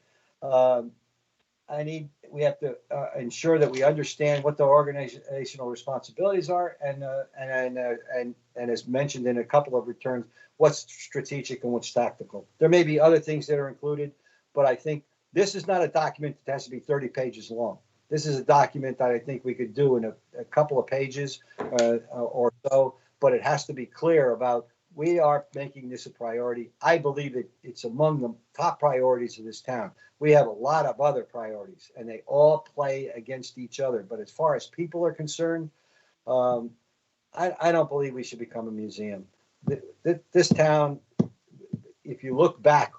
We have to ensure that we understand what the organizational responsibilities are, and as mentioned in a couple of returns, what's strategic and what's tactical. There may be other things that are included, but I think this is not a document that has to be 30 pages long. This is a document that I think we could do in a couple of pages or so, but it has to be clear about we are making this a priority. I believe it's among the top priorities of this town. We have a lot of other priorities, and they all play against each other. But as far as people are concerned, I don't believe we should become a museum. This town, if you look back,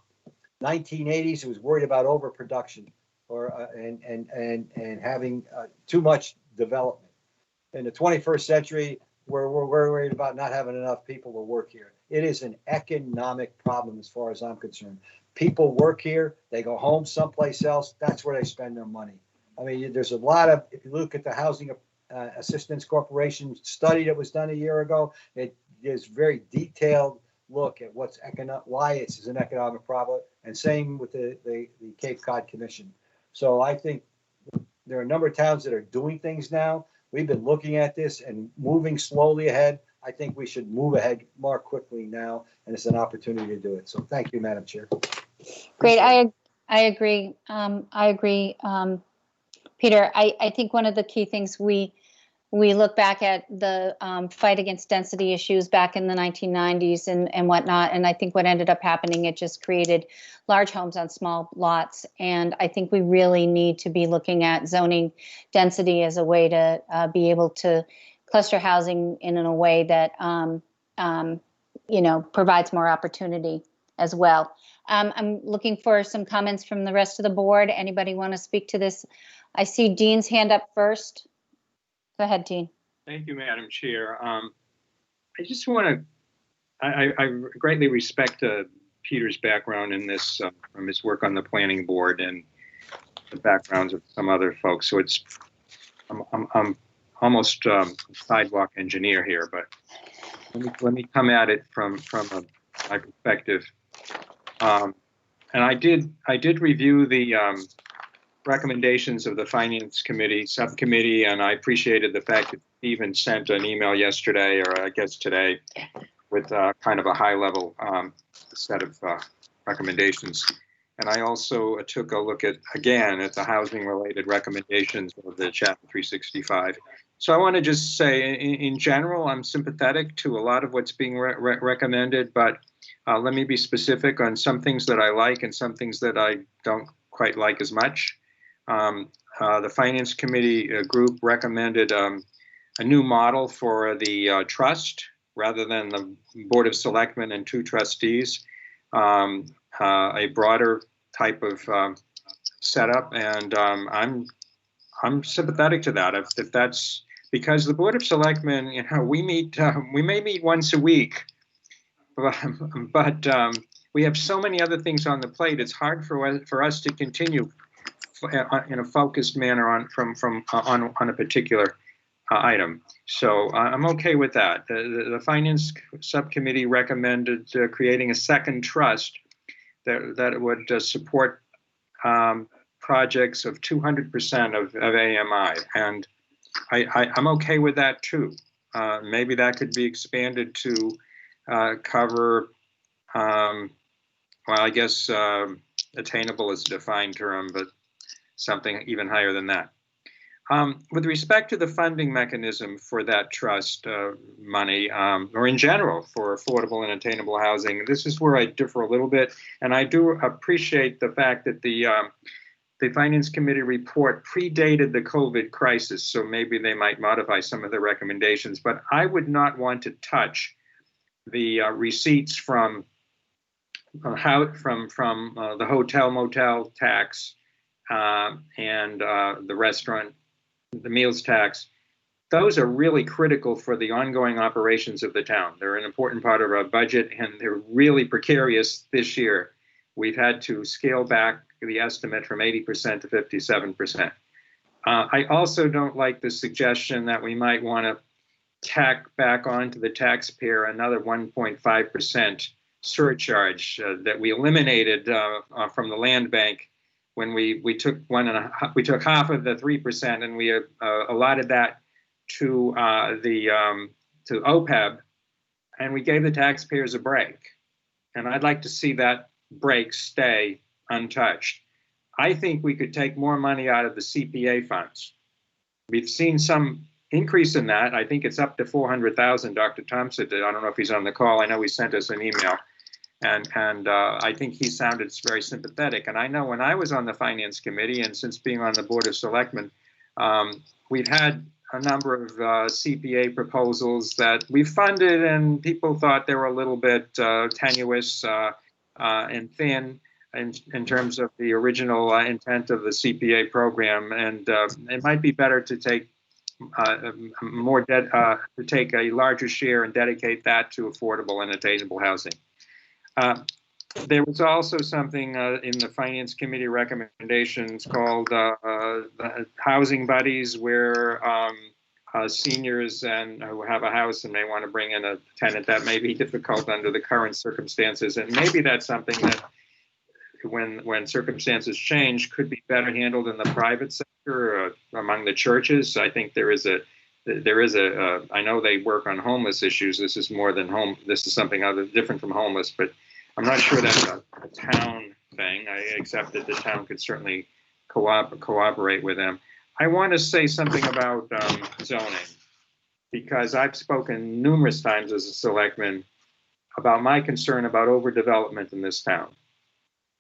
1980s, it was worried about overproduction and having too much development. In the 21st century, we're worried about not having enough people to work here. It is an economic problem as far as I'm concerned. People work here, they go home someplace else. That's where they spend their money. I mean, there's a lot of, if you look at the Housing Assistance Corporation study that was done a year ago, it gives very detailed look at why it's an economic problem, and same with the Cape Cod Commission. So I think There are a number of towns that are doing things now. We've been looking at this and moving slowly ahead. I think we should move ahead more quickly now, and it's an opportunity to do it. So thank you, Madam Chair. Great. I agree. I agree, Peter. I think one of the key things we look back at the fight against density issues back in the 1990s and whatnot, and I think what ended up happening, it just created large homes on small lots. And I think we really need to be looking at zoning density as a way to be able to cluster housing in a way that provides more opportunity as well. I'm looking for some comments from the rest of the board. Anybody want to speak to this? I see Dean's hand up first. Go ahead, Dean. Thank you, Madam Chair. I just want to, I greatly respect Peter's background in this, from his work on the planning board and the backgrounds of some other folks. So I'm almost a sidewalk engineer here, but let me come at it from my perspective. And I did review the recommendations of the Finance Committee subcommittee, and I appreciated the fact that Stephen sent an email yesterday, or I guess today, with kind of a high-level set of recommendations. And I also took a look again at the housing-related recommendations of the Chatham 365. So I want to just say, in general, I'm sympathetic to a lot of what's being recommended, but let me be specific on some things that I like and some things that I don't quite like as much. The Finance Committee group recommended a new model for the trust rather than the Board of Selectmen and 2 trustees, a broader type of setup, and I'm sympathetic to that. If that's because the Board of Selectmen, we may meet once a week, but we have so many other things on the plate. It's hard for us to continue in a focused manner on a particular item. So I'm okay with that. The Finance Subcommittee recommended creating a second trust that would support projects of 200% of AMI, and I'm okay with that too. Maybe that could be expanded to cover, well, I guess attainable is a defined term, but something even higher than that. With respect to the funding mechanism for that trust money, or in general for affordable and attainable housing, this is where I differ a little bit. And I do appreciate the fact that the Finance Committee report predated the COVID crisis, so maybe they might modify some of the recommendations. But I would not want to touch the receipts from the hotel motel tax and the meals tax. Those are really critical for the ongoing operations of the town. They're an important part of our budget, and they're really precarious this year. We've had to scale back the estimate from 80% to 57%. I also don't like the suggestion that we might want to tack back onto the taxpayer another 1.5% surcharge that we eliminated from the land bank when we took half of the 3% and we allotted that to to OPEB, and we gave the taxpayers a break. And I'd like to see that break stay untouched. I think we could take more money out of the CPA funds. We've seen some increase in that. I think it's up to 400,000. Dr. Thompson did. I don't know if he's on the call. I know he sent us an email. And I think he sounded very sympathetic. And I know when I was on the Finance Committee, and since being on the Board of Selectmen, we've had a number of CPA proposals that we funded, and people thought they were a little bit tenuous and thin in terms of the original intent of the CPA program. And it might be better to take take a larger share and dedicate that to affordable and attainable housing. There was also something in the Finance Committee recommendations called housing buddies, where seniors who have a house and may want to bring in a tenant, that may be difficult under the current circumstances. And maybe that's something that when circumstances change, could be better handled in the private sector among the churches. I think there is a I know they work on homeless issues. This is more than this is something different from homeless, but I'm not sure that's a town thing. I accept that the town could certainly cooperate with them. I want to say something about zoning, because I've spoken numerous times as a selectman about my concern about overdevelopment in this town.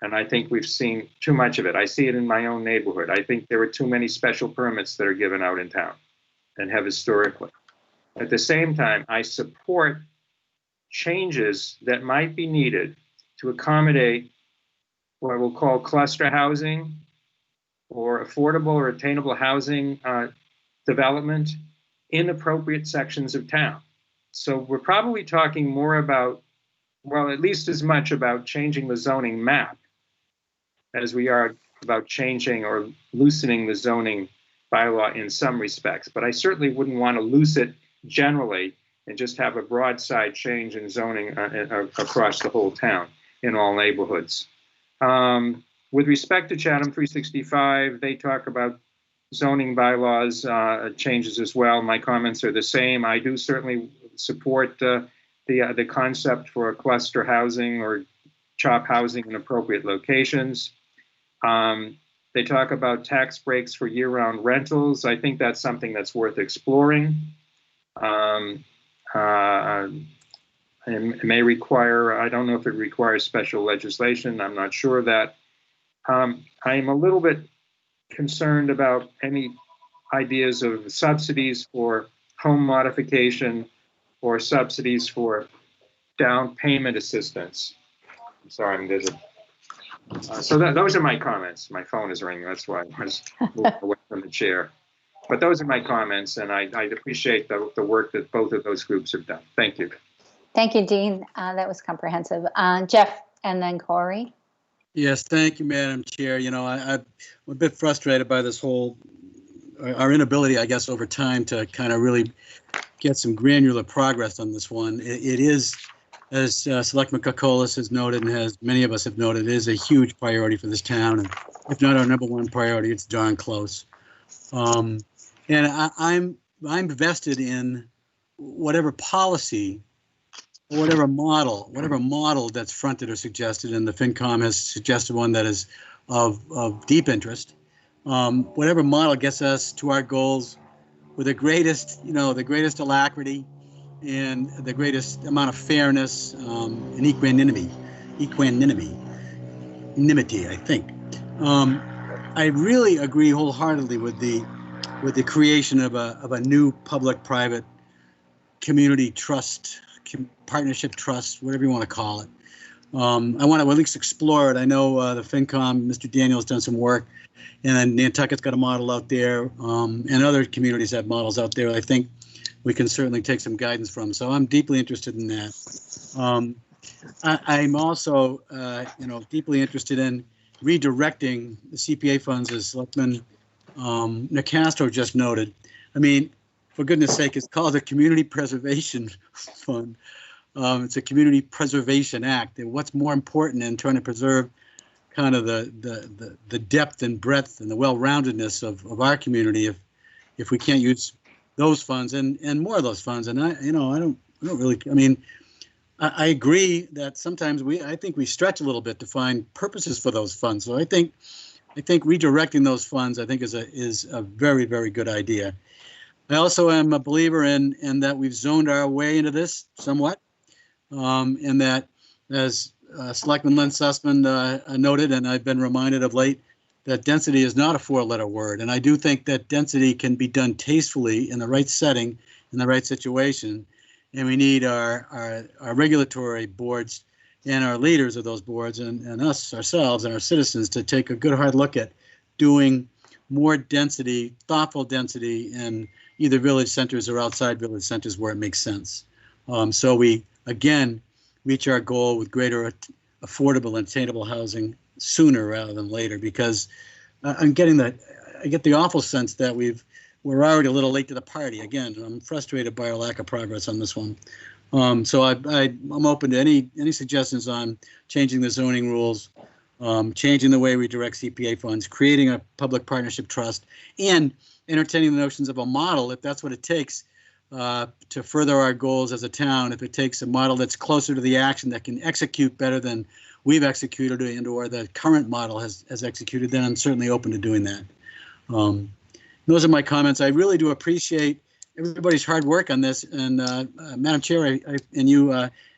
And I think we've seen too much of it. I see it in my own neighborhood. I think there are too many special permits that are given out in town and have historically. At the same time, I support changes that might be needed to accommodate what we'll call cluster housing or affordable or attainable housing development in appropriate sections of town. So we're probably talking more about, well, at least as much about changing the zoning map as we are about changing or loosening the zoning bylaw in some respects. But I certainly wouldn't want to loose it generally and just have a broadside change in zoning across the whole town in all neighborhoods. With respect to Chatham 365, they talk about zoning bylaws changes as well. My comments are the same. I do certainly support the concept for cluster housing or CHOP housing in appropriate locations. They talk about tax breaks for year-round rentals. I think that's something that's worth exploring. It may require, I don't know if it requires special legislation. I'm not sure of that. I am a little bit concerned about any ideas of subsidies for home modification or subsidies for down payment assistance. I'm sorry, I'm busy. So those are my comments. My phone is ringing. That's why I was moving away from the chair. But those are my comments, and I appreciate the work that both of those groups have done. Thank you. Thank you, Dean. That was comprehensive. Jeff, and then Corey. Yes, thank you, Madam Chair. You know, I'm a bit frustrated by this whole, our inability, I guess, over time to kind of really get some granular progress on this one. It is, as Selectman Kokolas has noted, and as many of us have noted, it is a huge priority for this town. And if not our number one priority, it's darn close. And I'm vested in whatever policy, whatever model that's fronted or suggested, and the FinCom has suggested one that is of deep interest. Whatever model gets us to our goals with the greatest alacrity and the greatest amount of fairness and equanimity, I think. I really agree wholeheartedly with the creation of a new public-private community trust, partnership trust, whatever you want to call it. I want to at least explore it. I know the FinCom, Mr. Daniel, has done some work, and then Nantucket's got a model out there, and other communities have models out there. I think we can certainly take some guidance from. So I'm deeply interested in that. I'm also, deeply interested in redirecting the CPA funds, as Selectman Nicastro just noted. I mean, for goodness sake, it's called a Community Preservation Fund. It's a Community Preservation Act. And what's more important in trying to preserve kind of the depth and breadth and the well-roundedness of our community if we can't use those funds and more of those funds? And I don't really, I mean, I agree that sometimes I think we stretch a little bit to find purposes for those funds. So I think redirecting those funds, I think, is a very, very good idea. I also am a believer in that we've zoned our way into this somewhat, and that, as Selectman Len Sussman noted, and I've been reminded of late, that density is not a four-letter word. And I do think that density can be done tastefully in the right setting, in the right situation. And we need our regulatory boards and our leaders of those boards and us ourselves and our citizens to take a good hard look at doing more density, thoughtful density in either village centers or outside village centers where it makes sense. So we, again, reach our goal with greater affordable and attainable housing sooner rather than later, because I get the awful sense that we're already a little late to the party. Again, I'm frustrated by our lack of progress on this one. So I'm open to any suggestions on changing the zoning rules changing the way we direct CPA funds, creating a public partnership trust, and entertaining the notions of a model, if that's what it takes to further our goals as a town. If it takes a model that's closer to the action, that can execute better than we've executed and or the current model has executed, then I'm certainly open to doing that. Those are my comments. I really do appreciate everybody's hard work on this. And Madam Chair, and you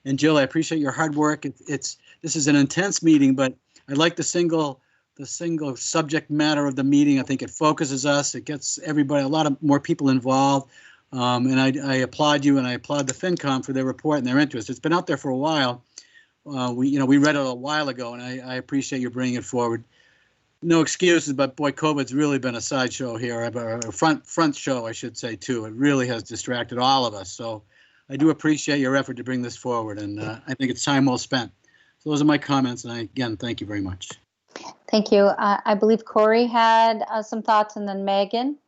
and Jill, I appreciate your hard work. This is an intense meeting, but I like the single subject matter of the meeting. I think it focuses us. It gets everybody, a lot of more people involved. And I applaud you, and I applaud the FinCom for their report and their interest. It's been out there for a while. We read it a while ago, and I appreciate you bringing it forward. No excuses, but boy, COVID's really been a sideshow here, a front show, I should say, too. It really has distracted all of us. So I do appreciate your effort to bring this forward, and I think it's time well spent. So those are my comments, and again, thank you very much. Thank you. I believe Corey had some thoughts, and then Megan.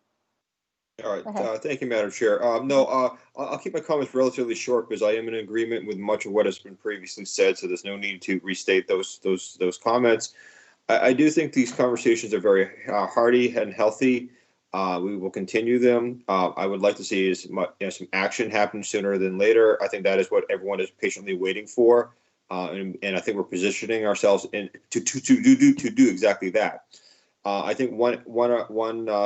All right. Thank you, Madam Chair. I'll keep my comments relatively short because I am in agreement with much of what has been previously said, so there's no need to restate those comments. I do think these conversations are very hearty and healthy. We will continue them. I would like to see some action happen sooner than later. I think that is what everyone is patiently waiting for, and I think we're positioning ourselves to do exactly that. I think one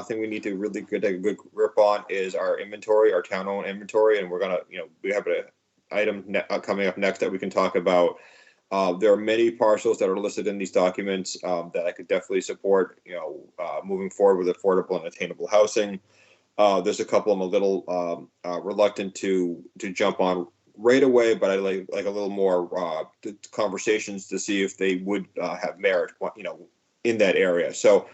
thing we need to really take a good grip on is our inventory, our town-owned inventory, and we have an item coming up next that we can talk about. There are many parcels that are listed in these documents that I could definitely support. Moving forward with affordable and attainable housing. There's a couple I'm a little reluctant to jump on right away, but I like a little more conversations to see if they would have merit, in that area. So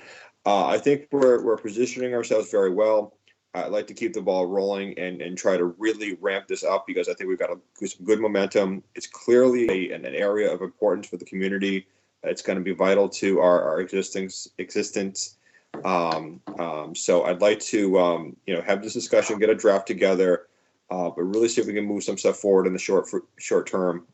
I think we're positioning ourselves very well. I'd like to keep the ball rolling and try to really ramp this up because I think we've got some good momentum. It's clearly an area of importance for the community. It's going to be vital to our existence. So I'd like to have this discussion, get a draft together, but really see if we can move some stuff forward in the short term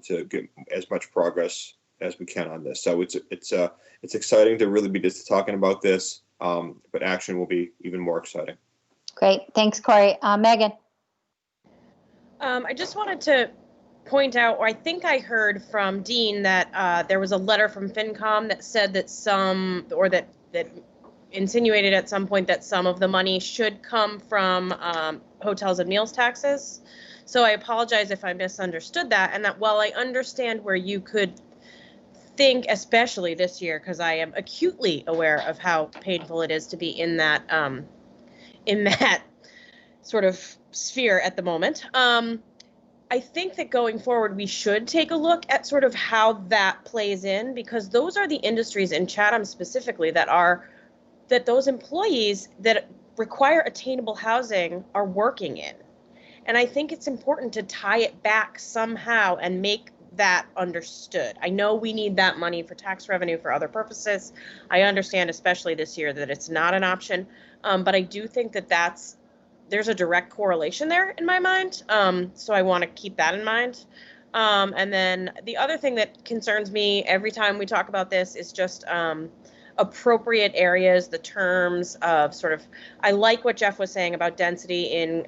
to get as much progress as we can on this. So it's exciting to really be just talking about this, but action will be even more exciting. Great. Thanks, Corey. Megan. I just wanted to point out, or I think I heard from Dean that there was a letter from FinCom that said that that insinuated at some point that some of the money should come from hotels and meals taxes. So I apologize if I misunderstood that, and that while I understand where you could think, especially this year, because I am acutely aware of how painful it is to be in that sort of sphere at the moment. I think that going forward, we should take a look at sort of how that plays in, because those are the industries in Chatham specifically that those employees that require attainable housing are working in. And I think it's important to tie it back somehow and make that understood. I know we need that money for tax revenue for other purposes. I understand, especially this year, that it's not an option. But I do think that there's a direct correlation there in my mind. So I want to keep that in mind. And then the other thing that concerns me every time we talk about this is just appropriate areas, the terms of sort of, I like what Jeff was saying about density in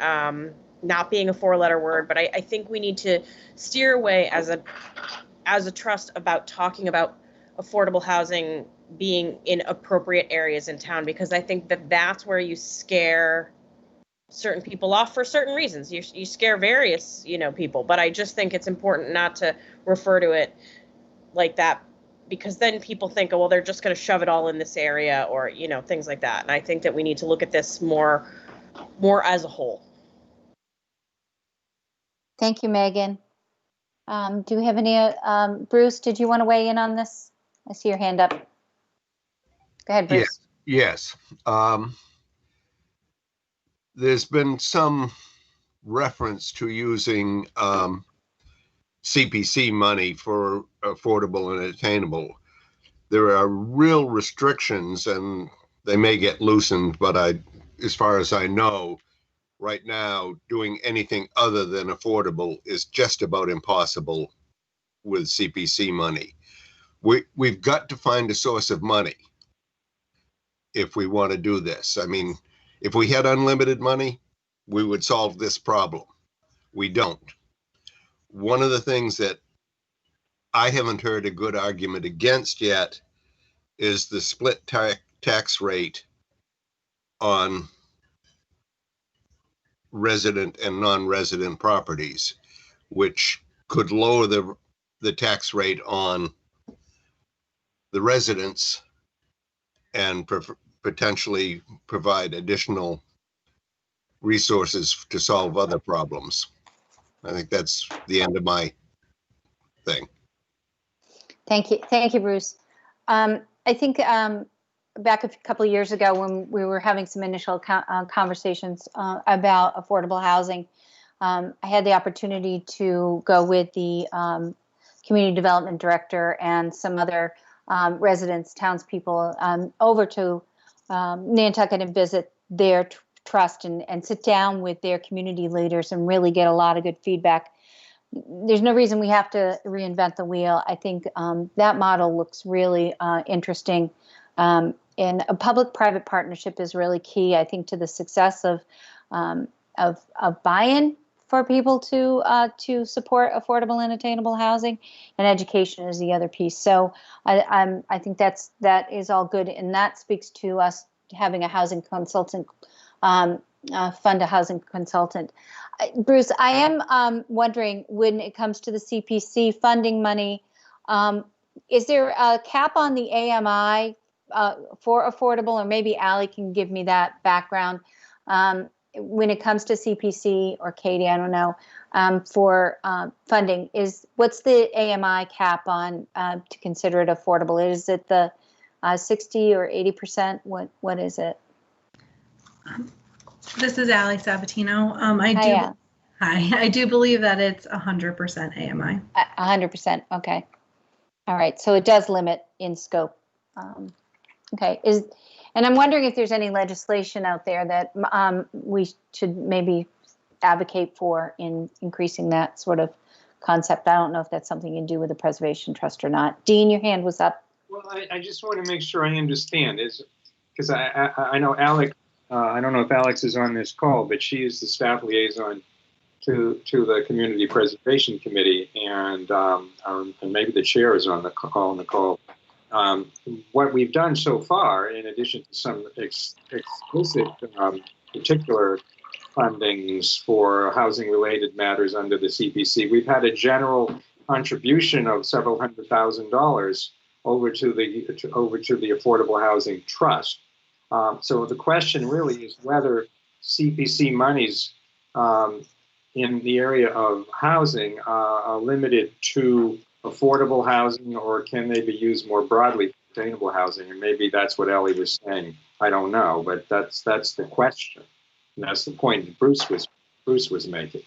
not being a 4-letter word, but I think we need to steer away as a trust about talking about affordable housing being in appropriate areas in town, because I think that that's where you scare certain people off for certain reasons. You scare various, people, but I just think it's important not to refer to it like that, because then people think, oh, well, they're just going to shove it all in this area, or, things like that. And I think that we need to look at this more as a whole. Thank you, Megan. Do we have any, Bruce, did you want to weigh in on this? I see your hand up. Go ahead, Bruce. Yes. There's been some reference to using CPC money for affordable and attainable. There are real restrictions, and they may get loosened, but as far as I know, right now, doing anything other than affordable is just about impossible with CPC money. we've got to find a source of money if we want to do this. I mean, if we had unlimited money, we would solve this problem. We don't. One of the things that I haven't heard a good argument against yet is the split tax rate on resident and non-resident properties, which could lower the tax rate on the residents and potentially provide additional resources to solve other problems. I think that's the end of my thing. Thank you, Bruce. I think back a couple of years ago when we were having some initial conversations about affordable housing, I had the opportunity to go with the community development director and some other residents, townspeople, over to Nantucket and visit their trust and sit down with their community leaders and really get a lot of good feedback. There's no reason we have to reinvent the wheel. I think that model looks really interesting. And a public-private partnership is really key, I think, to the success of buy-in for people to support affordable and attainable housing, and education is the other piece. So I think that is all good, and that speaks to us having a housing consultant, fund a housing consultant. Bruce, I am wondering, when it comes to the CPC funding money, is there a cap on the AMI for affordable, or maybe Allie can give me that background when it comes to CPC, or Katie, I don't know, for funding? What's the AMI cap on to consider it affordable? Is it the 60 or 80%? What is it? This is Allie Sabatino. I do believe that it's 100% AMI. 100%. Okay. All right. So it does limit in scope. Okay. And I'm wondering if there's any legislation out there that we should maybe advocate for in increasing that sort of concept. I don't know if that's something you do with the Preservation Trust or not. Dean, your hand was up. Well, I just want to make sure I understand, because I know Alex. I don't know if Alex is on this call, but she is the staff liaison to the Community Preservation Committee, and maybe the chair is on the call. What we've done so far, in addition to some explicit particular fundings for housing-related matters under the CPC, we've had a general contribution of several $100,000 over to the Affordable Housing Trust. So the question really is whether CPC monies in the area of housing are limited to affordable housing, or can they be used more broadly for attainable housing? And maybe that's what Ellie was saying. I don't know, but that's the question. And that's the point that Bruce was making.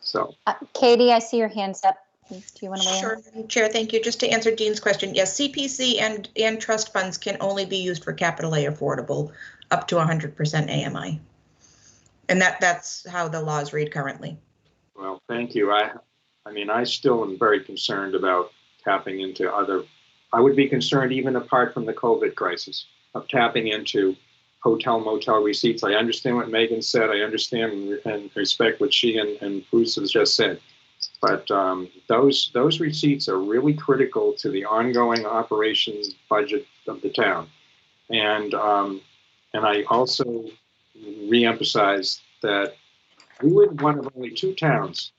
So, Katie, I see your hands up. Do you want to weigh in? Sure, Chair, thank you. Just to answer Dean's question, yes, CPC and trust funds can only be used for capital A affordable up to 100% AMI. And that's how the laws read currently. Well, thank you. I mean, I still am very concerned about tapping into I would be concerned even apart from the COVID crisis of tapping into hotel motel receipts. I understand what Megan said. I understand and respect what she and Bruce has just said. But those receipts are really critical to the ongoing operations budget of the town. And I also reemphasize that we were one of only two towns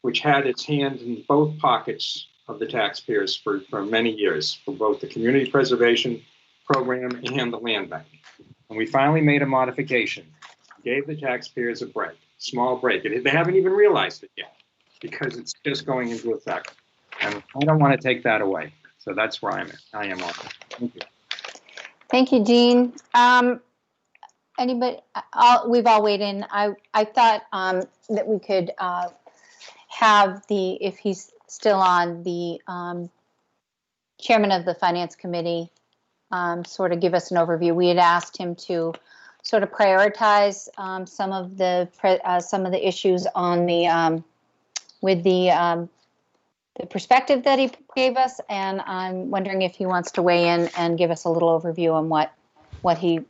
which had its hand in both pockets of the taxpayers for many years, for both the community preservation program and the land bank. And we finally made a modification, gave the taxpayers a break, small break. They haven't even realized it yet, because it's just going into effect. And I don't want to take that away. So that's where I am on it. Thank you. Thank you, Dean. Anybody? We've all weighed in. I thought that we could have if he's still on, the chairman of the Finance Committee sort of give us an overview. We had asked him to sort of prioritize some of the issues on the with the perspective that he gave us, and I'm wondering if he wants to weigh in and give us a little overview on what he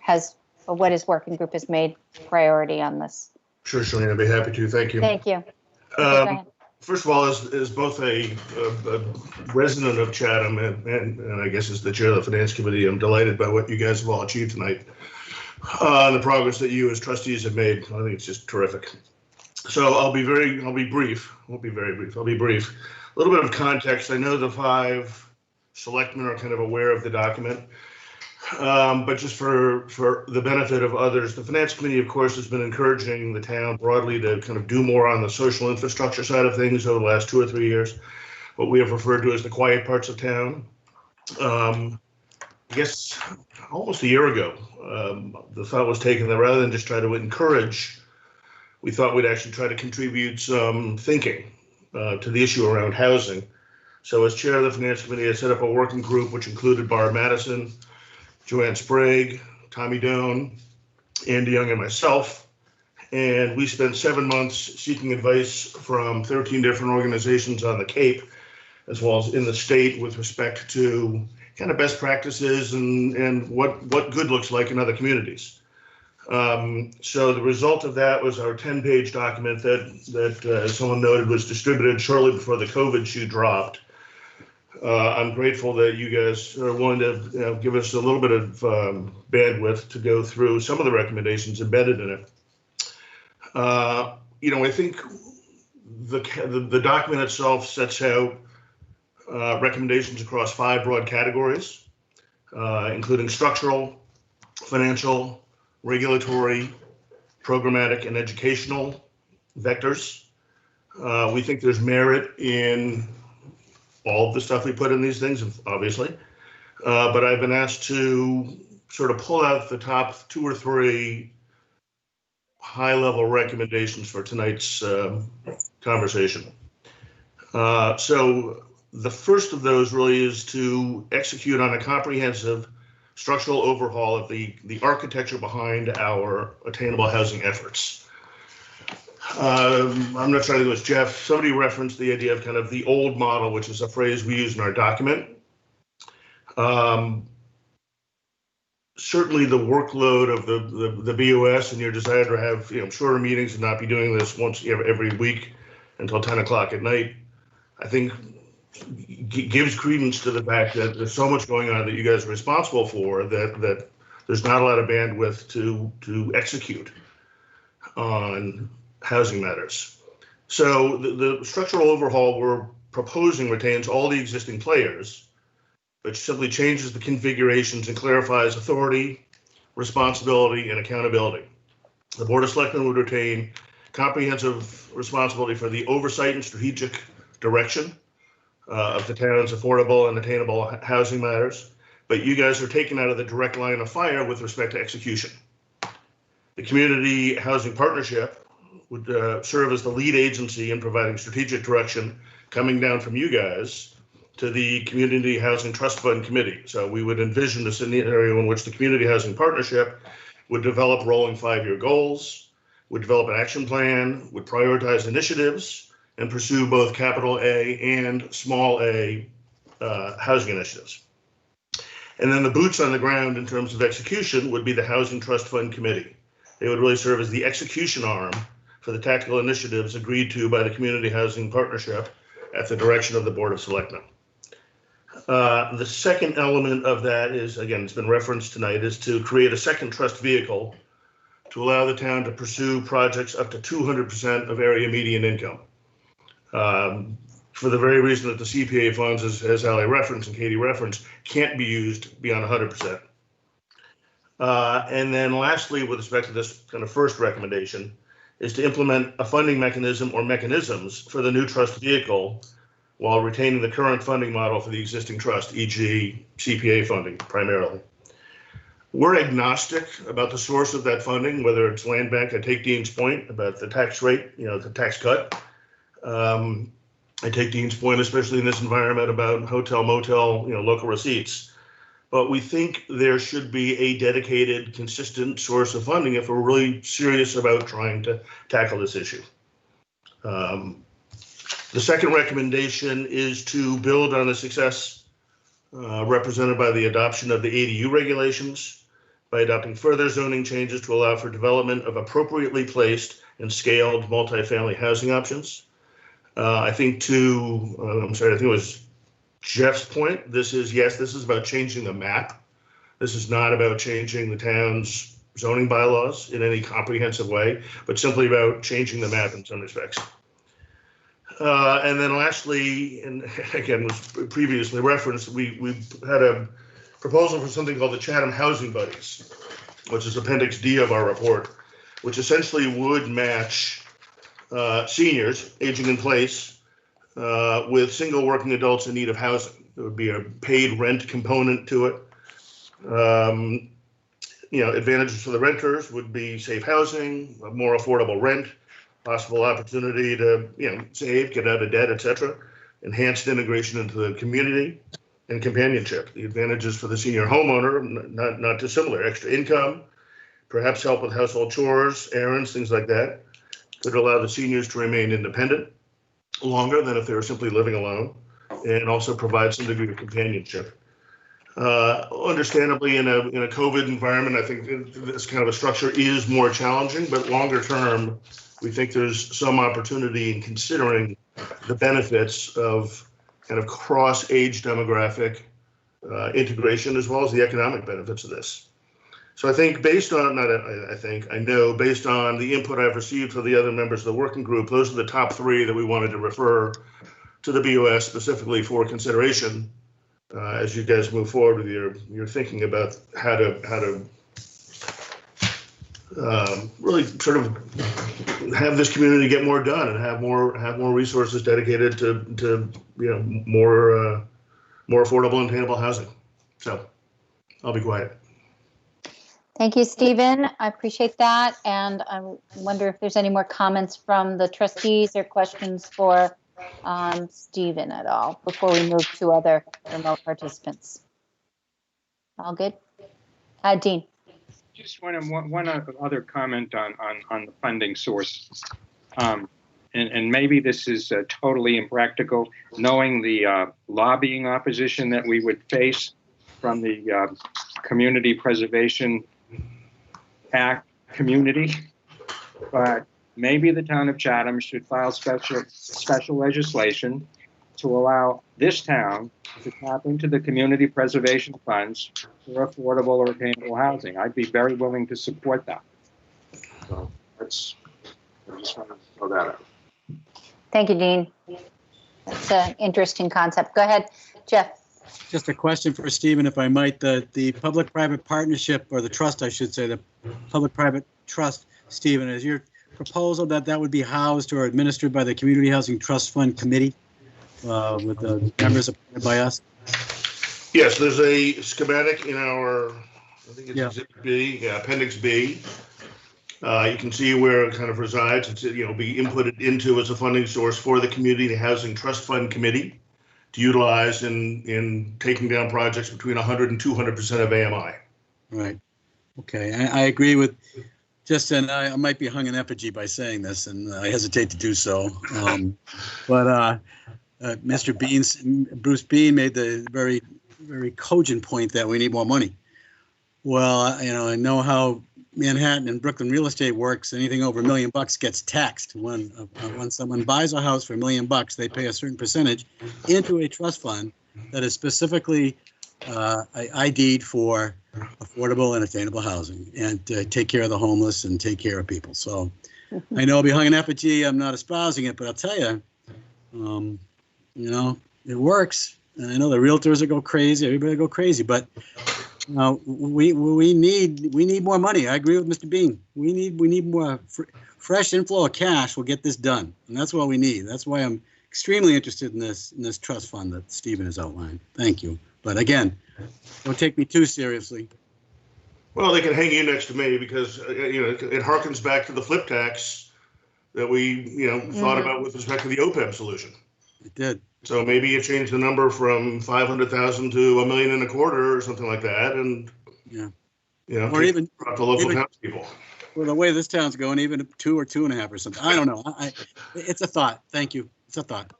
has, or what his working group has made priority on this. Sure, Shalene, I'd be happy to. Thank you. Thank you. Okay, go ahead. First of all, as both a resident of Chatham and I guess as the chair of the Finance Committee, I'm delighted by what you guys have all achieved tonight. The progress that you as trustees have made, I think it's just terrific. So I'll be brief. Won't be very brief. I'll be brief. A little bit of context. I know the 5 selectmen are kind of aware of the document. But just for the benefit of others, the Finance Committee, of course, has been encouraging the town broadly to kind of do more on the social infrastructure side of things over the last 2 or 3 years, what we have referred to as the quiet parts of town. I guess almost a year ago, the thought was taken that rather than just try to encourage, we thought we'd actually try to contribute some thinking to the issue around housing. So as chair of the Finance Committee, I set up a working group which included Barb Madison, Joanne Sprague, Tommy Doan, Andy Young, and myself. And we spent 7 months seeking advice from 13 different organizations on the Cape, as well as in the state, with respect to kind of best practices and what good looks like in other communities. So the result of that was our 10-page document that as someone noted, was distributed shortly before the COVID shoe dropped. I'm grateful that you guys are willing to give us a little bit of bandwidth to go through some of the recommendations embedded in it. I think the document itself sets out recommendations across 5 broad categories, including structural, financial, regulatory, programmatic, and educational vectors. We think there's merit in all of the stuff we put in these things, obviously, but I've been asked to sort of pull out the top 2 or 3 high-level recommendations for tonight's conversation. So the first of those really is to execute on a comprehensive structural overhaul of the architecture behind our attainable housing efforts. I'm not sure, I think it was Jeff, somebody referenced the idea of kind of the old model, which is a phrase we use in our document. Certainly the workload of the BOS and your desire to have shorter meetings and not be doing this once every week until 10 o'clock at night, I think gives credence to the fact that there's so much going on that you guys are responsible for that there's not a lot of bandwidth to execute on housing matters. So the structural overhaul we're proposing retains all the existing players, but simply changes the configurations and clarifies authority, responsibility, and accountability. The Board of Selectmen would retain comprehensive responsibility for the oversight and strategic direction of the town's affordable and attainable housing matters, but you guys are taken out of the direct line of fire with respect to execution. The Community Housing Partnership would serve as the lead agency in providing strategic direction coming down from you guys to the Community Housing Trust Fund Committee. So we would envision a scenario in which the Community Housing Partnership would develop rolling 5-year goals, would develop an action plan, would prioritize initiatives, and pursue both capital A and small a housing initiatives. And then the boots on the ground in terms of execution would be the Housing Trust Fund Committee. They would really serve as the execution arm for the tactical initiatives agreed to by the Community Housing Partnership at the direction of the Board of Selectmen. The second element of that is, again, it's been referenced tonight, is to create a second trust vehicle to allow the town to pursue projects up to 200% of area median income. For the very reason that the CPA funds, as Ali referenced and Katie referenced, can't be used beyond 100%. And then lastly, with respect to this kind of first recommendation, is to implement a funding mechanism or mechanisms for the new trust vehicle while retaining the current funding model for the existing trust, e.g. CPA funding primarily. We're agnostic about the source of that funding, whether it's land bank. I take Dean's point about the tax rate, the tax cut. I take Dean's point, especially in this environment, about hotel, motel, local receipts. But we think there should be a dedicated, consistent source of funding if we're really serious about trying to tackle this issue. The The second recommendation is to build on the success represented by the adoption of the ADU regulations by adopting further zoning changes to allow for development of appropriately placed and scaled multifamily housing options. I think I think it was Jeff's point. This is about changing the map. This is not about changing the town's zoning bylaws in any comprehensive way, but simply about changing the map in some respects. And then lastly, and again was previously referenced, we had a proposal for something called the Chatham Housing Buddies, which is Appendix D of our report, which essentially would match seniors aging in place with single working adults in need of housing. There would be a paid rent component to it. Advantages for the renters would be safe housing, a more affordable rent, possible opportunity to save, get out of debt, etc. Enhanced integration into the community and companionship. The advantages for the senior homeowner, not dissimilar: extra income, perhaps help with household chores, errands, things like that. Could allow the seniors to remain independent longer than if they were simply living alone, and also provide some degree of companionship. Understandably, in a COVID environment, I think this kind of a structure is more challenging, but longer term, we think there's some opportunity in considering the benefits of kind of cross-age demographic integration, as well as the economic benefits of this. So I think based on, I know based on the input I've received from the other members of the working group, those are the top three that we wanted to refer to the BOS specifically for consideration as you guys move forward with your thinking about how to really sort of have this community get more done and have more resources dedicated to more affordable and attainable housing. So I'll be quiet. Thank you, Stephen. I appreciate that. And I wonder if there's any more comments from the trustees or questions for Stephen at all before we move to other remote participants. All good? Dean. Just one other comment on the funding source. And maybe this is totally impractical, knowing the lobbying opposition that we would face from the Community Preservation Act community. But maybe the town of Chatham should file special legislation to allow this town to tap into the community preservation funds for affordable or attainable housing. I'd be very willing to support that. So I just want to throw that out. Thank you, Dean. That's an interesting concept. Go ahead, Jeff. Just a question for Stephen, if I might. The public-private partnership, or the trust, I should say, the public-private trust, Stephen, is your proposal that would be housed or administered by the Community Housing Trust Fund Committee with the members appointed by us? Yes, there's a schematic in our, I think it's Exhibit B, Appendix B. You can see where it kind of resides. It's be inputted into as a funding source for the Community Housing Trust Fund Committee to utilize in taking down projects between 100 and 200% of AMI. Right. Okay. I agree with and I might be hung in effigy by saying this, and I hesitate to do so. But Bruce Bean made the very, very cogent point that we need more money. Well, I know how Manhattan and Brooklyn real estate works. Anything over $1 million gets taxed. When someone buys a house for $1 million, they pay a certain percentage into a trust fund that is specifically ID'd for affordable and attainable housing, and take care of the homeless and take care of people. So I know I'll be hung in effigy. I'm not espousing it, but I'll tell you, it works. And I know the realtors will go crazy. Everybody will go crazy, but we need more money. I agree with Mr. Bean. We need more fresh inflow of cash will get this done, and that's what we need. That's why I'm extremely interested in this trust fund that Stephen has outlined. Thank you. But again, don't take me too seriously. Well, they can hang you next to me because it harkens back to the flip tax that we thought about with respect to the OPEB solution. It did. So maybe you change the number from 500,000 to $1.25 million or something like that, and or even the local townspeople. Well, the way this town's going, even 2 or 2.5 or something. I don't know. It's a thought. Thank you. It's a thought.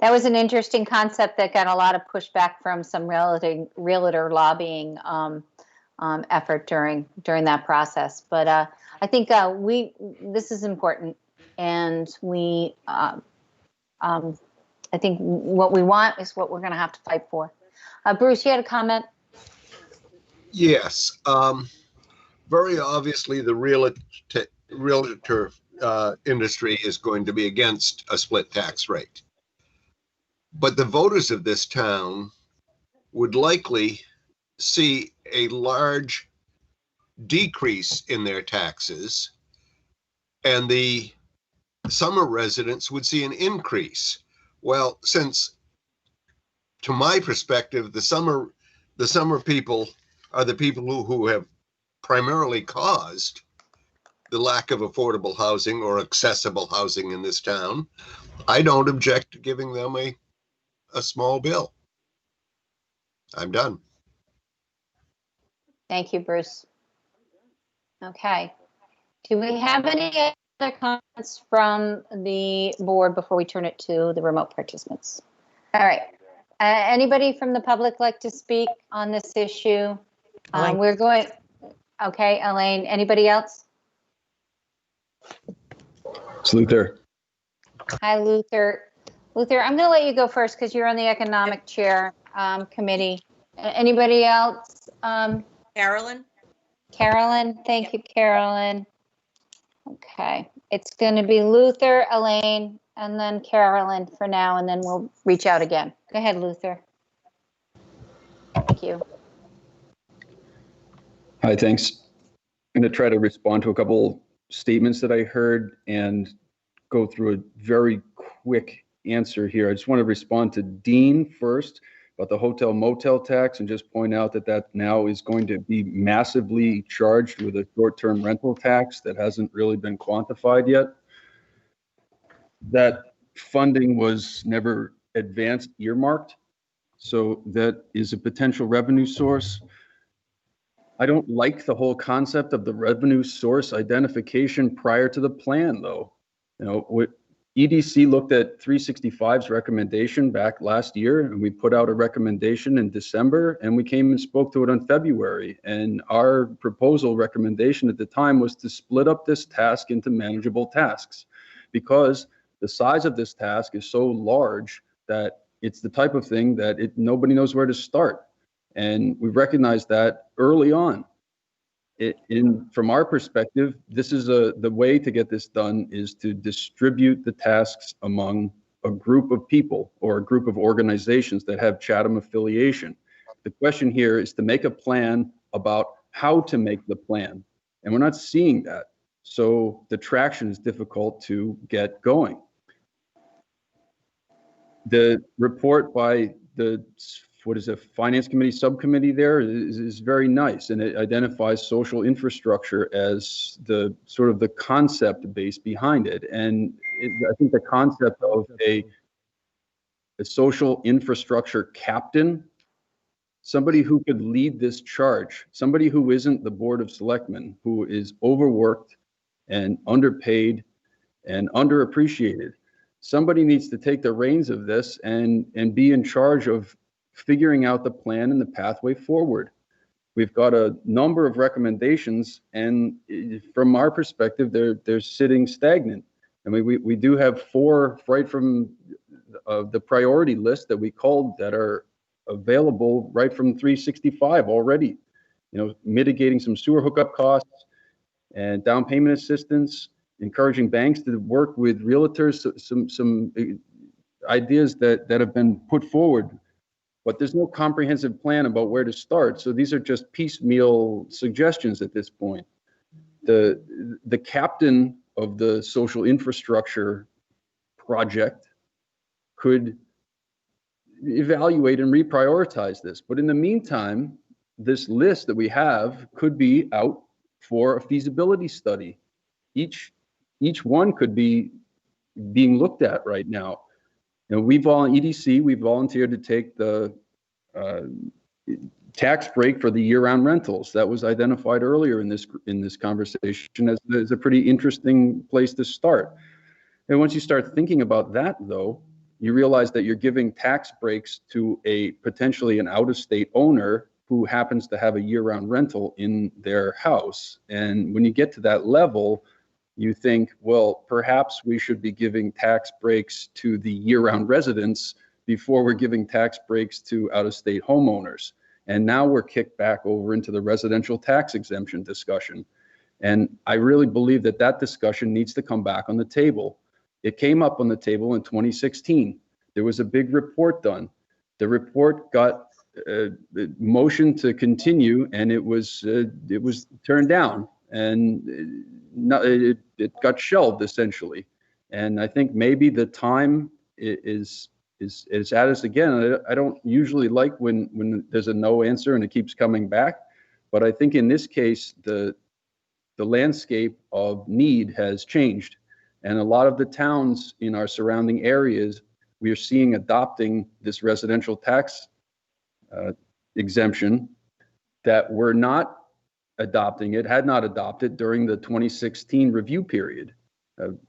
That was an interesting concept that got a lot of pushback from some realtor lobbying effort during that process. But I think this is important, and I think what we want is what we're going to have to fight for. Bruce, you had a comment? Yes. Very obviously, the realtor industry is going to be against a split tax rate. But the voters of this town would likely see a large decrease in their taxes, and the summer residents would see an increase. Well, since, to my perspective, the summer people are the people who have primarily caused the lack of affordable housing or accessible housing in this town, I don't object to giving them a small bill. I'm done. Thank you, Bruce. Okay. Do we have any other comments from the board before we turn it to the remote participants? All right. Anybody from the public like to speak on this issue? We're going. Okay, Elaine. Anybody else? It's Luther. Hi, Luther. Luther, I'm going to let you go first because you're on the economic chair committee. Anybody else? Carolyn. Carolyn. Thank you, Carolyn. Okay. It's going to be Luther, Elaine, and then Carolyn for now, and then we'll reach out again. Go ahead, Luther. Thank you. Hi, thanks. I'm going to try to respond to a couple statements that I heard and go through a very quick answer here. I just want to respond to Dean first about the hotel motel tax and just point out that that now is going to be massively charged with a short-term rental tax that hasn't really been quantified yet. That funding was never advanced earmarked, so that is a potential revenue source. I don't like the whole concept of the revenue source identification prior to the plan, though. You know, what EDC looked at 365's recommendation back last year, and we put out a recommendation in December, and we came and spoke to it in February. And our proposal recommendation at the time was to split up this task into manageable tasks, because the size of this task is so large that it's the type of thing that nobody knows where to start. And we recognized that early on. From our perspective, this is the way to get this done is to distribute the tasks among a group of people or a group of organizations that have Chatham affiliation. The question here is to make a plan about how to make the plan. And we're not seeing that. So the traction is difficult to get going. The report by the Finance Committee subcommittee there is very nice, and it identifies social infrastructure as the sort of the concept base behind it. And I think the concept of a social infrastructure captain, somebody who could lead this charge, somebody who isn't the Board of Selectmen, who is overworked and underpaid and underappreciated. Somebody needs to take the reins of this and be in charge of figuring out the plan and the pathway forward. We've got a number of recommendations, and from our perspective, they're sitting stagnant. I mean, we do have 4 right from the priority list that we called that are available right from 365 already. You know, mitigating some sewer hookup costs and down payment assistance, encouraging banks to work with realtors, some ideas that have been put forward. But there's no comprehensive plan about where to start. So these are just piecemeal suggestions at this point. The captain of the social infrastructure project could evaluate and reprioritize this. But in the meantime, this list that we have could be out for a feasibility study. Each one could be being looked at right now. You know, EDC, we volunteered to take the tax break for the year-round rentals. That was identified earlier in this conversation as a pretty interesting place to start. And once you start thinking about that, though, you realize that you're giving tax breaks to a potentially an out-of-state owner who happens to have a year-round rental in their house. And when you get to that level, you think, well, perhaps we should be giving tax breaks to the year-round residents before we're giving tax breaks to out-of-state homeowners. And now we're kicked back over into the residential tax exemption discussion. And I really believe that that discussion needs to come back on the table. It came up on the table in 2016. There was a big report done. The report got motion to continue, and it was turned down, and it got shelved essentially. And I think maybe the time is at us again. I don't usually like when there's a no answer and it keeps coming back, but I think in this case the landscape of need has changed. And a lot of the towns in our surrounding areas, we are seeing adopting this residential tax exemption that were not adopting it, had not adopted during the 2016 review period.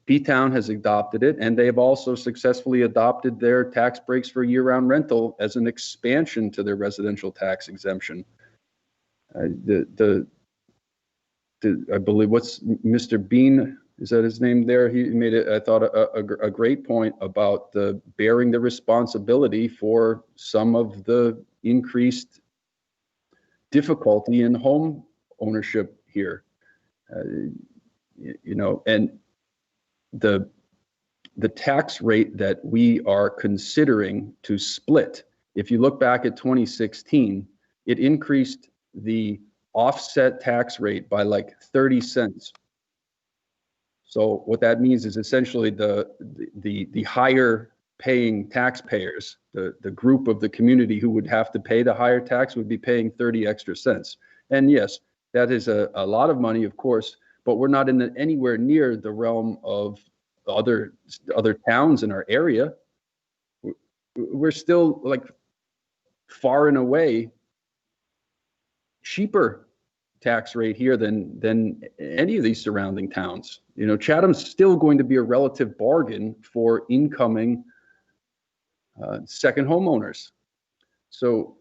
P-Town has adopted it, and they have also successfully adopted their tax breaks for year-round rental as an expansion to their residential tax exemption. I believe what's Mr. Bean, is that his name there? He made it, I thought, a great point about bearing the responsibility for some of the increased difficulty in home ownership here. You know, and the tax rate that we are considering to split, if you look back at 2016, it increased the offset tax rate by like 30 cents. So what that means is essentially the higher paying taxpayers, the group of the community who would have to pay the higher tax would be paying 30 extra cents. And yes, that is a lot of money, of course, but we're not in anywhere near the realm of other towns in our area. We're still like far and away cheaper tax rate here than any of these surrounding towns. You know, Chatham's still going to be a relative bargain for incoming second homeowners. So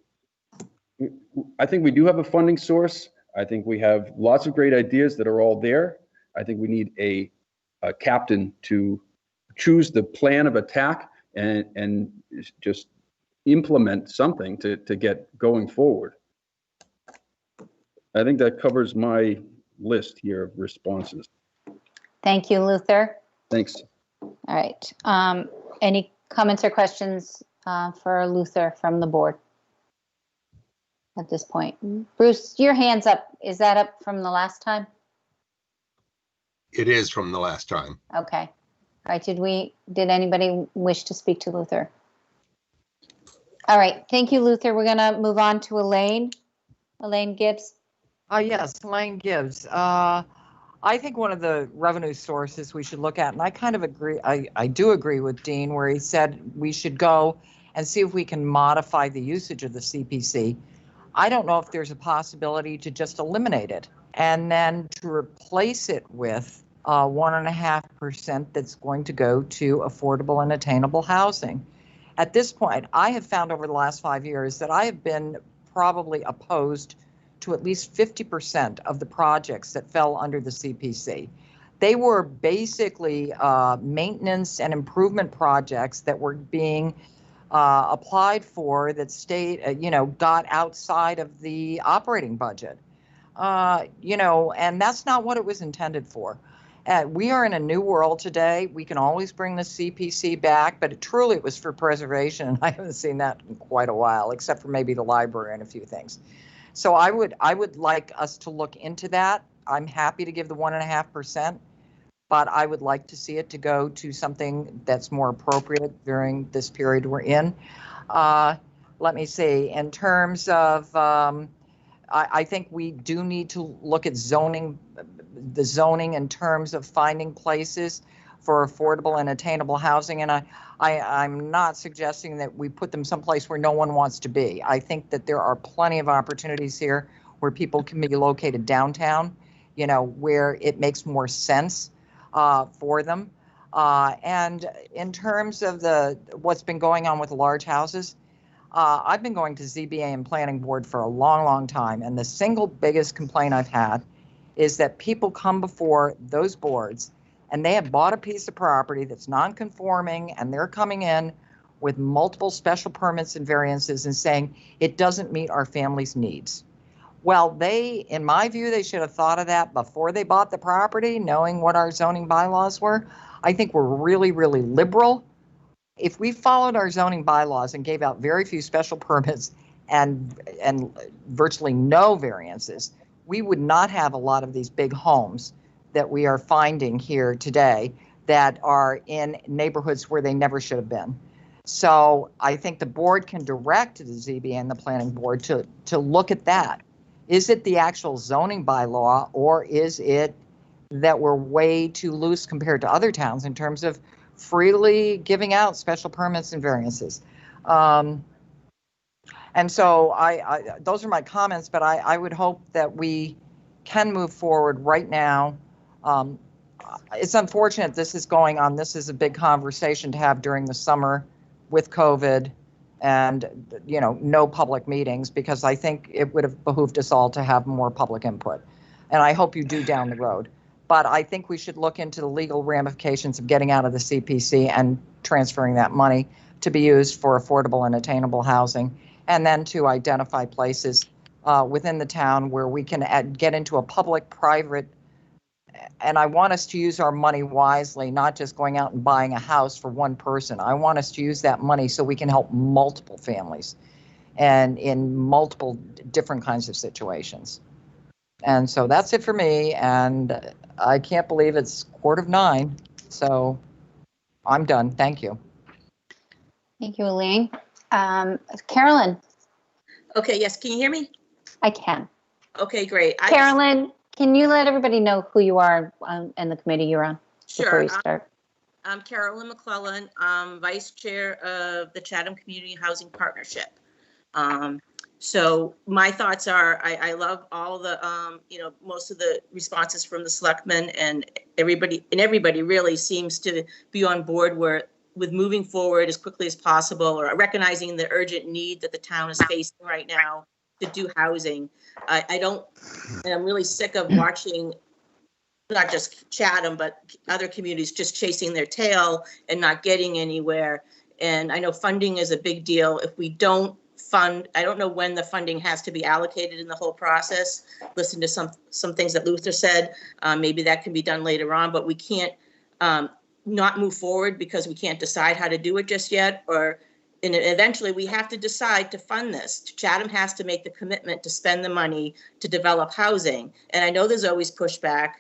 I think we do have a funding source. I think we have lots of great ideas that are all there. I think we need a captain to choose the plan of attack and just implement something to get going forward. I think that covers my list here of responses. Thank you, Luther. Thanks. All right. Any comments or questions for Luther from the board at this point? Bruce, your hand's up. Is that up from the last time? It is from the last time. Okay. All right. Did anybody wish to speak to Luther? All right. Thank you, Luther. We're going to move on to Elaine. Elaine Gibbs. Yes, Elaine Gibbs. I think one of the revenue sources we should look at, and I kind of agree, I do agree with Dean where he said we should go and see if we can modify the usage of the CPC. I don't know if there's a possibility to just eliminate it and then to replace it with 1.5% that's going to go to affordable and attainable housing. At this point, I have found over the last 5 years that I have been probably opposed to at least 50% of the projects that fell under the CPC. They were basically maintenance and improvement projects that were being applied for that got outside of the operating budget. And that's not what it was intended for. We are in a new world today. We can always bring the CPC back, but it was for preservation, and I haven't seen that in quite a while, except for maybe the library and a few things. So I would like us to look into that. I'm happy to give the 1.5%, but I would like to see it to go to something that's more appropriate during this period we're in. Let me see. In terms of, I think we do need to look at the zoning in terms of finding places for affordable and attainable housing. And I'm not suggesting that we put them someplace where no one wants to be. I think that there are plenty of opportunities here where people can be located downtown, where it makes more sense for them. And in terms of what's been going on with large houses, I've been going to ZBA and Planning Board for a long, long time, and the single biggest complaint I've had is that people come before those boards and they have bought a piece of property that's non-conforming, and they're coming in with multiple special permits and variances and saying it doesn't meet our family's needs. Well, in my view, they should have thought of that before they bought the property, knowing what our zoning bylaws were. I think we're really, really liberal. If we followed our zoning bylaws and gave out very few special permits and virtually no variances, we would not have a lot of these big homes that we are finding here today that are in neighborhoods where they never should have been. So I think the board can direct the ZBA and the planning board to look at that. Is it the actual zoning bylaw, or is it that we're way too loose compared to other towns in terms of freely giving out special permits and variances? And so those are my comments, but I would hope that we can move forward right now. It's unfortunate this is going on. This is a big conversation to have during the summer with COVID and, no public meetings, because I think it would have behooved us all to have more public input. And I hope you do down the road. But I think we should look into the legal ramifications of getting out of the CPC and transferring that money to be used for affordable and attainable housing, and then to identify places within the town where we can get into a public-private. And I want us to use our money wisely, not just going out and buying a house for one person. I want us to use that money so we can help multiple families and in multiple different kinds of situations. And so that's it for me. And I can't believe it's 8:45. So I'm done. Thank you. Thank you, Elaine. Carolyn. Okay, yes, can you hear me? I can. Okay, great. Carolyn, can you let everybody know who you are and the committee you're on before you start? I'm Carolyn McClellan. I'm Vice Chair of the Chatham Community Housing Partnership. So my thoughts are, I love all the, most of the responses from the selectmen, and everybody really seems to be on board with moving forward as quickly as possible, or recognizing the urgent need that the town is facing right now to do housing. And I'm really sick of watching not just Chatham, but other communities just chasing their tail and not getting anywhere. And I know funding is a big deal. If we don't fund, I don't know when the funding has to be allocated in the whole process. Listen to some things that Luther said. Maybe that can be done later on, but we can't not move forward because we can't decide how to do it just yet. And eventually we have to decide to fund this. Chatham has to make the commitment to spend the money to develop housing. And I know there's always pushback,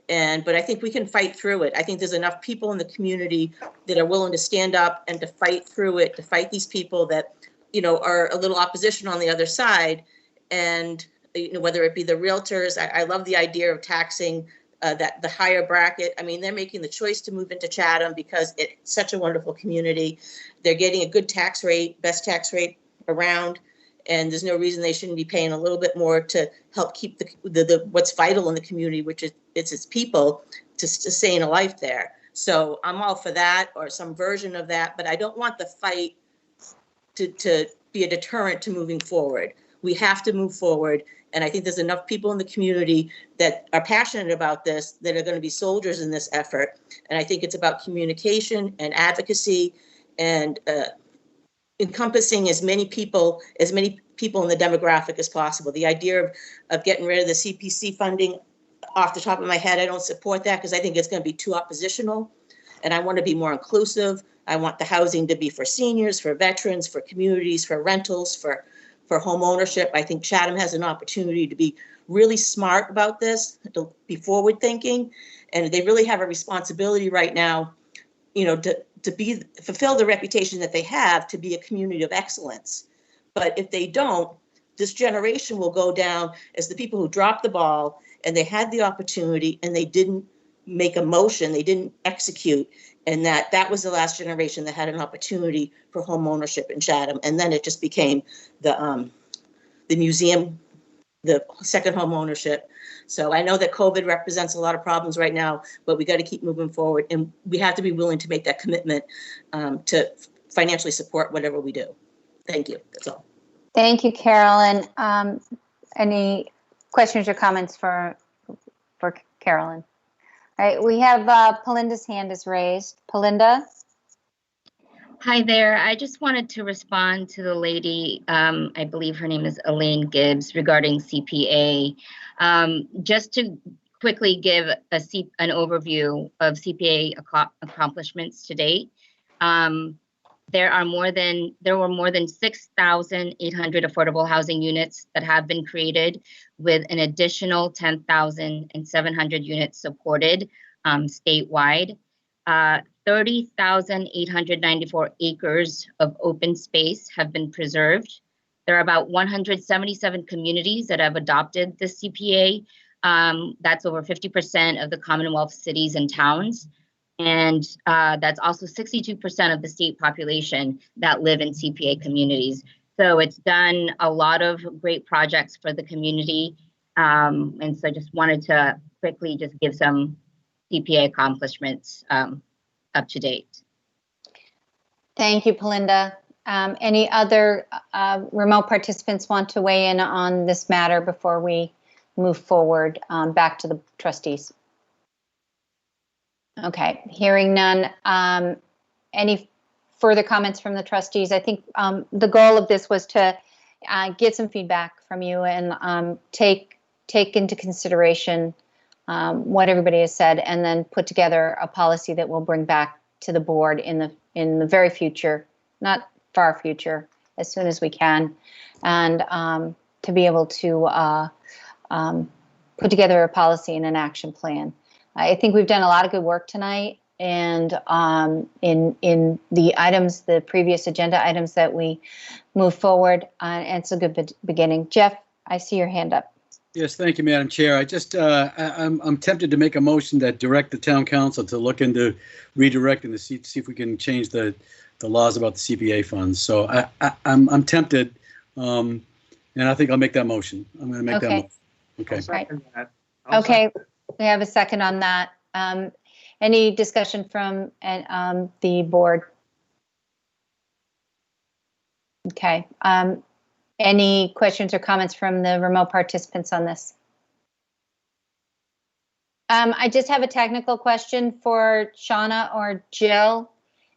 but I think we can fight through it. I think there's enough people in the community that are willing to stand up and to fight through it, to fight these people that, are a little opposition on the other side. And, whether it be the realtors, I love the idea of taxing that the higher bracket. I mean, they're making the choice to move into Chatham because it's such a wonderful community. They're getting a good tax rate, best tax rate around, and there's no reason they shouldn't be paying a little bit more to help keep the what's vital in the community, which is its people, to sustain a life there. So I'm all for that, or some version of that, but I don't want the fight to be a deterrent to moving forward. We have to move forward. And I think there's enough people in the community that are passionate about this, that are going to be soldiers in this effort. And I think it's about communication and advocacy and encompassing as many people in the demographic as possible. The idea of getting rid of the CPC funding, off the top of my head, I don't support that because I think it's going to be too oppositional. And I want to be more inclusive. I want the housing to be for seniors, for veterans, for communities, for rentals, for home ownership. I think Chatham has an opportunity to be really smart about this, to be forward thinking, and they really have a responsibility right now, to fulfill the reputation that they have to be a community of excellence. But if they don't, this generation will go down as the people who dropped the ball, and they had the opportunity and they didn't make a motion, they didn't execute, and that was the last generation that had an opportunity for home ownership in Chatham. And then it just became the museum, the second home ownership. So I know that COVID represents a lot of problems right now, but we got to keep moving forward, and we have to be willing to make that commitment to financially support whatever we do. Thank you. That's all. Thank you, Carolyn. Any questions or comments for Carolyn? All right, we have Pelinda's hand is raised. Pelinda? Hi there. I just wanted to respond to the lady, I believe her name is Elaine Gibbs, regarding CPA. Just to quickly give an overview of CPA accomplishments to date. There were more than 6,800 affordable housing units that have been created, with an additional 10,700 units supported statewide. 30,894 acres of open space have been preserved. There are about 177 communities that have adopted the CPA. That's over 50% of the Commonwealth cities and towns. And that's also 62% of the state population that live in CPA communities. So it's done a lot of great projects for the community. And so I just wanted to quickly just give some CPA accomplishments up to date. Thank you, Pelinda. Any other remote participants want to weigh in on this matter before we move forward back to the trustees? Okay, hearing none. Any further comments from the trustees? I think the goal of this was to get some feedback from you and take into consideration what everybody has said, and then put together a policy that we'll bring back to the board in the very future, not far future, as soon as we can, and to be able to put together a policy and an action plan. I think we've done a lot of good work tonight, and in the items, the previous agenda items that we move forward, and it's a good beginning. Jeff, I see your hand up. Yes, thank you, Madam Chair. I just, I'm tempted to make a motion that direct the town council to look into redirecting see if we can change the laws about the CPA funds. So I'm tempted, and I think I'll make that motion. I'm going to make that motion. Okay. Right. Okay, we have a second on that. Any discussion from the board? Okay. Any questions or comments from the remote participants on this? I just have a technical question for Shauna or Jill.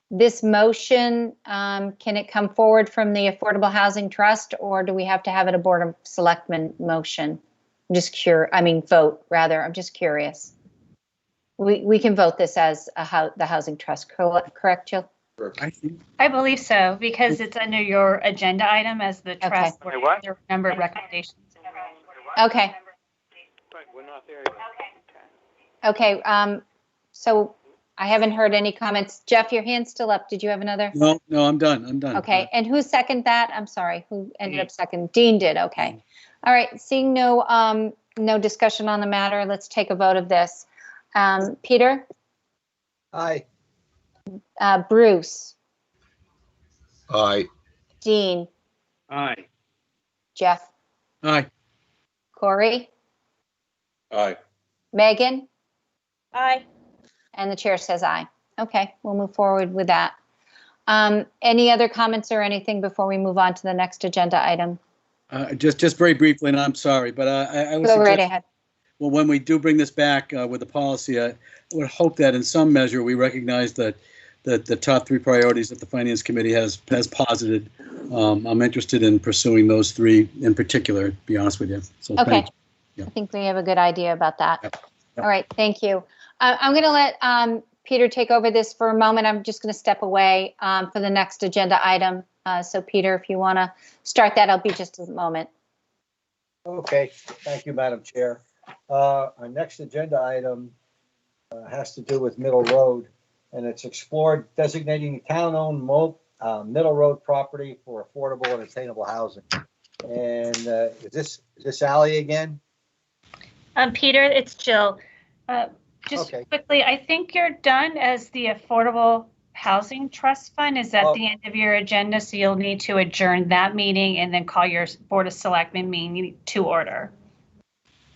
This motion, can it come forward from the Affordable Housing Trust, or do we have to have it a Board of Selectmen motion? I'm just vote rather. I'm just curious. We can vote this as the Housing Trust, correct, Jill? I believe so, because it's under your agenda item as the trust. Okay. Where there are a number of recommendations. Okay. We're not there yet. Okay. So I haven't heard any comments. Jeff, your hand's still up. Did you have another? No, I'm done. Okay. And who seconded that? I'm sorry. Who ended up second? Dean did. Okay. All right. Seeing no discussion on the matter, let's take a vote of this. Peter? Aye. Bruce? Aye. Dean? Aye. Jeff? Aye. Corey? Aye. Megan? Aye. And the chair says aye. Okay, we'll move forward with that. Any other comments or anything before we move on to the next agenda item? Just very briefly, and I'm sorry, but I would Go right suggest, ahead. well, when we do bring this back with the policy, I would hope that in some measure we recognize that the top three priorities that the Finance Committee has posited. I'm interested in pursuing those three in particular, to be honest with you. So Okay. thank you. Yeah. I think we have a good idea about that. Yep. All right, thank you. I'm going to let Peter take over this for a moment. I'm just going to step away for the next agenda item. So Peter, if you want to start that, I'll be just a moment. Okay, thank you, Madam Chair. Our next agenda item has to do with Middle Road, and it's explored designating town-owned Middle Road property for affordable and attainable housing. And is this Ally again? Peter, it's Jill. Just Okay. quickly, I think you're done as the Affordable Housing Trust Fund is at the end of your agenda, so you'll need to adjourn that meeting and then call your Board of Selectmen meeting to order.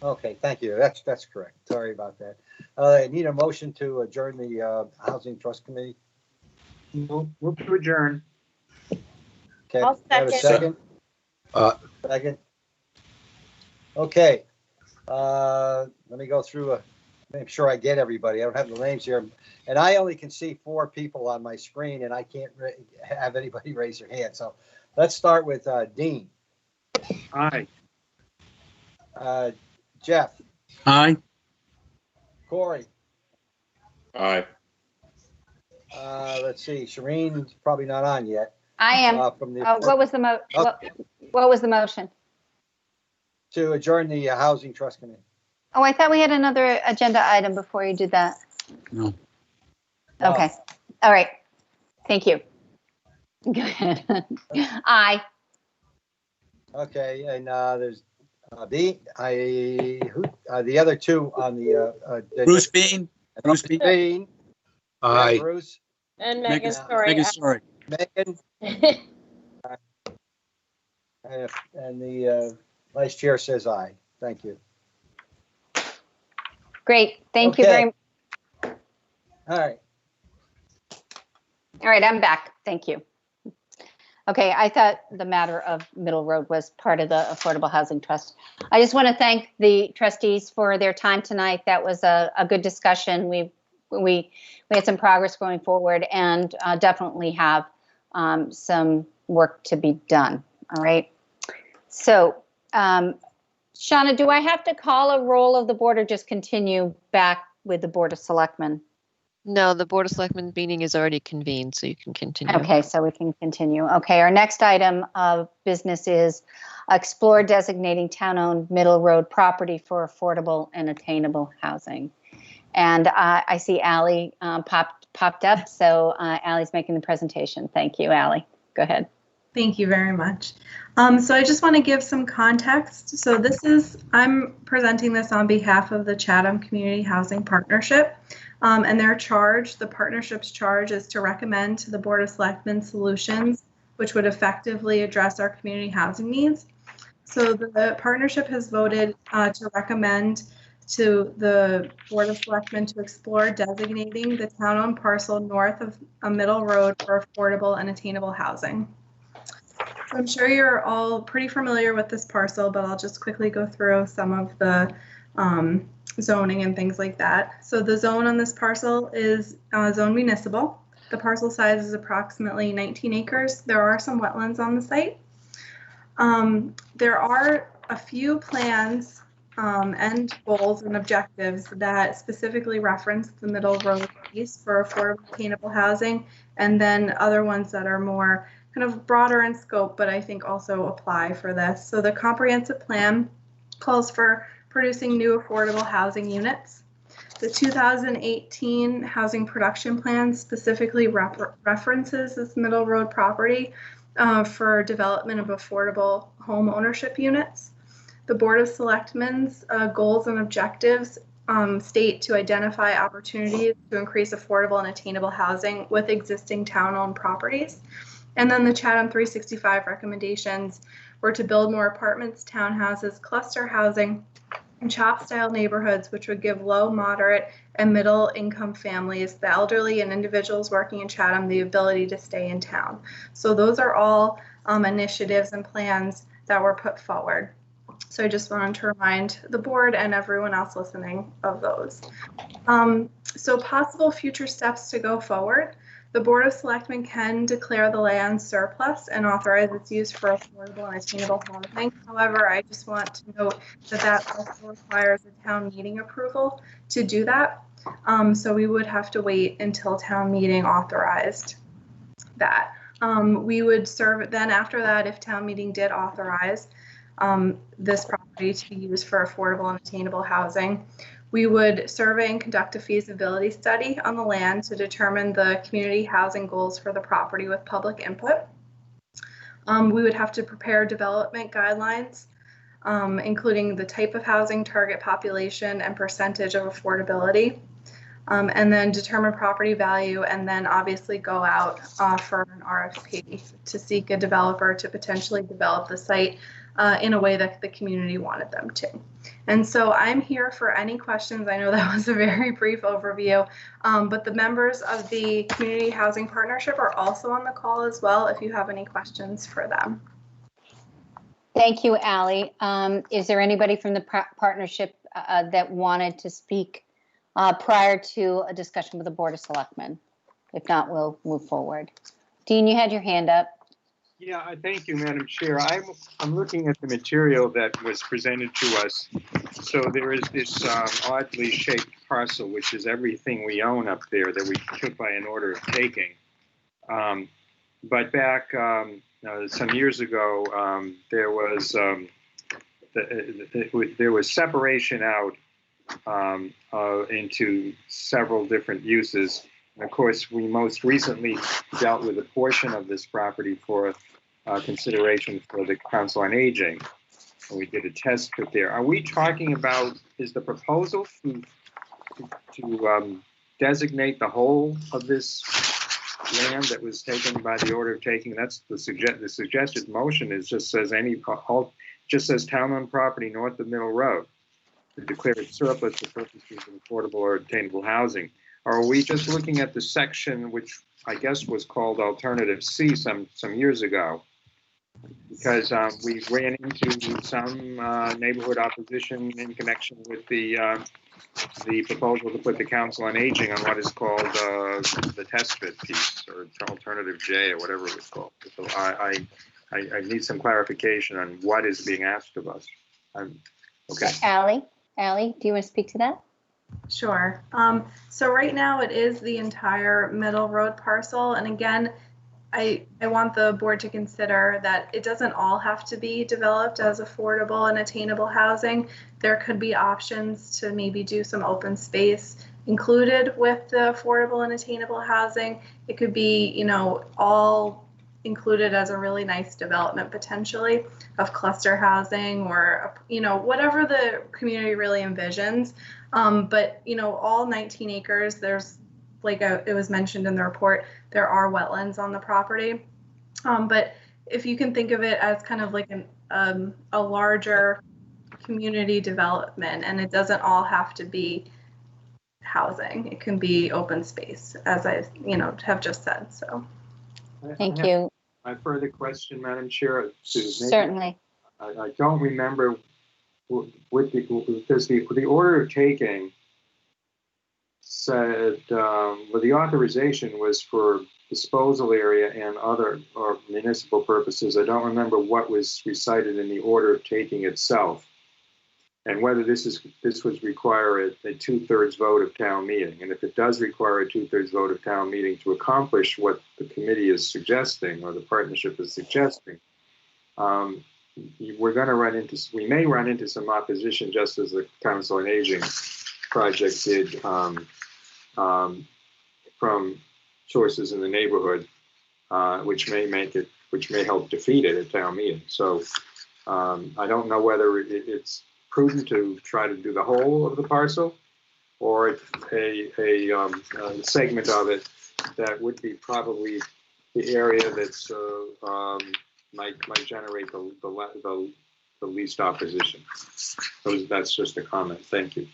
Okay, thank you. That's correct. Sorry about that. I need a motion to adjourn the Housing Trust Committee. Move to adjourn. Okay, I'll have a second. second? Second. Okay. Let me go through make sure I get everybody. I don't have the names here. And I only can see 4 people on my screen and I can't have anybody raise their hand. So let's start with Dean. Aye. Jeff. Aye. Corey. Aye. Let's see. Shireen's probably not on yet. I am. From the What was the what was the motion? To adjourn the Housing Trust Committee. Oh, I thought we had another agenda item before you did that. No. Okay. All right. Thank you. Go ahead. Aye. Okay, and there's the other 2 on the Bruce Bean. Bruce Bean. Bean. Aye. Yeah, Bruce. And Megan, Megan, sorry. Megan. And the vice chair says aye. Thank you. Great. Thank you very much. All right. All right, I'm back. Thank you. Okay, I thought the matter of Middle Road was part of the Affordable Housing Trust. I just want to thank the trustees for their time tonight. That was a good discussion. We had some progress going forward and definitely have some work to be done. All right. So, Shauna, do I have to call a roll of the board or just continue back with the Board of Selectmen? No, the Board of Selectmen meeting is already convened, so you can continue. Okay, so we can continue. Okay, our next item of business is explore designating town-owned Middle Road property for affordable and attainable housing. And I see Ally popped up, so Ally's making the presentation. Thank you, Ally. Go ahead. Thank you very much. So I just want to give some context. So I'm presenting this on behalf of the Chatham Community Housing Partnership. And the partnership's charge is to recommend to the Board of Selectmen solutions which would effectively address our community housing needs. So the partnership has voted to recommend to the Board of Selectmen to explore designating the town-owned parcel north of a Middle Road for affordable and attainable housing. So I'm sure you're all pretty familiar with this parcel, but I'll just quickly go through some of the zoning and things like that. So the zone on this parcel is zone municipal. The parcel size is approximately 19 acres. There are some wetlands on the site. There are a few plans and goals and objectives that specifically reference the Middle Road piece for affordable, attainable housing, and then other ones that are more kind of broader in scope, but I think also apply for this. So the comprehensive plan calls for producing new affordable housing units. The 2018 housing production plan specifically references this Middle Road property for development of affordable home ownership units. The Board of Selectmen's goals and objectives state to identify opportunities to increase affordable and attainable housing with existing town-owned properties. And then the Chatham 365 recommendations were to build more apartments, townhouses, cluster housing, and CHOP-style neighborhoods, which would give low, moderate, and middle-income families, the elderly, and individuals working in Chatham the ability to stay in town. So those are all initiatives and plans that were put forward. So I just wanted to remind the board and everyone else listening of those. So possible future steps to go forward. The Board of Selectmen can declare the land surplus and authorize its use for affordable and attainable housing. However, I just want to note that that also requires a town meeting approval to do that. So we would have to wait until town meeting authorized that. We would serve then after that, if town meeting did authorize this property to be used for affordable and attainable housing, we would survey and conduct a feasibility study on the land to determine the community housing goals for the property with public input. We would have to prepare development guidelines, including the type of housing, target population, and percentage of affordability. and then determine property value, and then obviously go out for an RFP to seek a developer to potentially develop the site in a way that the community wanted them to. And so I'm here for any questions. I know that was a very brief overview, but the members of the Community Housing Partnership are also on the call as well if you have any questions for them. Thank you, Allie. Is there anybody from the partnership that wanted to speak prior to a discussion with the Board of Selectmen? If not, we'll move forward. Dean, you had your hand up. Yeah, thank you, Madam Chair. I'm looking at the material that was presented to us. So there is this oddly shaped parcel, which is everything we own up there that we took by an order of taking. But back some years ago, there was separation out into several different uses. And of course, we most recently dealt with a portion of this property for consideration for the Council on Aging. And we did a test pit there. Are we talking about, is the proposal to designate the whole of this land that was taken by the order of taking? That's the suggested motion is just says town-owned property north of Middle Road to declare it surplus for purposes of affordable or attainable housing. Or are we just looking at the section which I guess was called Alternative C some years ago? Because we ran into some neighborhood opposition in connection with the proposal to put the Council on Aging on what is called the test pit piece, or Alternative J, or whatever it was called. So I need some clarification on what is being asked of us. Okay. Allie, do you want to speak to that? Sure. So right now it is the entire Middle Road parcel. And again, I want the board to consider that it doesn't all have to be developed as affordable and attainable housing. There could be options to maybe do some open space included with the affordable and attainable housing. It could be, you know, all included as a really nice development potentially of cluster housing, or, you know, whatever the community really envisions. But, you know, all 19 acres, there's, like it was mentioned in the report, there are wetlands on the property. But if you can think of it as kind of like a larger community development, and it doesn't all have to be housing, it can be open space, as I, you know, have just said. So thank you. My further question, Madam Chair. Certainly. I don't remember because the order of taking said, well, the authorization was for disposal area and other or municipal purposes. I don't remember what was recited in the order of taking itself, and whether this would require a 2/3 vote of town meeting. And if it does require a 2/3 vote of town meeting to accomplish what the committee is suggesting, or the partnership is suggesting, we may run into some opposition, just as the Council on Aging project did, from sources in the neighborhood, which may help defeat it at town meeting. So I don't know whether it's prudent to try to do the whole of the parcel, or a segment of it that would be probably the area that's might generate the least opposition. So that's just a comment. Thank you.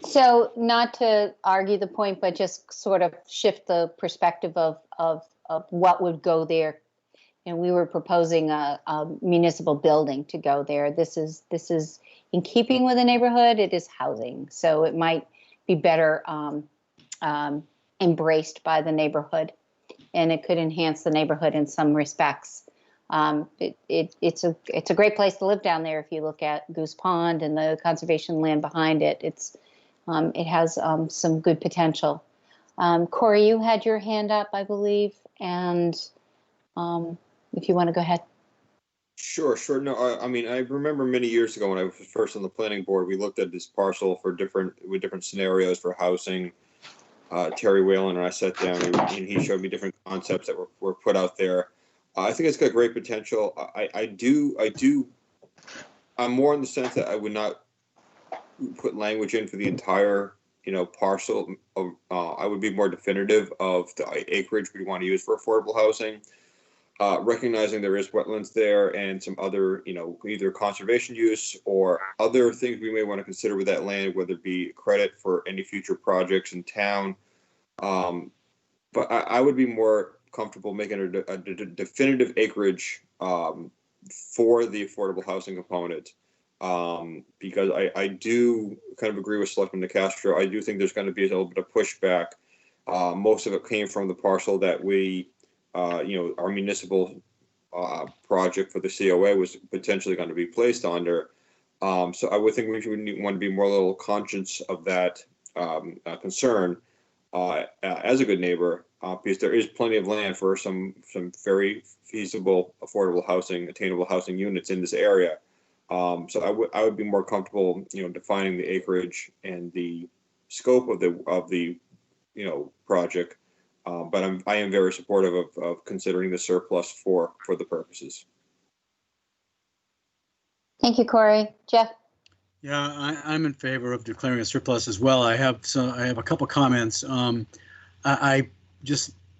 So, not to argue the point, but just sort of shift the perspective of what would go there. And we were proposing a municipal building to go there. This is in keeping with the neighborhood. It is housing, so it might be better embraced by the neighborhood, and it could enhance the neighborhood in some respects. It's a great place to live down there. If you look at Goose Pond and the conservation land behind it, it has some good potential. Corey, you had your hand up, I believe, and if you want to go ahead. Sure. No, I mean, I remember many years ago when I was first on the planning board, we looked at this parcel with different scenarios for housing. Terry Whalen and I sat down, and he showed me different concepts that were put out there. I think it's got great potential. I'm more in the sense that I would not put language in for the entire parcel of, I would be more definitive of the acreage we want to use for affordable housing. Recognizing there is wetlands there and some other, either conservation use or other things we may want to consider with that land, whether it be credit for any future projects in town. But I would be more comfortable making a definitive acreage for the affordable housing component. Because I do kind of agree with Selectman DeCastro. I do think there's going to be a little bit of pushback. Most of it came from the parcel that we, our municipal project for the COA was potentially going to be placed under. So I would think we would want to be more a little conscious of that concern as a good neighbor, because there is plenty of land for some very feasible, affordable housing, attainable housing units in this area. So I would be more comfortable, defining the acreage and the scope of the project. But I am very supportive of considering the surplus for the purposes. Thank you, Corey. Jeff? Yeah, I'm in favor of declaring a surplus as well. I have a couple comments. I'm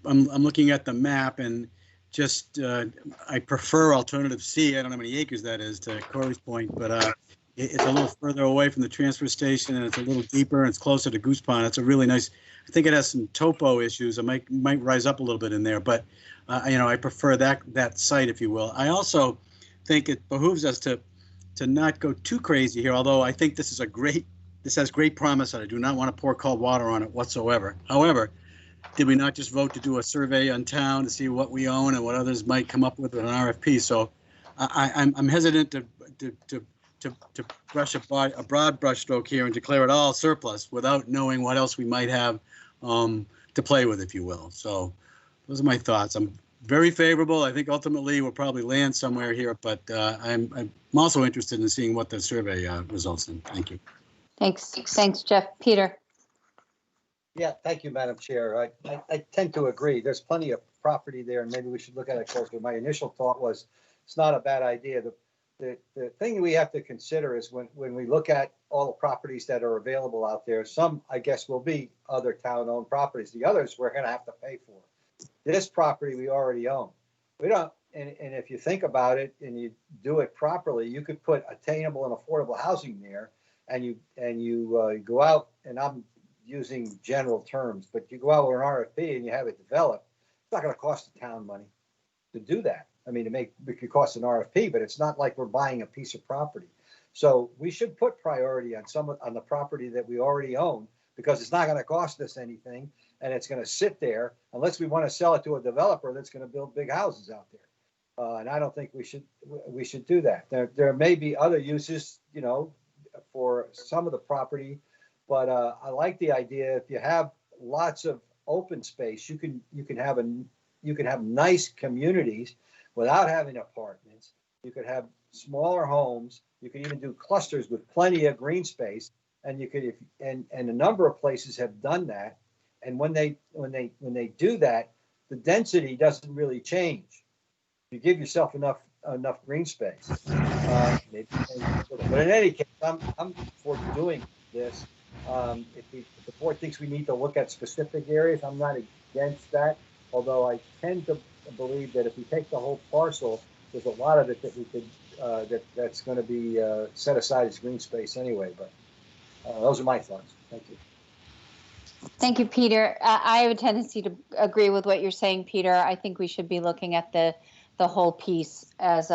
looking at the map and just I prefer alternative C. I don't know how many acres that is, to Corey's point, but it's a little further away from the transfer station and it's a little deeper and it's closer to Goose Pond. It's a really nice. I think it has some topo issues. It might rise up a little bit in there, but I prefer that site, if you will. I also think it behooves us to not go too crazy here, although I think this has great promise and I do not want to pour cold water on it whatsoever. However, did we not just vote to do a survey on town to see what we own and what others might come up with an RFP? So I'm hesitant to brush a broad brush stroke here and declare it all surplus without knowing what else we might have to play with, if you will. So those are my thoughts. I'm very favorable. I think ultimately we'll probably land somewhere here, but I'm also interested in seeing what the survey results in. Thank you. Thanks, Jeff. Peter? Yeah, thank you, Madam Chair. I tend to agree. There's plenty of property there, and maybe we should look at it closer. My initial thought was it's not a bad idea. The thing we have to consider is when we look at all the properties that are available out there, some, I guess, will be other town-owned properties. The others we're going to have to pay for. This property we already own. We don't, and if you think about it and you do it properly, you could put attainable and affordable housing there, and you go out, and I'm using general terms, but you go out with an RFP and you have it developed. It's not going to cost the town money to do that. I mean, it could cost an RFP, but it's not like we're buying a piece of property. So we should put priority on on the property that we already own, because it's not going to cost us anything, and it's going to sit there unless we want to sell it to a developer that's going to build big houses out there. And I don't think we should do that. There may be other uses, for some of the property, but I like the idea. If you have lots of open space, you can have nice communities without having apartments. You could have smaller homes. You could even do clusters with plenty of green space, and you could and a number of places have done that. And when they do that, the density doesn't really change. You give yourself enough green space. But in any case, I'm for doing this. If the board thinks we need to look at specific areas, I'm not against that. Although I tend to believe that if we take the whole parcel, there's a lot of it that we could that's going to be set aside as green space anyway. But those are my thoughts. Thank you. Thank you, Peter. I have a tendency to agree with what you're saying, Peter. I think we should be looking at the whole piece as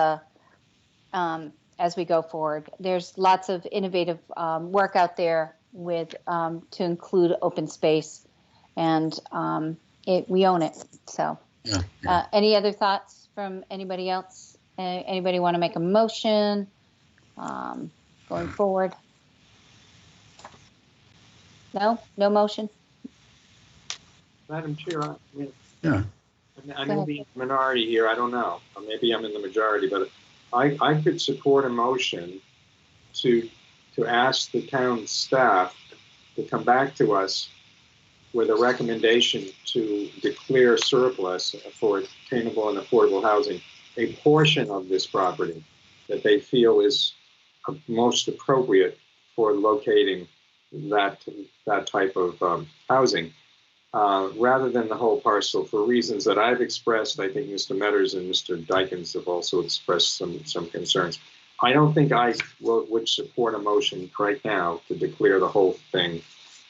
we go forward. There's lots of innovative work out there with to include open space, and we own it. So, any other thoughts from anybody else? Anybody want to make a motion going forward? No motion. Madam Chair, Yeah. I may be in the minority here. I don't know. Or maybe I'm in the majority, but I could support a motion to ask the town staff to come back to us with a recommendation to declare surplus for attainable and affordable housing a portion of this property that they feel is most appropriate for locating that type of housing, rather than the whole parcel for reasons that I've expressed. I think Mr. Metters and Mr. Dykens have also expressed some concerns. I don't think I would support a motion right now to declare the whole thing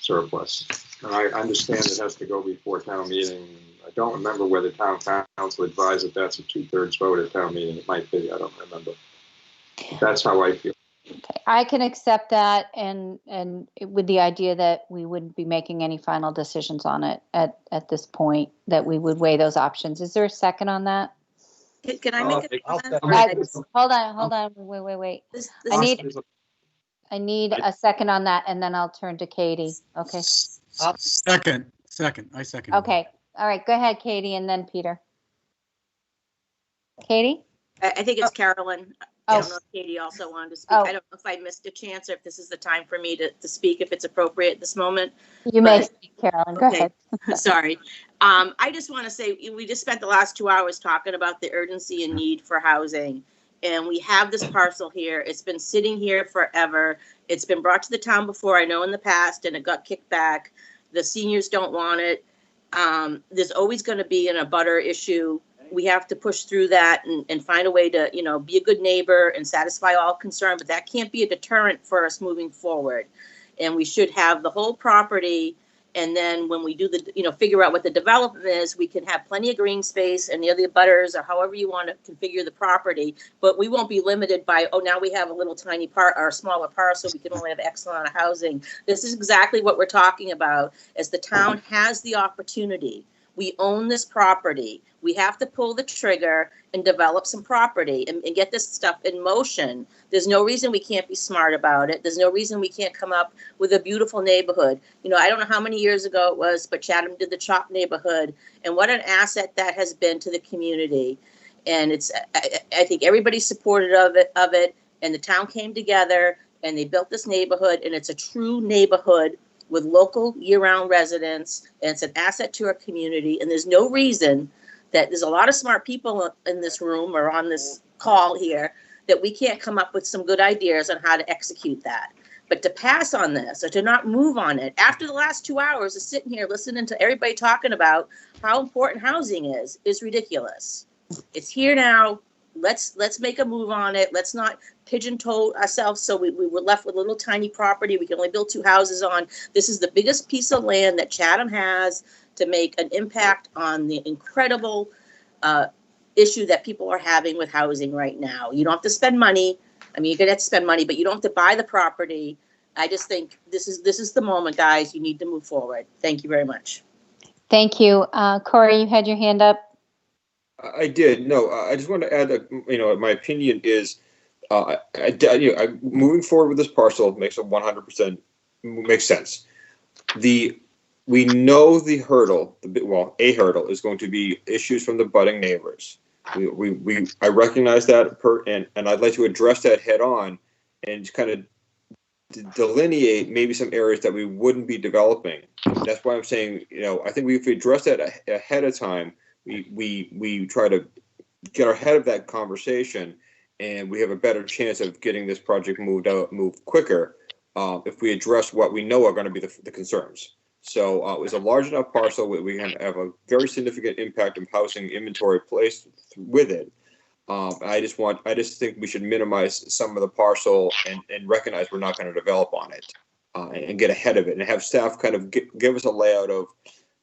surplus. And I understand it has to go before town meeting. I don't remember whether town council advised that that's a 2/3 vote at town meeting. It might be, I don't remember. But that's how I feel. Okay, I can accept that, and with the idea that we wouldn't be making any final decisions on it at this point, that we would weigh those options. Is there a second on that? Can I make a comment? Hold on, wait. This I need a second on that, and then I'll turn to Katie. Okay. Second. I second. Okay. All right. Go ahead, Katie, and then Peter. Katie? I think it's Carolyn. I don't know if Katie also wanted to speak. I don't know if I missed a chance or if this is the time for me to speak, if it's appropriate at this moment. You may speak, Carolyn. Go ahead. Sorry. I just want to say, we just spent the last 2 hours talking about the urgency and need for housing. And we have this parcel here. It's been sitting here forever. It's been brought to the town before, I know, in the past, and it got kicked back. The seniors don't want it. There's always going to be an abutter issue. We have to push through that and find a way to, be a good neighbor and satisfy all concern, but that can't be a deterrent for us moving forward. And we should have the whole property. And then when we do figure out what the development is, we can have plenty of green space and the other butters, or however you want to configure the property, but we won't be limited by, now we have a little tiny part or a smaller parcel, we can only have X amount of housing. This is exactly what we're talking about. As the town has the opportunity, we own this property. We have to pull the trigger and develop some property and get this stuff in motion. There's no reason we can't be smart about it. There's no reason we can't come up with a beautiful neighborhood. I don't know how many years ago it was, but Chatham did the CHOP neighborhood, and what an asset that has been to the community. And I think everybody's supportive of it, and the town came together and they built this neighborhood, and it's a true neighborhood with local year-round residents, and it's an asset to our community. And there's no reason that there's a lot of smart people in this room or on this call here that we can't come up with some good ideas on how to execute that. But to pass on this or to not move on it after the last 2 hours of sitting here listening to everybody talking about how important housing is ridiculous. It's here now. Let's make a move on it. Let's not pigeonhole ourselves so we were left with a little tiny property we can only build 2 houses on. This is the biggest piece of land that Chatham has to make an impact on the incredible issue that people are having with housing right now. You don't have to spend money. I mean, you're gonna have to spend money, but you don't have to buy the property. I just think this is the moment, guys. You need to move forward. Thank you very much. Thank you. Corey, you had your hand up. I did. No, I just want to add that, my opinion is, moving forward with this parcel makes 100% makes sense. We know the hurdle, a hurdle is going to be issues from the budding neighbors. I recognize that, and I'd like to address that head on and kind of delineate maybe some areas that we wouldn't be developing. That's why I'm saying, I think if we address that ahead of time, we try to get ahead of that conversation, and we have a better chance of getting this project moved quicker if we address what we know are going to be the concerns. So it's a large enough parcel where we can have a very significant impact of housing inventory placed with it. I just think we should minimize some of the parcel and recognize we're not going to develop on it and get ahead of it and have staff kind of give us a layout of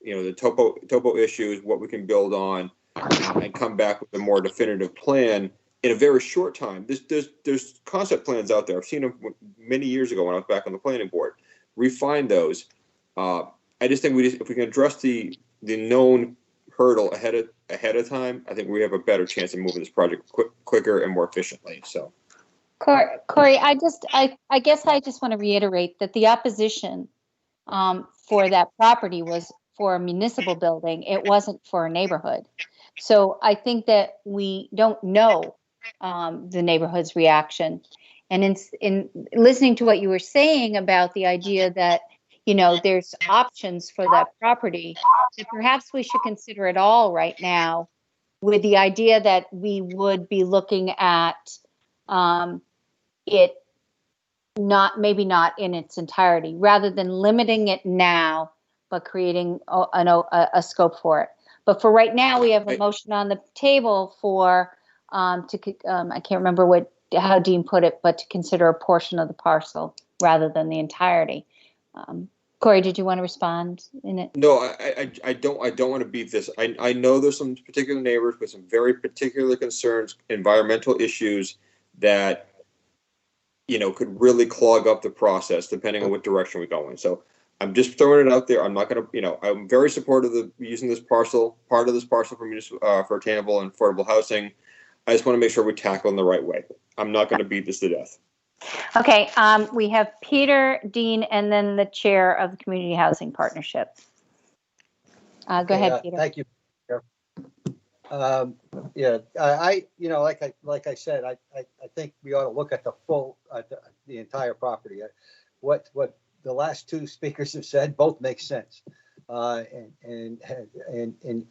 the topo issues, what we can build on, and come back with a more definitive plan in a very short time. There's concept plans out there. I've seen them many years ago when I was back on the planning board. Refine those. I just think if we can address the known hurdle ahead of time, I think we have a better chance of moving this project quicker and more efficiently. So, Corey, I guess I just want to reiterate that the opposition for that property was for a municipal building. It wasn't for a neighborhood. So I think that we don't know the neighborhood's reaction. And in listening to what you were saying about the idea that there's options for that property, that perhaps we should consider it all right now, with the idea that we would be looking at it maybe not in its entirety, rather than limiting it now, but creating a scope for it. But for right now, we have a motion on the table for, I can't remember how Dean put it, but to consider a portion of the parcel rather than the entirety. Corey, did you want to respond in it? No, I don't want to beat this. I know there's some particular neighbors with some very particular concerns, environmental issues that, you know, could really clog up the process depending on what direction we go in. So I'm just throwing it out there. I'm not going to, you know, I'm very supportive of using this parcel, part of this parcel for attainable and affordable housing. I just want to make sure we tackle in the right way. I'm not going to beat this to death. Okay, we have Peter, Dean, and then the chair of the Community Housing Partnership. Go ahead, Peter. Thank you. Yeah, I you know, like I said, I think we ought to look at the full, the entire property. What the last two speakers have said both make sense, and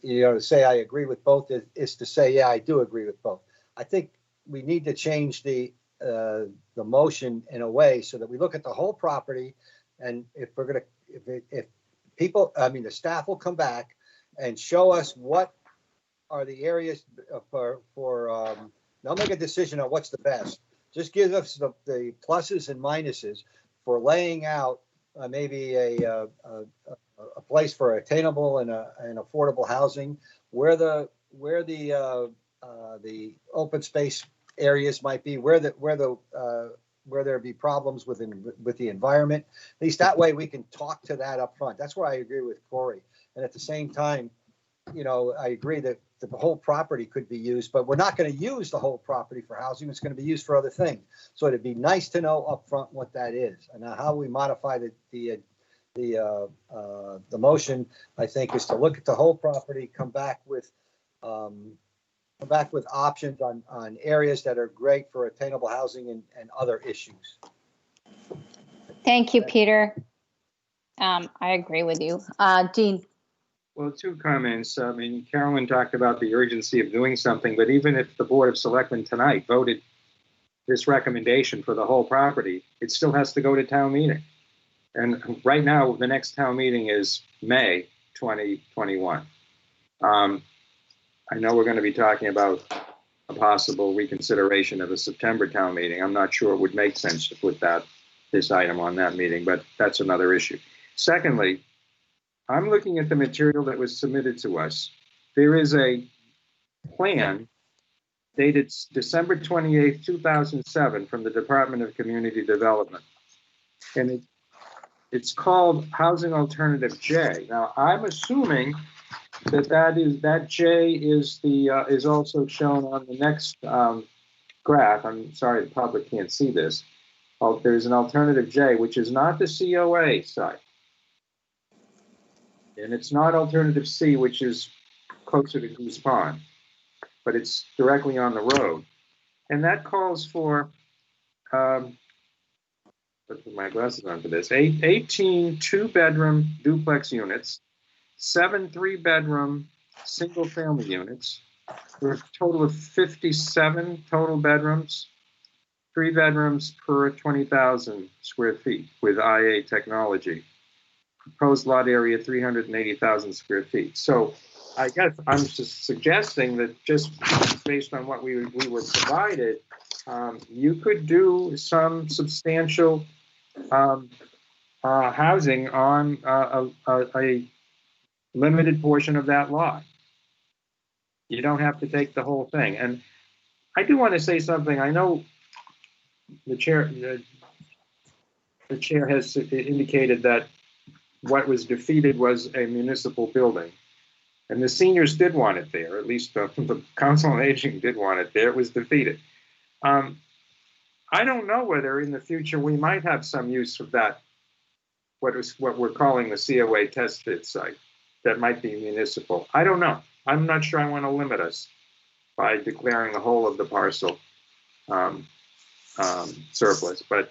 you know, to say I agree with both is to say, yeah, I do agree with both. I think we need to change the motion in a way so that we look at the whole property, and if we're gonna, if people, I mean, the staff will come back and show us what are the areas for they'll make a decision on what's the best. Just give us the pluses and minuses for laying out maybe a place for attainable and affordable housing, where the open space areas might be, where there be problems with the environment. At least that way we can talk to that up front. That's where I agree with Corey. And at the same time, you know, I agree that the whole property could be used, but we're not going to use the whole property for housing. It's going to be used for other things. So it'd be nice to know up front what that is, and how we modify the motion. I think is to look at the whole property, come back with options on areas that are great for attainable housing and other issues. Thank you, Peter. I agree with you. Dean. Well, two comments. I mean, Carolyn talked about the urgency of doing something, but even if the Board of Selectmen tonight voted this recommendation for the whole property, it still has to go to town meeting. And right now, the next town meeting is May 2021. I know we're going to be talking about a possible reconsideration of a September town meeting. I'm not sure it would make sense to put this item on that meeting, but that's another issue. Secondly, I'm looking at the material that was submitted to us. There is a plan dated December 28, 2007 from the Department of Community Development. And it's called Housing Alternative J. Now, I'm assuming that J is also shown on the next graph. I'm sorry, the public can't see this. There's an Alternative J, which is not the COA site. And it's not Alternative C, which is closer to Goose Pond, but it's directly on the road. And that calls for, let's put my glasses on for this, 18 two-bedroom duplex units, 7 3-bedroom single-family units, for a total of 57 total bedrooms, 3 bedrooms per 20,000 square feet with IA technology. Proposed lot area 380,000 square feet. So I guess I'm just suggesting that just based on what we were provided, you could do some substantial housing on a limited portion of that lot. You don't have to take the whole thing. And I do want to say something. I know the chair has indicated that what was defeated was a municipal building. And the seniors did want it there, at least the Council on Aging did want it there. It was defeated. I don't know whether in the future we might have some use of that, what we're calling the COA test pit site, that might be municipal. I don't know. I'm not sure I want to limit us by declaring the whole of the parcel surplus, but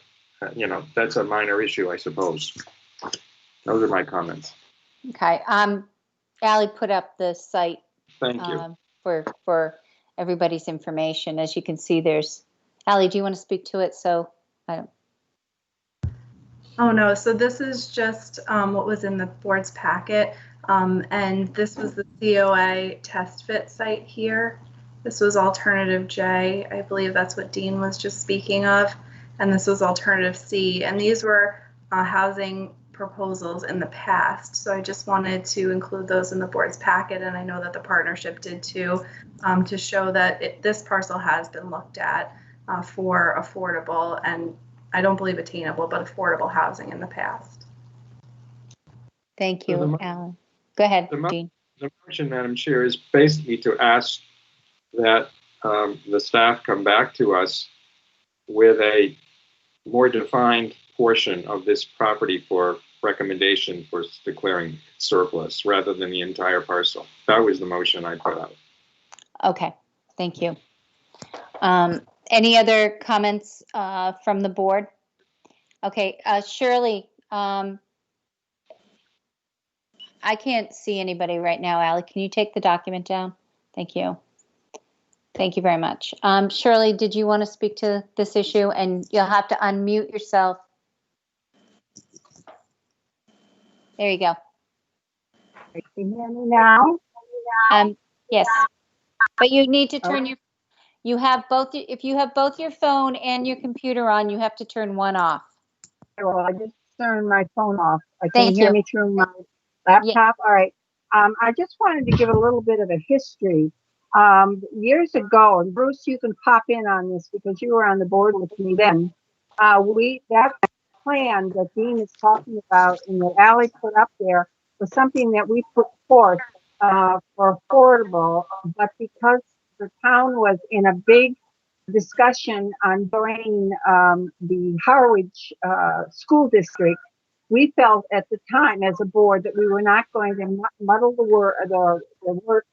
you know, that's a minor issue, I suppose. Those are my comments. Okay. Allie put up the site. Thank you. For everybody's information. As you can see, there's, Allie, do you want to speak to it? So I don't. Oh, no. So this is just what was in the board's packet. And this was the COA test fit site here. This was alternative J. I believe that's what Dean was just speaking of. And this was alternative C. And these were housing proposals in the past. So I just wanted to include those in the board's packet. And I know that the partnership did too, to show that this parcel has been looked at for affordable and I don't believe attainable, but affordable housing in the past. Thank you, Alan. Go ahead, Dean. The motion, Madam Chair, is basically to ask that the staff come back to us with a more defined portion of this property for recommendation for declaring surplus rather than the entire parcel. That was the motion I put out. Okay, thank you. Any other comments from the board? Okay, Shirley, I can't see anybody right now. Allie, can you take the document down? Thank you. Thank you very much. Shirley, did you want to speak to this issue? And you'll have to unmute yourself. There you go. Can you hear me now? Yes, but you need to turn you have both, if you have both your phone and your computer on, you have to turn one off. Well, I just turned my phone off. Can Thank you hear you. me through my laptop? All right. I just wanted to give a little bit of a history. Years ago, and Bruce, you can pop in on this because you were on the board with me then. That plan that Dean is talking about and that Allie put up there was something that we put forth for affordable, but because the town was in a big discussion on joining the Harwich school district, we felt at the time as a board that we were not going to muddle the works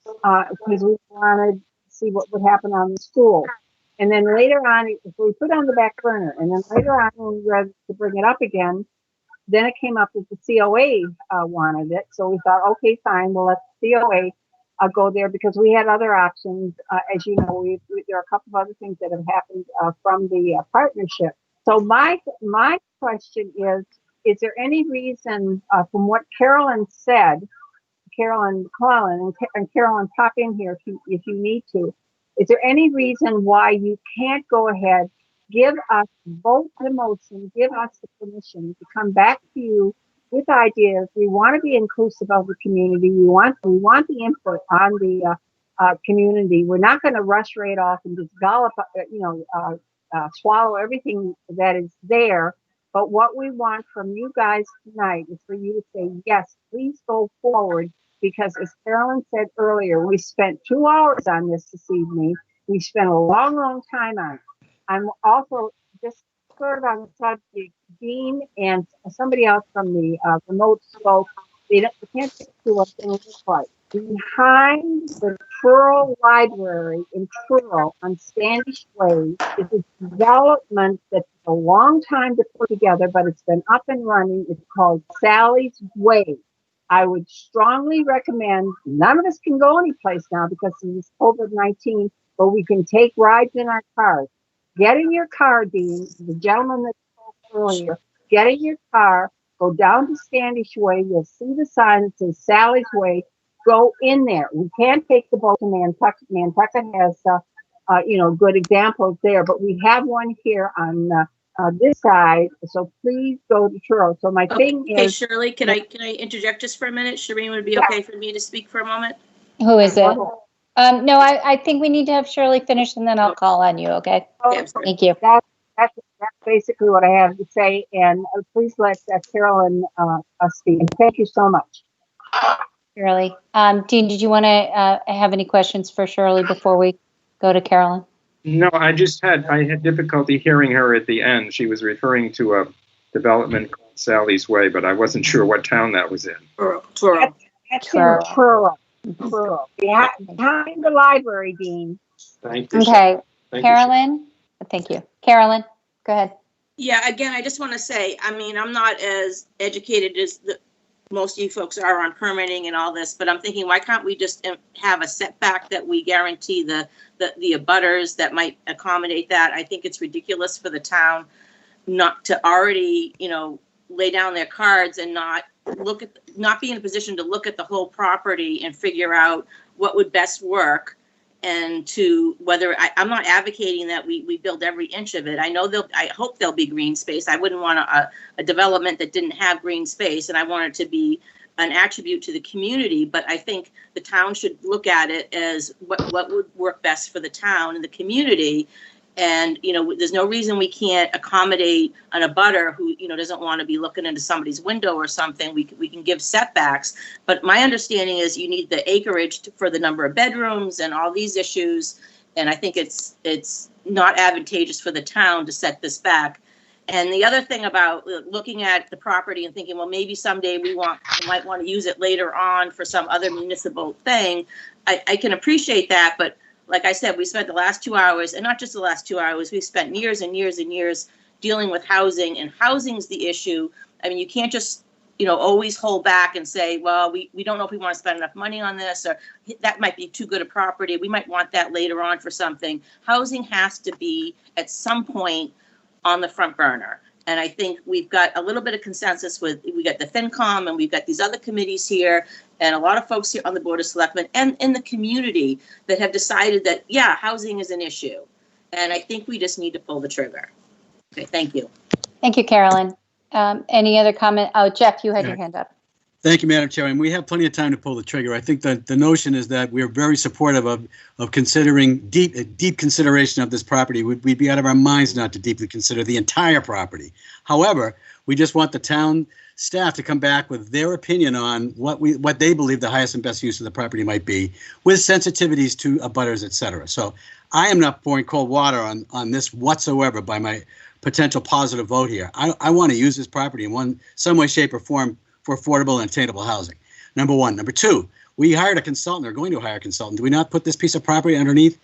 because we wanted to see what would happen on the school. And then later on, if we put it on the back burner, and then later on when we were ready to bring it up again, then it came up that the COA wanted it. So we thought, okay, fine, we'll let the COA go there because we had other options. As you know, there are a couple of other things that have happened from the partnership. So my question is there any reason from what Carolyn said, Carolyn Collin, and Carolyn, pop in here if you need to, is there any reason why you can't go ahead, give us both the motion, give us the permission to come back to you with ideas? We want to be inclusive of the community. We want the input on the community. We're not going to rush right off and just gallop, swallow everything that is there. But what we want from you guys tonight is for you to say, yes, please go forward. Because as Carolyn said earlier, we spent 2 hours on this evening. We spent a long, long time on it. I'm also just sort of on the subject, Dean and somebody else from the remote spoke. They can't get to us in this part. Behind the Truro Library in Truro on Standish Way is a development that took a long time to put together, but it's been up and running. It's called Sally's Way. I would strongly recommend, none of us can go anyplace now because of this COVID-19, but we can take rides in our cars. Get in your car, Dean, the gentleman that spoke earlier, get in your car, go down to Standish Way, you'll see the sign that says Sally's Way, go in there. We can't take the boat to Nantucket. Nantucket has, good examples there, but we have one here on this side, so please go to Truro. So my thing is. Okay, Shirley, can I interject just for a minute? Shireen, would it be okay for me to speak for a moment? Who is it? No, I think we need to have Shirley finish and then I'll call on you, okay? Thank you. That's basically what I have to say, and please let Carolyn speak. And thank you so much. Shirley. Dean, did you want to have any questions for Shirley before we go to Carolyn? No, I had difficulty hearing her at the end. She was referring to a development called Sally's Way, but I wasn't sure what town that was in. Truro. That's in Truro. Behind the library, Dean. Thank you. Okay, Carolyn. Thank you. Carolyn, go ahead. Yeah, again, I just want to say, I mean, I'm not as educated as most of you folks are on permitting and all this, but I'm thinking, why can't we just have a setback that we guarantee the abutters that might accommodate that? I think it's ridiculous for the town not to already, lay down their cards and not be in a position to look at the whole property and figure out what would best work. And to whether I'm not advocating that we build every inch of it. I hope there'll be green space. I wouldn't want a development that didn't have green space, and I want it to be an attribute to the community. But I think the town should look at it as what would work best for the town and the community. And, there's no reason we can't accommodate an abutter who, doesn't want to be looking into somebody's window or something. We can give setbacks. But my understanding is you need the acreage for the number of bedrooms and all these issues. And I think it's not advantageous for the town to set this back. And the other thing about looking at the property and thinking, well, maybe someday we might want to use it later on for some other municipal thing. I can appreciate that, but like I said, we spent the last 2 hours, and not just the last 2 hours, we spent years and years and years dealing with housing, and housing's the issue. I mean, you can't just, always hold back and say, well, we don't know if we want to spend enough money on this, or that might be too good a property. We might want that later on for something. Housing has to be at some point on the front burner. And I think we've got a little bit of consensus we got the FinCom and we've got these other committees here and a lot of folks here on the Board of Selectmen and in the community that have decided that, yeah, housing is an issue. And I think we just need to pull the trigger. Okay, thank you. Thank you, Carolyn. Any other comment? Oh, Jeff, you had your hand up. Thank you, Madam Chair. And we have plenty of time to pull the trigger. I think that the notion is that we're very supportive of considering deep consideration of this property. We'd be out of our minds not to deeply consider the entire property. However, we just want the town staff to come back with their opinion on what they believe the highest and best use of the property might be, with sensitivities to abutters, et cetera. So I am not pouring cold water on this whatsoever by my potential positive vote here. I want to use this property in some way, shape, or form for affordable and attainable housing. Number one. Number two, we hired a consultant, or going to hire a consultant. Do we not put this piece of property underneath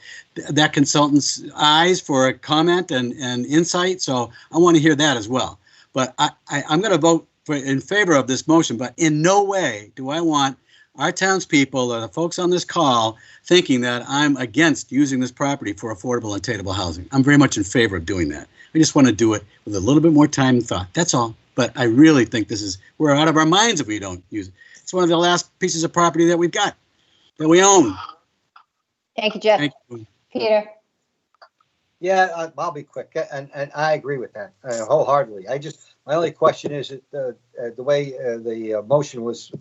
that consultant's eyes for a comment and insight? So I want to hear that as well. But I'm going to vote in favor of this motion, but in no way do I want our townspeople or the folks on this call thinking that I'm against using this property for affordable and attainable housing. I'm very much in favor of doing that. I just want to do it with a little bit more time and thought. That's all. But I really think we're out of our minds if we don't use it. It's one of the last pieces of property that we've got, that we own. Thank you, Jeff. Thank you. Peter. Yeah, I'll be quick, and I agree with that wholeheartedly. My only question is that the way the motion was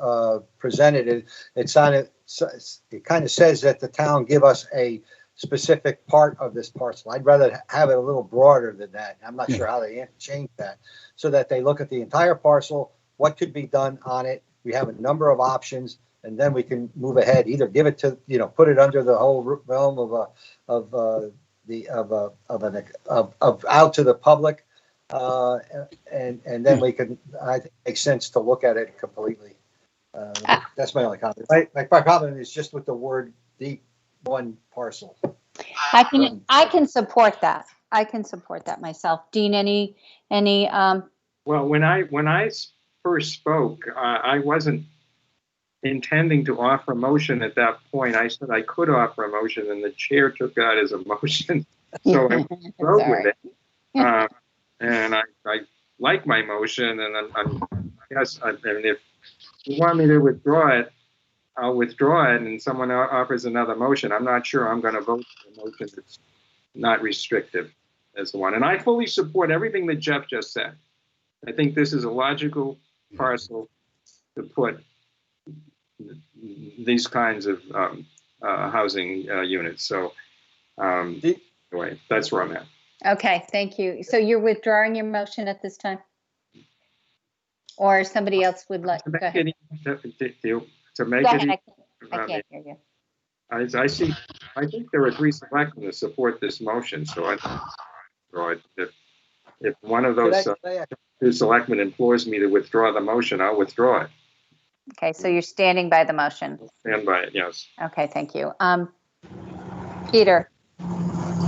presented, it kind of says that the town give us a specific part of this parcel. I'd rather have it a little broader than that. I'm not sure how they change that, so that they look at the entire parcel, what could be done on it. We have a number of options, and then we can move ahead. Either give it to, put it under the whole realm of out to the public, and then we can. I think it makes sense to look at it completely. That's my only comment. My problem is just with the word deep one parcel. I can support that. I can support that myself. Dean, any Well, when I first spoke, I wasn't intending to offer a motion at that point. I said I could offer a motion, and the chair took that as a motion. So I wrote with it. And I like my motion, and and if you want me to withdraw it, I'll withdraw it, and someone offers another motion. I'm not sure I'm going to vote for a motion that's not restrictive as the one. And I fully support everything that Jeff just said. I think this is a logical parcel to put these kinds of housing units. So anyway, that's where I'm at. Okay, thank you. So you're withdrawing your motion at this time? Or somebody else would like to go ahead. To make Go it, ahead. I can't hear you. I think there are 3 selectmen that support this motion, so if one of those 2 selectmen implores me to withdraw the motion, I'll withdraw it. Okay, so you're standing by the motion. Stand by it, yes. Okay, thank you. Peter.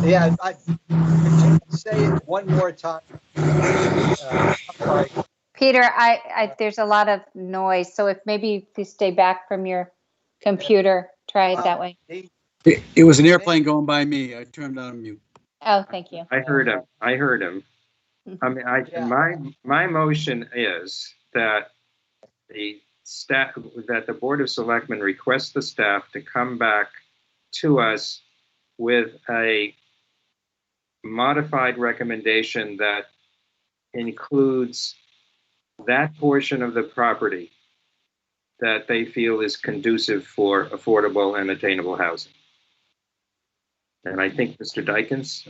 Yeah, say it one more time. I'm sorry. Peter, there's a lot of noise, so if you stay back from your computer, try it that way. It was an airplane going by me. I turned on mute. Oh, thank you. I heard him. I mean, my motion is that the staff, that the Board of Selectmen requests the staff to come back to us with a modified recommendation that includes that portion of the property that they feel is conducive for affordable and attainable housing. And I think Mr. Dykens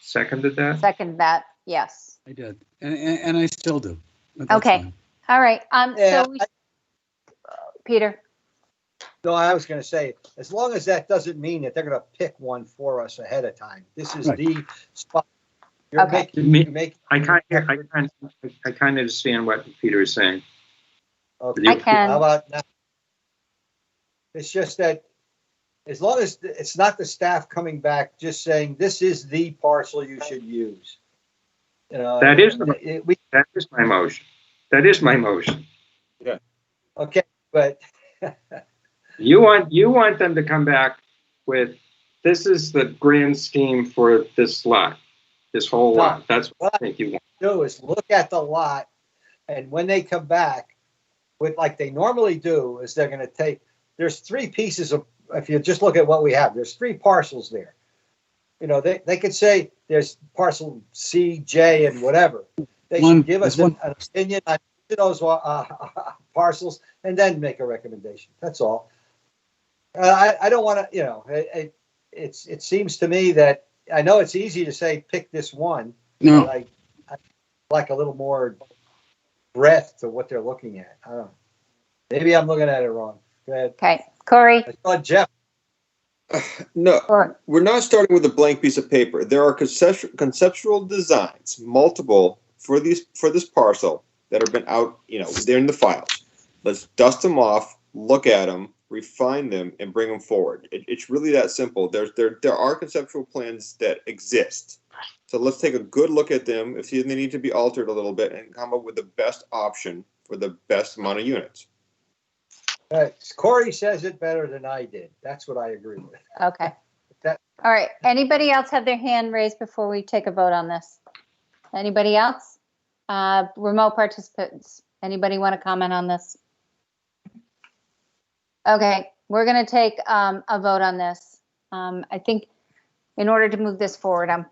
seconded that. Second that, yes. I did, and I still do. But that's Okay, fine. all right. Yeah, So Peter, No, I was going to say, as long as that doesn't mean that they're going to pick one for us ahead of time. This is Right. the spot. You're Okay. I kind of understand what Peter is saying. Okay. I can. How about now? It's just that as long as it's not the staff coming back just saying this is the parcel you should use. You know, That is my motion. That is my motion. Yeah. Okay, but You want them to come back with, this is the grand scheme for this lot, this whole lot. That's what I think you want. do is look at the lot, and when they come back with, like they normally do, is they're going to take, there's three pieces of, if you just look at what we have, there's three parcels there. You know, they could say there's parcel C, J, and whatever. They should give us an opinion on those parcels and then make a recommendation. That's all. I don't want to, you know, it seems to me that, I know it's easy to say pick this one. No. But I like a little more breadth to what they're looking at. I don't know. Maybe I'm looking at it wrong. Go ahead. Okay, Corey. I thought Jeff. No, we're not starting with a blank piece of paper. There are conceptual designs, multiple for this parcel that have been out, you know, they're in the files. Let's dust them off, look at them, refine them, and bring them forward. It's really that simple. There are conceptual plans that exist. So let's take a good look at them, if they need to be altered a little bit, and come up with the best option for the best amount of units. Corey says it better than I did. That's what I agree with. Okay. All right. Anybody else have their hand raised before we take a vote on this? Anybody else? Remote participants. Anybody want to comment on this? Okay, we're going to take a vote on this. I think in order to move this forward, I'm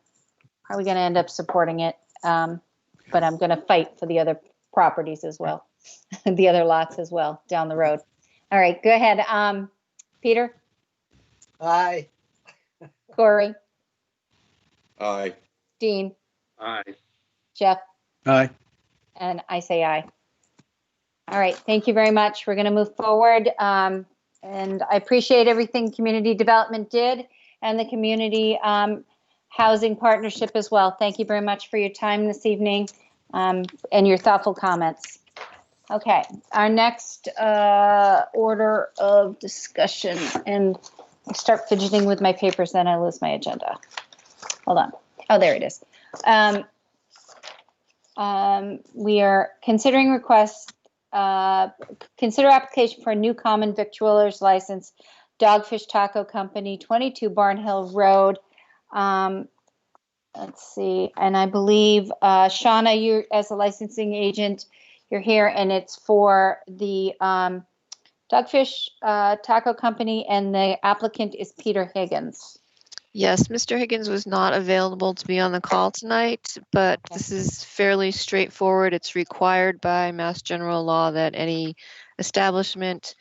probably going to end up supporting it, but I'm going to fight for the other properties as well, the other lots as well down the road. All right, go ahead. Peter? Aye. Corey? Aye. Dean? Aye. Jeff? Aye. And I say aye. All right, thank you very much. We're going to move forward. And I appreciate everything community development did and the community housing partnership as well. Thank you very much for your time this evening and your thoughtful comments. Okay, our next order of discussion, and I start fidgeting with my papers, then I lose my agenda. Hold on. Oh, there it is. We are considering requests, consider application for a new common victualler's license, Dogfish Taco Company, 22 Barnhill Road. Let's see, and I believe, Shauna, you as a licensing agent, you're here, and it's for the Dogfish Taco Company, and the applicant is Peter Higgins. Yes, Mr. Higgins was not available to be on the call tonight, but this is fairly straightforward. It's required by Mass General Law that any establishment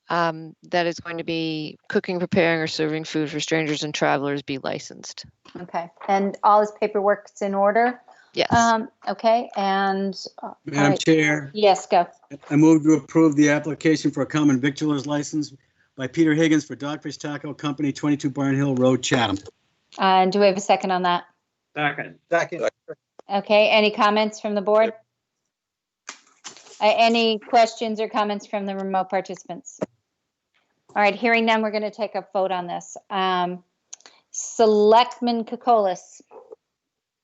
that is going to be cooking, preparing, or serving food for strangers and travelers be licensed. Okay, and all his paperwork's in order? Yes. Okay, and Madam Chair, yes, go. I move to approve the application for a common victualer's license by Peter Higgins for Dogfish Taco Company, 22 Barnhill Road, Chatham. And do we have a second on that? Second. Okay, any comments from the board? Any questions or comments from the remote participants? All right, hearing none, we're going to take a vote on this. Selectman Kokolas.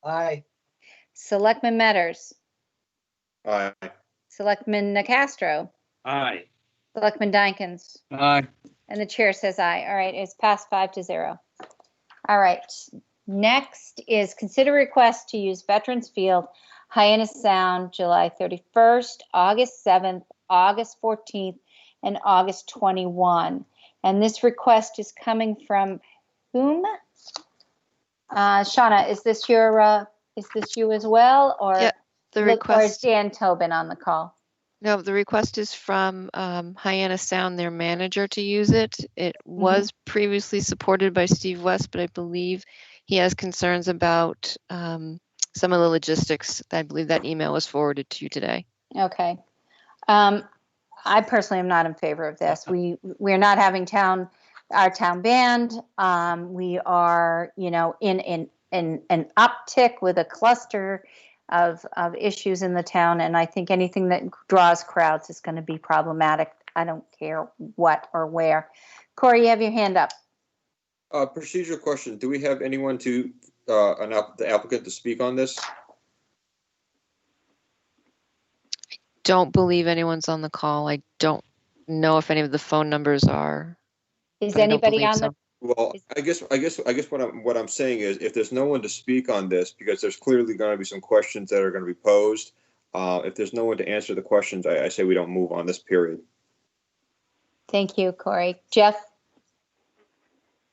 Aye. Selectman Metters. Aye. Selectman Nacastro. Aye. Selectman Dykens. Aye. And the chair says aye. All right, it's passed 5-0. All right, Next is consider request to use Veterans Field, Hyannis Sound, July 31st, August 7th, August 14th, and August 21. And this request is coming from whom? Shauna, is this you as well, or Yeah, the or is request. Dan Tobin on the call? No, the request is from Hyannis Sound, their manager, to use it. It was previously supported by Steve West, but I believe he has concerns about some of the logistics. I believe that email was forwarded to you today. Okay. I personally am not in favor of this. We're not having our town band. We are, in an uptick with a cluster of issues in the town, and I think anything that draws crowds is going to be problematic. I don't care what or where. Corey, you have your hand up. Procedural question: do we have anyone the applicant to speak on this? Don't believe anyone's on the call. I don't know if any of the phone numbers are. Is anybody on the? Well, I guess what I'm saying is, if there's no one to speak on this, because there's clearly going to be some questions that are going to be posed. If there's no one to answer the questions, I say we don't move on this period. Thank you, Corey. Jeff.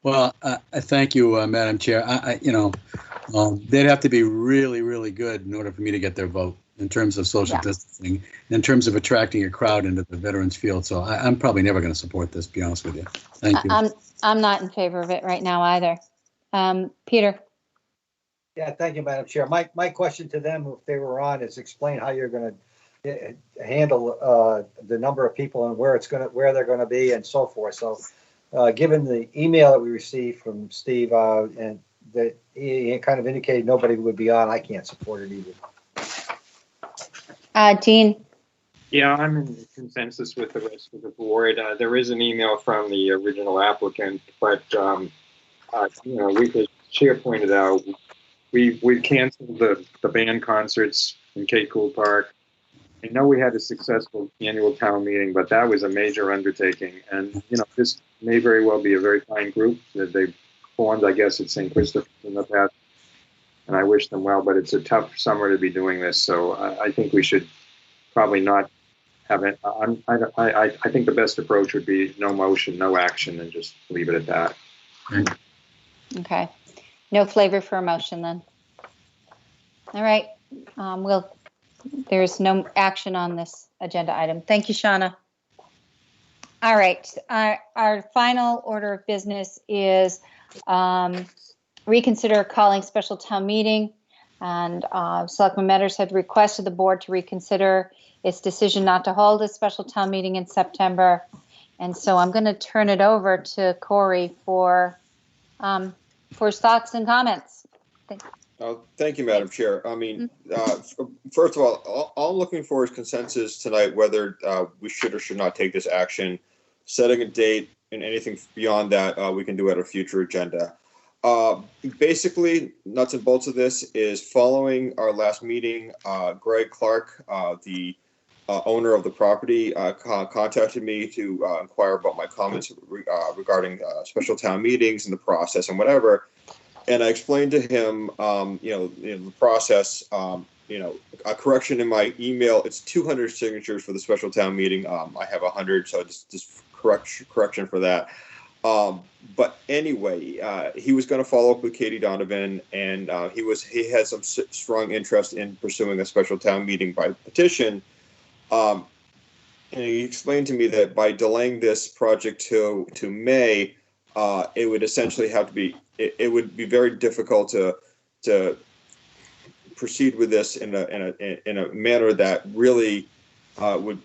Well, thank you, Madam Chair. They'd have to be really, really good in order for me to get their vote in terms of social distancing, in terms of attracting a crowd into the Veterans Field. So I'm probably never going to support this, to be honest with you. Thank you. I'm not in favor of it right now either. Peter. Yeah, thank you, Madam Chair. My question to them, if they were on, is explain how you're going to handle the number of people and where they're going to be and so forth. So, given the email that we received from Steve and that he kind of indicated nobody would be on, I can't support it either. Dean. Yeah, I'm in consensus with the rest of the board. There is an email from the original applicant, but the chair pointed out, we canceled the band concerts in Cape Cool Park. I know we had a successful annual town meeting, but that was a major undertaking. And this may very well be a very fine group that they formed, I guess, at St. Christopher's in the past. And I wish them well, but it's a tough summer to be doing this. So I think we should probably not have it. I think the best approach would be no motion, no action, and just leave it at that. Okay. No flavor for a motion then. All right. There's no action on this agenda item. Thank you, Shauna. All right. Our final order of business is reconsider calling special town meeting, and Selectman Metters had requested the board to reconsider its decision not to hold a special town meeting in September. And so I'm going to turn it over to Corey for thoughts and comments. Thank you, Madam Chair. I mean, first of all I'm looking for is consensus tonight whether we should or should not take this action. Setting a date and anything beyond that we can do at a future agenda. Basically, nuts and bolts of this is following our last meeting, Greg Clark, the owner of the property, contacted me to inquire about my comments regarding special town meetings and the process and whatever. And I explained to him, the process, a correction in my email. It's 200 signatures for the special town meeting. I have 100, so just correction for that. But anyway, he was going to follow up with Katie Donovan, and he had some strong interest in pursuing a special town meeting by petition. And he explained to me that by delaying this project to May, it would essentially have to be. It would be very difficult to proceed with this in a manner that really would.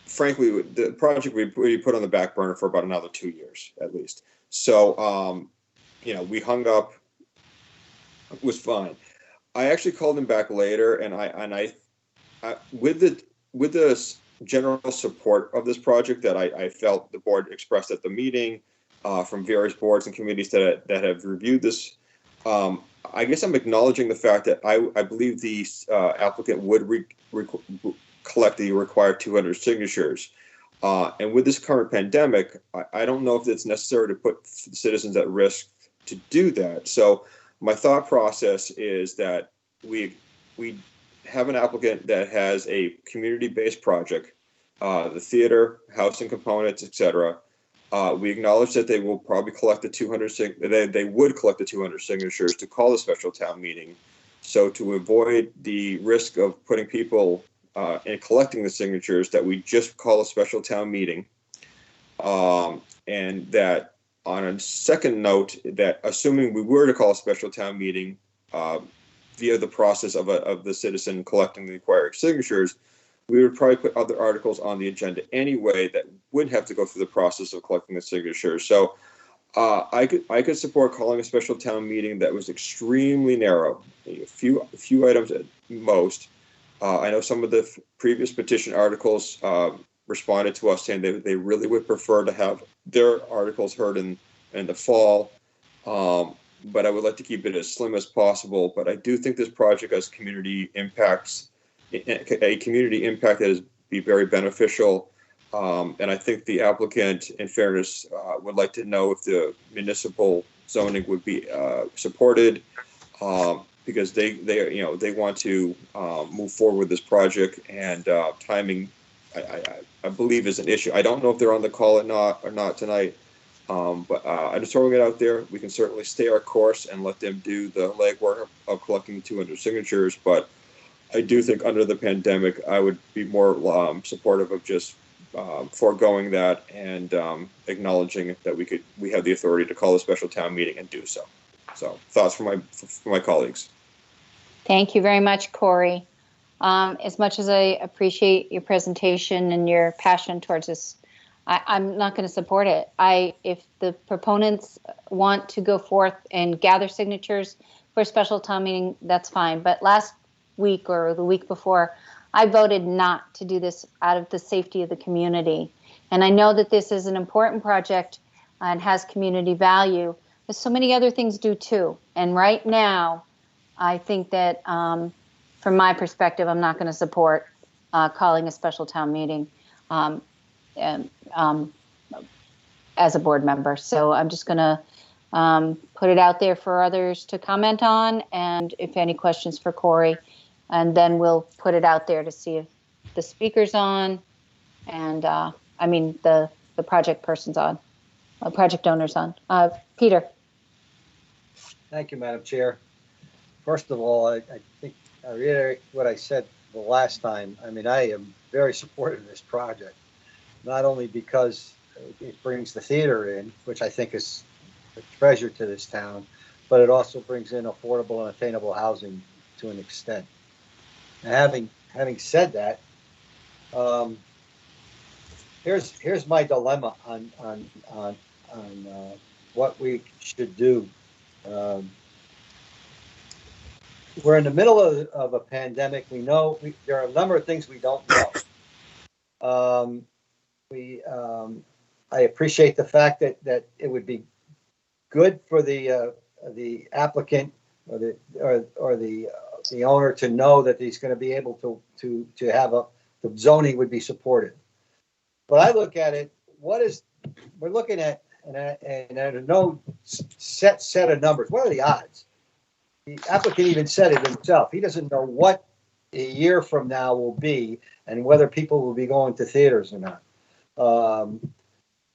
Frankly, the project would be put on the back burner for about another 2 years at least. So, we hung up. It was fine. I actually called him back later, and I with the general support of this project that I felt the board expressed at the meeting from various boards and committees that have reviewed this. I guess I'm acknowledging the fact that I believe the applicant would collect the required 200 signatures. And with this current pandemic, I don't know if it's necessary to put citizens at risk to do that. So My thought process is that we have an applicant that has a community-based project, the theater, housing components, etc. We acknowledge that they will probably collect the 200. They would collect the 200 signatures to call a special town meeting. So to avoid the risk of putting people and collecting the signatures, that we just call a special town meeting, and that on a second note, that assuming we were to call a special town meeting via the process of the citizen collecting the required signatures, we would probably put other articles on the agenda anyway that wouldn't have to go through the process of collecting the signatures. So I could support calling a special town meeting that was extremely narrow, a few items at most. I know some of the previous petition articles responded to us saying they really would prefer to have their articles heard in the fall. But I would like to keep it as slim as possible. But I do think this project has community impacts, a community impact that is be very beneficial. And I think the applicant, in fairness, would like to know if the municipal zoning would be supported, because they want to move forward with this project, and timing, I believe, is an issue. I don't know if they're on the call or not tonight. But I'm just throwing it out there. We can certainly stay our course and let them do the legwork of collecting 200 signatures. But I do think under the pandemic, I would be more supportive of just foregoing that and acknowledging that we have the authority to call a special town meeting and do so. So thoughts from my colleagues. Thank you very much, Corey. As much as I appreciate your presentation and your passion towards this, I'm not going to support it. If the proponents want to go forth and gather signatures for a special town meeting, that's fine. But last week or the week before, I voted not to do this out of the safety of the community. And I know that this is an important project and has community value, but so many other things do too. And right now, I think that from my perspective, I'm not going to support calling a special town meeting. As a board member. So I'm just going to put it out there for others to comment on, and if any questions for Corey, and then we'll put it out there to see if the speaker's on, and the project person's on, project owner's on. Peter. Thank you, Madam Chair. First of all, I think I reiterate what I said the last time. I mean, I am very supportive of this project. Not only because it brings the theater in, which I think is a treasure to this town, but it also brings in affordable and attainable housing to an extent. And having said that, here's my dilemma on what we should do. We're in the middle of a pandemic. We know there are a number of things we don't know. I appreciate the fact that it would be good for the applicant or the owner to know that he's going to be able to have the zoning would be supported. But I look at it, we're looking at, and there's no set of numbers. What are the odds? The applicant even said it himself. He doesn't know what a year from now will be and whether people will be going to theaters or not.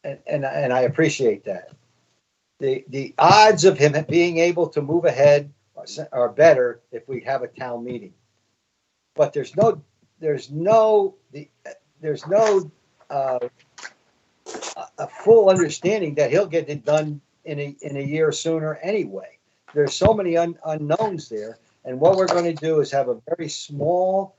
And I appreciate that. The odds of him being able to move ahead are better if we have a town meeting. But there's no a full understanding that he'll get it done in a year sooner anyway. There's so many unknowns there, and what we're going to do is have a very small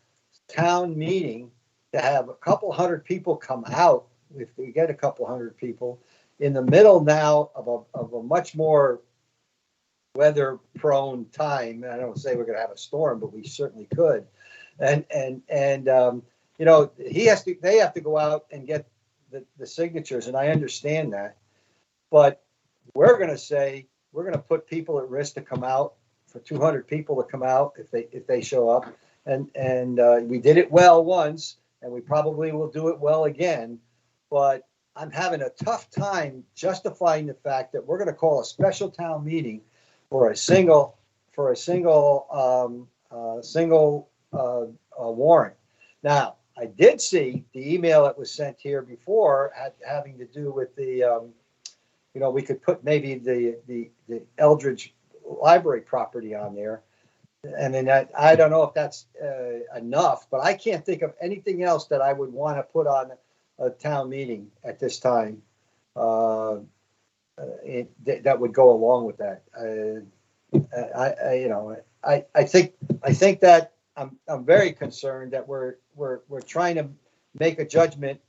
town meeting to have a couple hundred people come out. If we get a couple hundred people in the middle now of a much more weather-prone time, I don't say we're going to have a storm, but we certainly could. And they have to go out and get the signatures, and I understand that. But we're going to say we're going to put people at risk to come out, for 200 people to come out if they show up, and we did it well once, and we probably will do it well again. But I'm having a tough time justifying the fact that we're going to call a special town meeting for a single warrant. Now, I did see the email that was sent here before having to do with the, we could put maybe the Eldridge Library property on there. And then I don't know if that's enough, but I can't think of anything else that I would want to put on a town meeting at this time that would go along with that. I think that I'm very concerned that we're trying to make a judgment.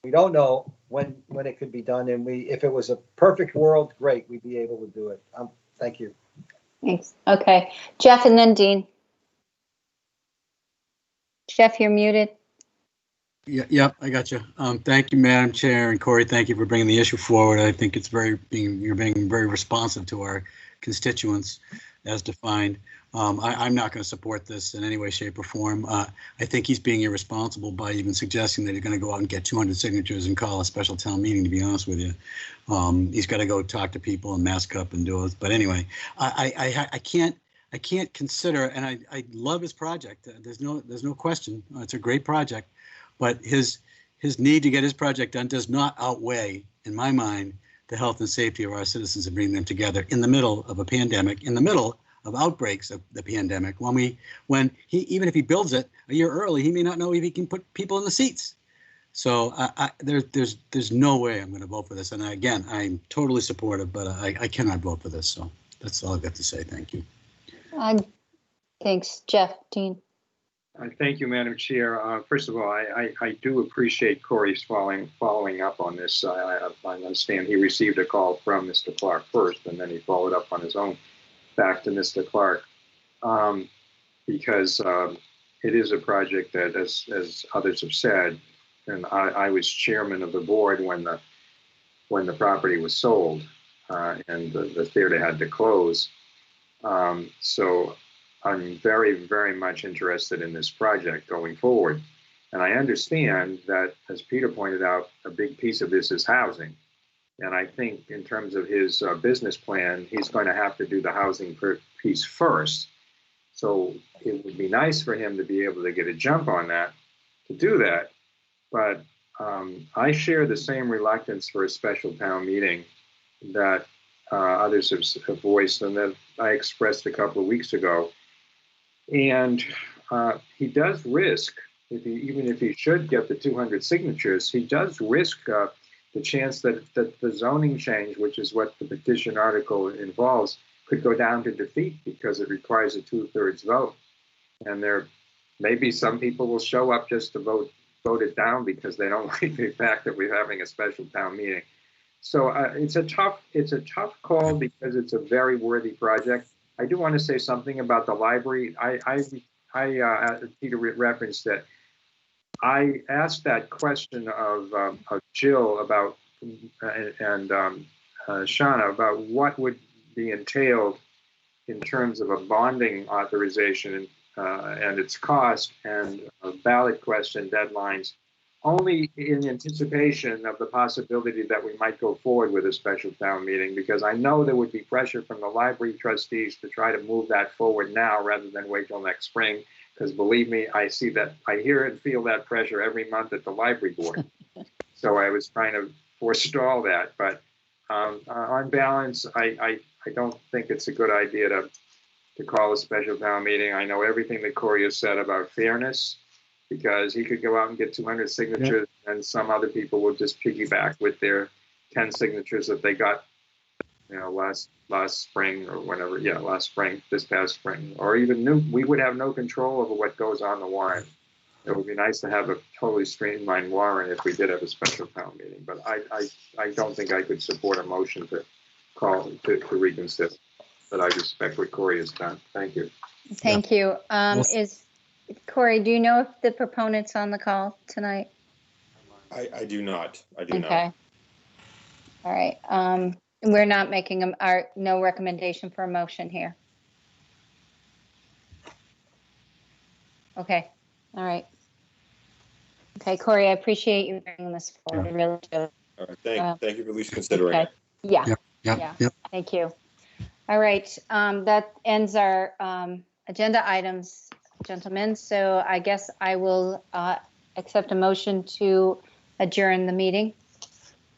We don't know when it could be done, and if it was a perfect world, great, we'd be able to do it. Thank you. Thanks. Okay, Jeff and then Dean. Jeff, you're muted. Yeah, I got you. Thank you, Madam Chair, and Corey, thank you for bringing the issue forward. I think it's you're being very responsive to our constituents as defined. I'm not going to support this in any way, shape, or form. I think he's being irresponsible by even suggesting that he's going to go out and get 200 signatures and call a special town meeting, to be honest with you. He's got to go talk to people and mask up and do it. But anyway, I can't consider, and I love his project. There's no question. It's a great project, but his need to get his project done does not outweigh, in my mind, the health and safety of our citizens and bringing them together in the middle of a pandemic, in the middle of outbreaks of the pandemic. When he, even if he builds it a year early, he may not know if he can put people in the seats. So there's no way I'm going to vote for this. And again, I'm totally supportive, but I cannot vote for this. So that's all I've got to say. Thank you. Thanks, Jeff. Dean. Thank you, Madam Chair. First of all, I do appreciate Corey's following up on this. I understand he received a call from Mr. Clark first, and then he followed up on his own back to Mr. Clark, because it is a project that, as others have said, and I was chairman of the board when the property was sold and the theater had to close. So I'm very, very much interested in this project going forward. And I understand that, as Peter pointed out, a big piece of this is housing. And I think in terms of his business plan, he's going to have to do the housing piece first. So it would be nice for him to be able to get a jump on that, to do that. But I share the same reluctance for a special town meeting that others have voiced and that I expressed a couple of weeks ago. And he does risk, even if he should get the 200 signatures, he does risk the chance that the zoning change, which is what the petition article involves, could go down to defeat because it requires a 2/3 vote. And there maybe some people will show up just to vote it down because they don't like the fact that we're having a special town meeting. So it's a tough call because it's a very worthy project. I do want to say something about the library. Peter referenced that. I asked that question of Jill about and Shauna about what would be entailed in terms of a bonding authorization and its cost, and a ballot question deadlines, only in anticipation of the possibility that we might go forward with a special town meeting, because I know there would be pressure from the library trustees to try to move that forward now rather than wait till next spring. Because believe me, I hear and feel that pressure every month at the library board. So I was trying to forestall that. But on balance, I don't think it's a good idea to call a special town meeting. I know everything that Corey has said about fairness, because he could go out and get 200 signatures, and some other people will just piggyback with their 10 signatures that they got, last spring or whenever, last spring, this past spring, or even we would have no control over what goes on the warrant. It would be nice to have a totally streamlined warrant if we did have a special town meeting, but I don't think I could support a motion to call to reconsider. But I respect what Corey has done. Thank you. Thank you. Corey, do you know if the proponent's on the call tonight? I do not. I do not. Okay. All right. We're not making no recommendation for a motion here. Okay. All right. Okay, Corey, I appreciate you bringing this forward. I really do. All right. Thank you for at least considering it. Yeah. Thank you. All right, that ends our agenda items, gentlemen. So I guess I will accept a motion to adjourn the meeting.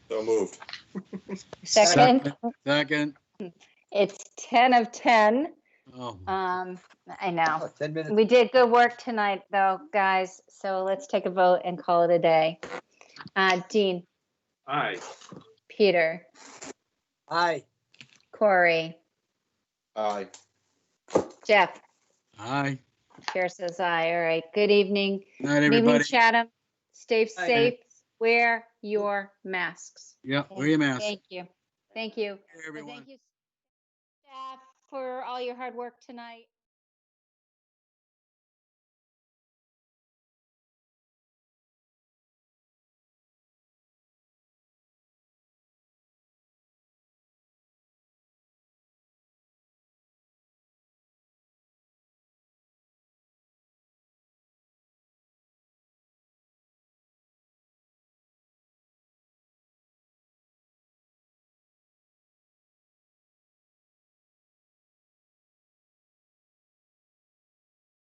So moved. Second. Second. It's 10 of 10. Oh, I know. 10 minutes. We did good work tonight, though, guys. So let's take a vote and call it a day. Dean, Aye. Peter, Aye. Corey, Aye. Jeff. aye. Chair says aye. All right. Good evening. Night, Good evening, everybody. Chatham. Stay Aye. safe. Wear your masks. Yeah, wear your mask. Thank you. Thank you. Hey, everyone. Thank you, staff, for all your hard work tonight.